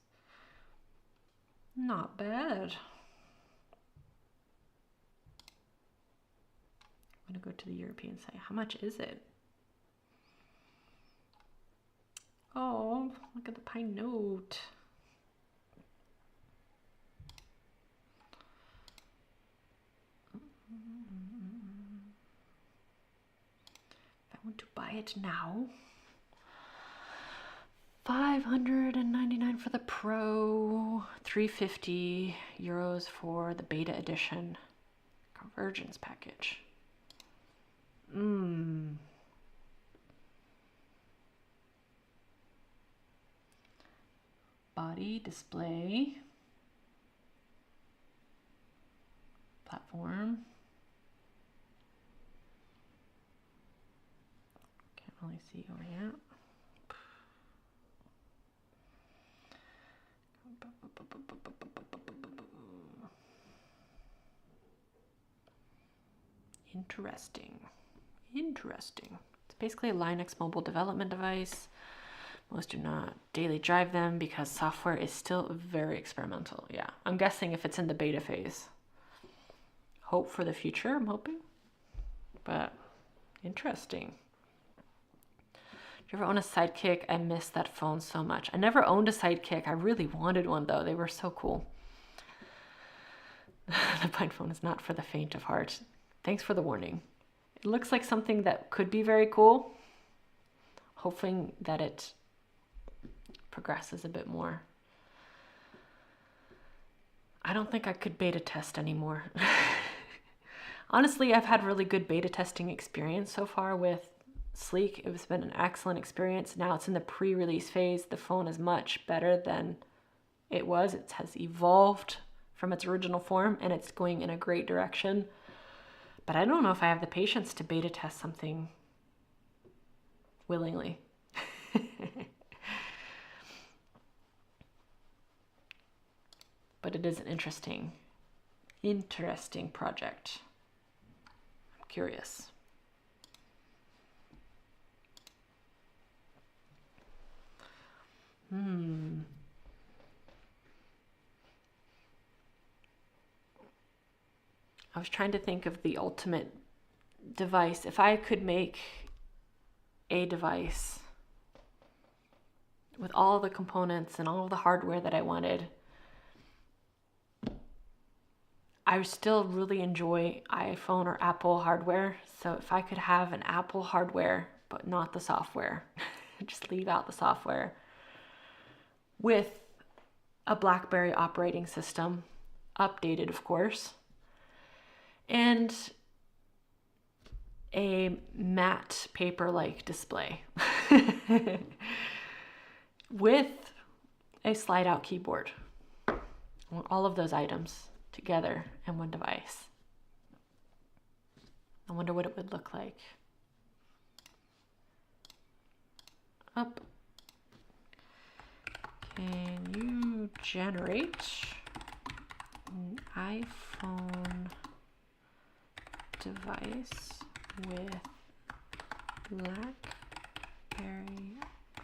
Not bad. I'm gonna go to the European site. How much is it? Oh, look at the Pine Note. If I want to buy it now, 599 for the Pro, 350 euros for the beta edition convergence package. Body, display, platform. Can't really see over here. Interesting. It's basically a Linux mobile development device. Most do not daily drive them because software is still very experimental. Yeah, I'm guessing if it's in the beta phase. Hope for the future, I'm hoping. But interesting. Do you ever own a Sidekick? I miss that phone so much. I never owned a Sidekick. I really wanted one though. They were so cool. The Pine phone is not for the faint of heart. Thanks for the warning. It looks like something that could be very cool. Hoping that it progresses a bit more. I don't think I could beta test anymore. Honestly, I've had really good beta testing experience so far with Sleek. It's been an excellent experience. Now it's in the pre-release phase. The phone is much better than it was. It has evolved from its original form and it's going in a great direction. But I don't know if I have the patience to beta test something willingly. But it is an interesting project. I'm curious. I was trying to think of the ultimate device. If I could make a device with all the components and all the hardware that I wanted, I still really enjoy iPhone or Apple hardware. So if I could have an Apple hardware, but not the software, just leave out the software, with a BlackBerry operating system, updated of course, and a matte paper-like display with a slide-out keyboard. I want all of those items together in one device. I wonder what it would look like. Up. Can you generate an iPhone device with BlackBerry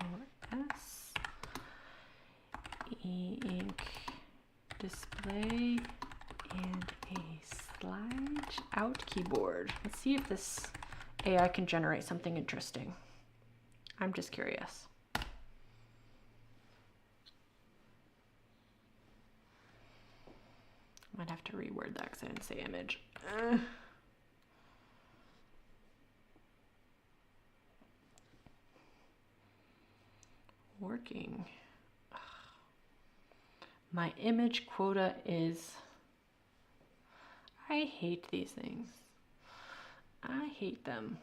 OS, e-ink display, and a slide-out keyboard? Let's see if this AI can generate something interesting. I'm just curious. Might have to reword that because I didn't say image. Working. My image quota is... I hate these things. I hate them.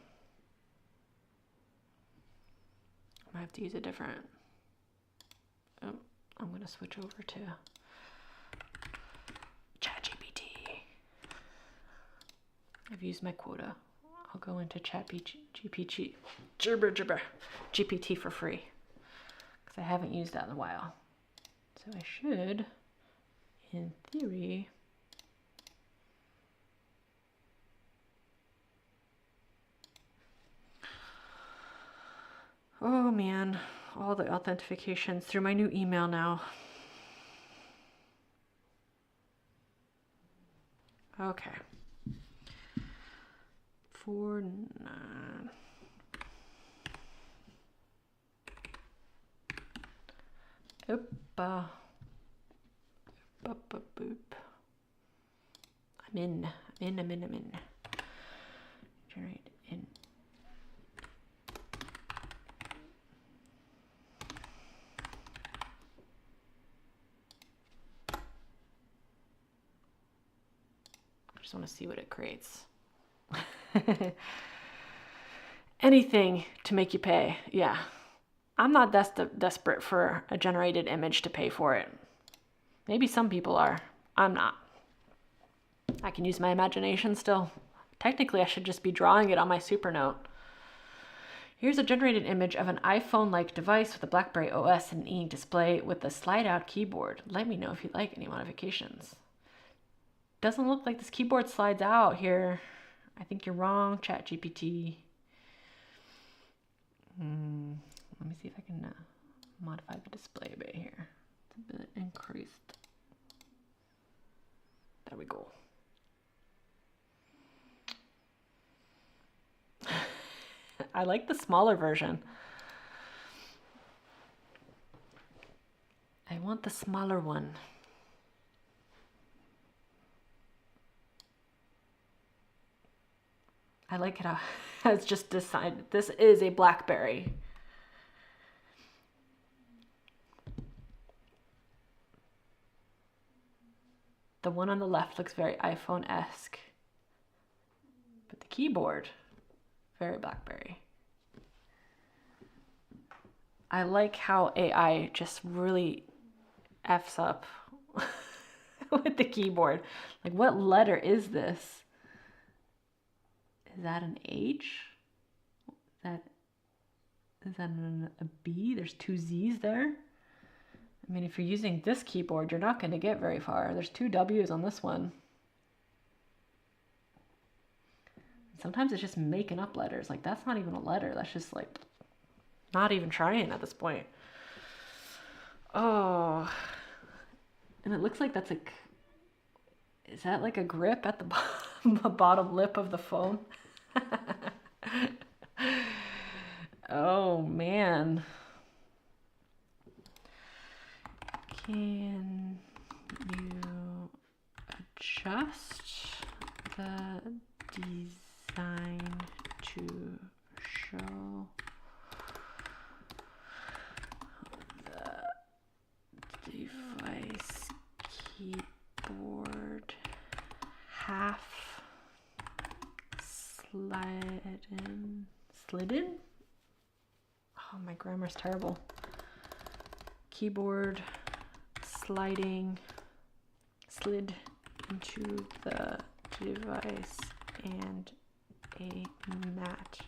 I might have to use a different... Oh, I'm going to switch over to ChatGPT. I've used my quota. I'll go into ChatGPT for free. because I haven't used that in a while. So I should, in theory, oh man, all the authentications through my new email now. Okay. 49. Oop. Boop. I'm in. Generate in. I just want to see what it creates. Anything to make you pay. Yeah. I'm not desperate for a generated image to pay for it. Maybe some people are. I'm not. I can use my imagination still. Technically, I should just be drawing it on my Supernote. Here's a generated image of an iPhone-like device with a BlackBerry OS and an e-display with a slide-out keyboard. Let me know if you'd like any modifications. Doesn't look like this keyboard slides out here. I think you're wrong, ChatGPT. Let me see if I can modify the display a bit here. It's a bit increased. There we go. I like the smaller version. I want the smaller one. I like it how it's just decided this is a BlackBerry. The one on the left looks very iPhone-esque, but the keyboard, very BlackBerry. I like how AI just really F's up with the keyboard. Like, what letter is this? Is that an H? Is that a B? There's two Z's there. I mean, if you're using this keyboard, you're not going to get very far. There's two W's on this one. Sometimes it's just making up letters. Like, that's not even a letter. That's just like not even trying at this point. Oh. And it looks like that's like, is that like a grip at the bottom lip of the phone? Oh, man. Can you adjust the design to show the device keyboard half slidden? Oh, my grammar's terrible. Keyboard slid into the device and a matte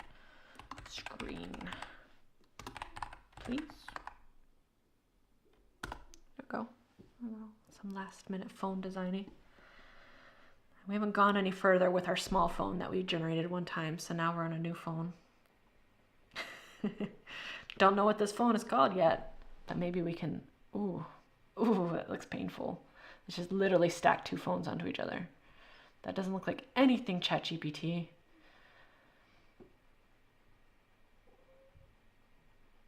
screen, please. There we go. Some last minute phone designing. We haven't gone any further with our small phone that we generated one time, so now we're on a new phone. Don't know what this phone is called yet, but maybe we can. Ooh, that looks painful. It's just literally stacked two phones onto each other. That doesn't look like anything ChatGPT.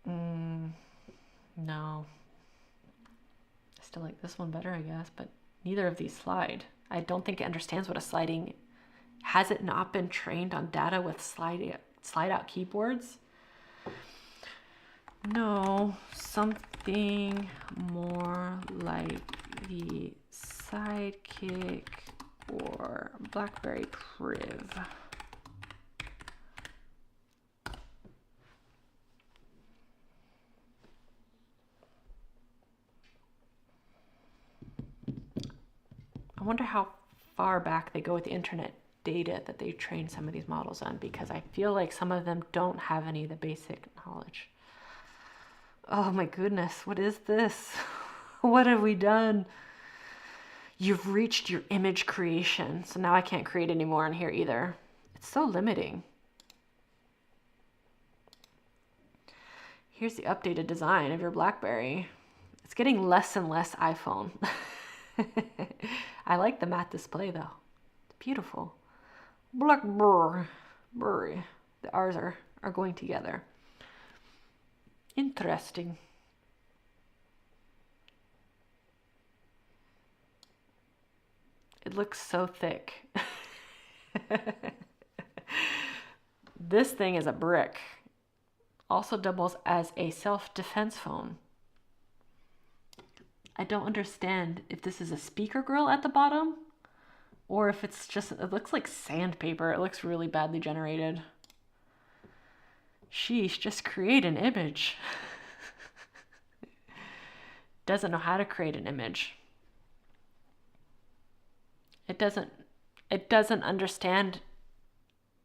No. I still like this one better, I guess, but neither of these slide. I don't think it understands what a sliding. Has it not been trained on data with slide out keyboards? No, something more like the Sidekick or BlackBerry Priv. I wonder how far back they go with the internet data that they train some of these models on, because I feel like some of them don't have any of the basic knowledge. Oh my goodness, what is this? What have we done? You've reached your image creation. So now I can't create any more on here either. It's so limiting. Here's the updated design of your BlackBerry. It's getting less and less iPhone. I like the matte display though. It's beautiful. BlackBerry. The R's are going together. Interesting. It looks so thick. This thing is a brick. Also doubles as a self-defense phone. I don't understand if this is a speaker grill at the bottom or if it's just, it looks like sandpaper. It looks really badly generated. Sheesh, just create an image. Doesn't know how to create an image. It doesn't understand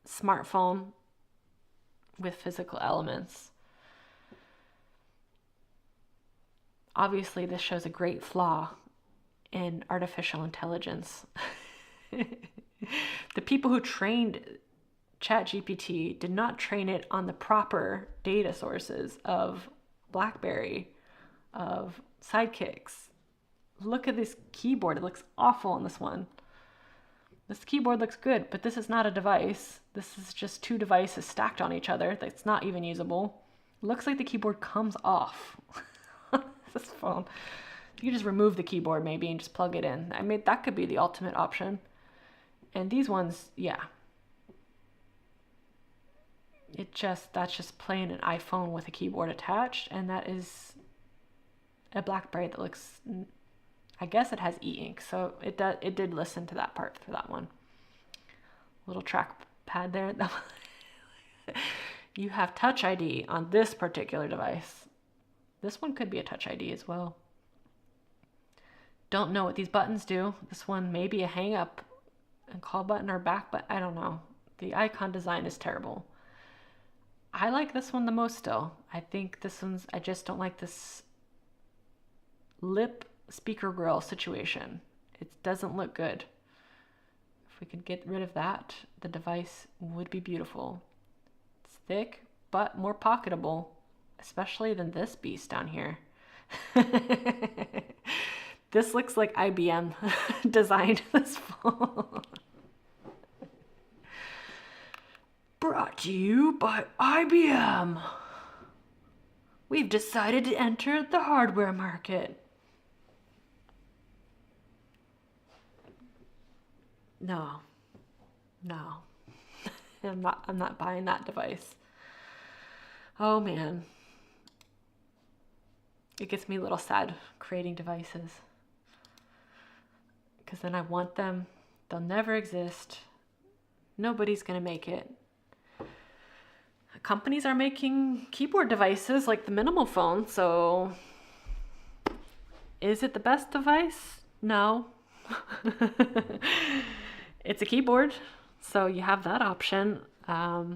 smartphone with physical elements. Obviously, this shows a great flaw in artificial intelligence. The people who trained ChatGPT did not train it on the proper data sources of BlackBerry, of Sidekicks. Look at this keyboard. It looks awful on this one. This keyboard looks good, but this is not a device. This is just two devices stacked on each other. That's not even usable. It looks like the keyboard comes off. This phone. You could just remove the keyboard maybe and just plug it in. I mean, that could be the ultimate option. And these ones, yeah. That's just plain an iPhone with a keyboard attached, and that is a BlackBerry that looks, I guess it has e-ink, so it did listen to that part for that one. Little trackpad there. You have Touch ID on this particular device. This one could be a Touch ID as well. Don't know what these buttons do. This one may be a hang up and call button or back button. I don't know. The icon design is terrible. I like this one the most still. I think this one's, I just don't like this lip speaker grill situation. It doesn't look good. If we could get rid of that, the device would be beautiful. It's thick, but more pocketable, especially than this beast down here. This looks like IBM designed this phone. Brought to you by IBM. We've decided to enter the hardware market. No. I'm not buying that device. Oh man. It gets me a little sad creating devices. Because then I want them. They'll never exist. Nobody's gonna make it. Companies are making keyboard devices like the minimal phone, so is it the best device? No. It's a keyboard, so you have that option. I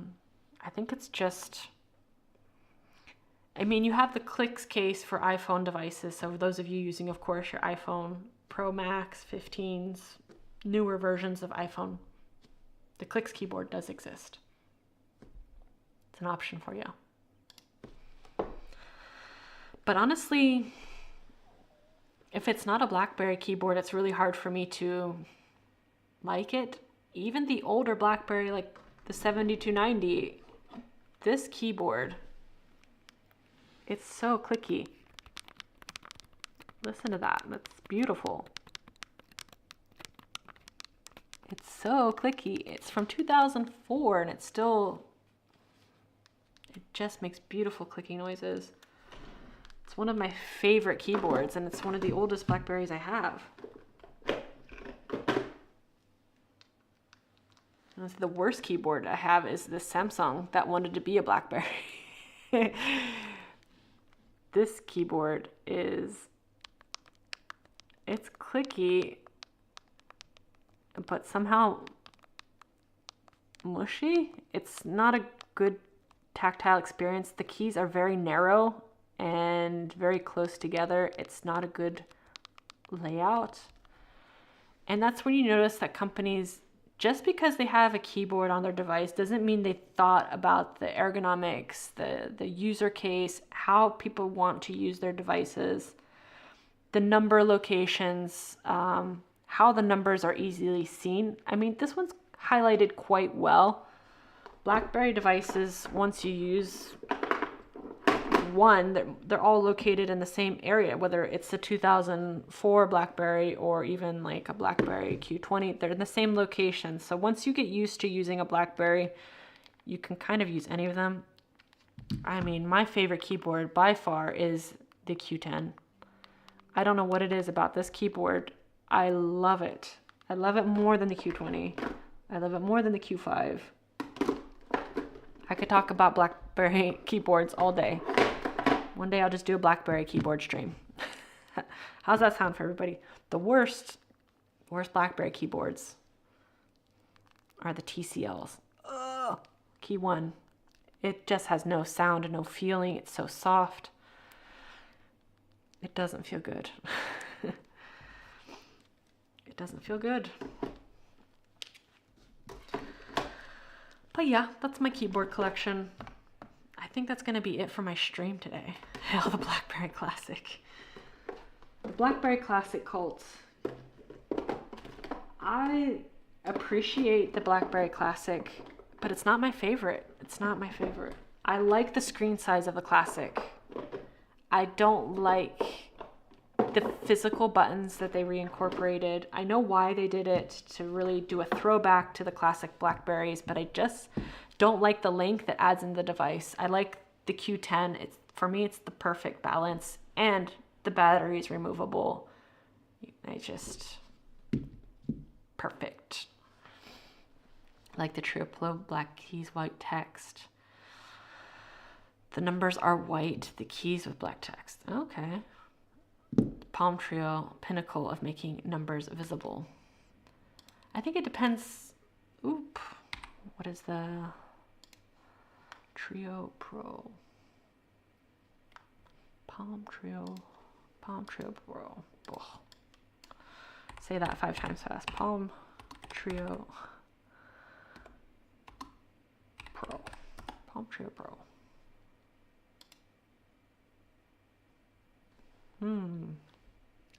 think it's just, I mean, you have the Clicks case for iPhone devices, so those of you using, of course, your iPhone Pro Max, 15s, newer versions of iPhone, the Clicks keyboard does exist. It's an option for you. But honestly, if it's not a BlackBerry keyboard, it's really hard for me to like it. Even the older BlackBerry, like the 7290, this keyboard, it's so clicky. Listen to that. That's beautiful. It's so clicky. It's from 2004 and it's still, it just makes beautiful clicking noises. It's one of my favorite keyboards and it's one of the oldest BlackBerries I have. And the worst keyboard I have is this Samsung that wanted to be a BlackBerry. This keyboard is, it's clicky, but somehow mushy. It's not a good tactile experience. The keys are very narrow and very close together. It's not a good layout. And that's when you notice that companies, just because they have a keyboard on their device doesn't mean they thought about the ergonomics, the user case, how people want to use their devices, the number locations, how the numbers are easily seen. I mean, this one's highlighted quite well. BlackBerry devices, once you use one, they're all located in the same area, whether it's the 2004 BlackBerry or even like a BlackBerry Q20, they're in the same location. So once you get used to using a BlackBerry, you can kind of use any of them. I mean, my favorite keyboard by far is the Q10. I don't know what it is about this keyboard. I love it. I love it more than the Q20. I love it more than the Q5. I could talk about BlackBerry keyboards all day. One day I'll just do a BlackBerry keyboard stream. How's that sound for everybody? The worst BlackBerry keyboards are the TCLs. Ugh. Key 1. It just has no sound and no feeling. It's so soft. It doesn't feel good. It doesn't feel good. But yeah, that's my keyboard collection. I think that's going to be it for my stream today. Hell, the BlackBerry Classic. The BlackBerry Classic cult. I appreciate the BlackBerry Classic, but it's not my favorite. It's not my favorite. I like the screen size of the Classic. I don't like the physical buttons that they reincorporated. I know why they did it, to really do a throwback to the classic BlackBerries, but I just don't like the length it adds in the device. I like the Q10. For me, it's the perfect balance, and the battery is removable. Perfect. Like the Trioplo black keys, white text. The numbers are white, the keys with black text. Okay. Palm Trio, pinnacle of making numbers visible. I think it depends. Oop. What is the Trio Pro? Palm Trio Pro. Ugh. Say that 5 times fast. Palm Trio Pro. Palm Trio Pro.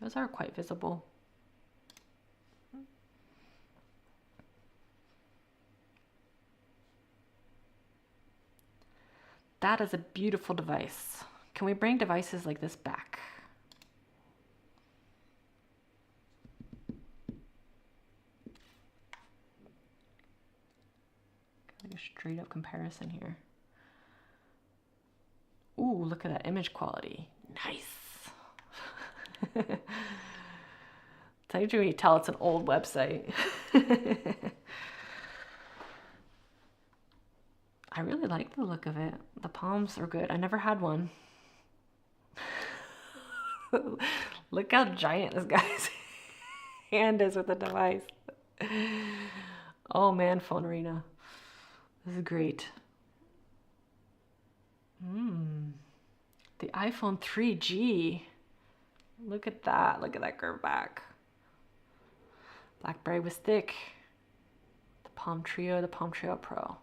Those are quite visible. That is a beautiful device. Can we bring devices like this back? Like a straight up comparison here. Ooh, look at that image quality. Nice. It's when you tell it's an old website. I really like the look of it. The palms are good. I never had one. Look how giant this guy's hand is with the device. Oh man, Phone Arena. This is great. The iPhone 3G. Look at that. Look at that curve back. BlackBerry was thick. The Palm Trio Pro.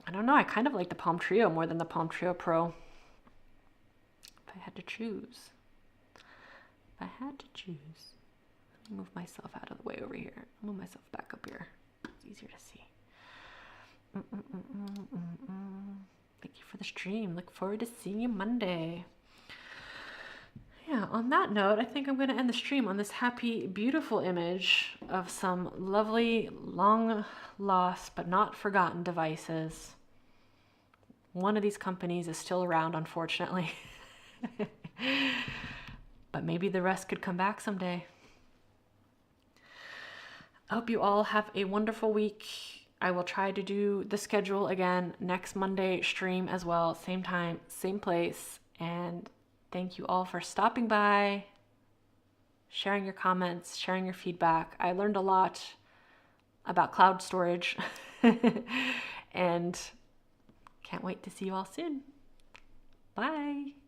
I don't know. I kind of like the Palm Trio more than the Palm Trio Pro. If I had to choose. Let me move myself out of the way over here. I'll move myself back up here. It's easier to see. Thank you for the stream. Look forward to seeing you Monday. Yeah, on that note, I think I'm going to end the stream on this happy, beautiful image of some lovely, long lost but not forgotten devices. One of these companies is still around, unfortunately. But maybe the rest could come back someday. I hope you all have a wonderful week. I will try to do the schedule again next Monday stream as well. Same time, same place. And thank you all for stopping by, sharing your comments, sharing your feedback. I learned a lot about cloud storage and can't wait to see you all soon. Bye.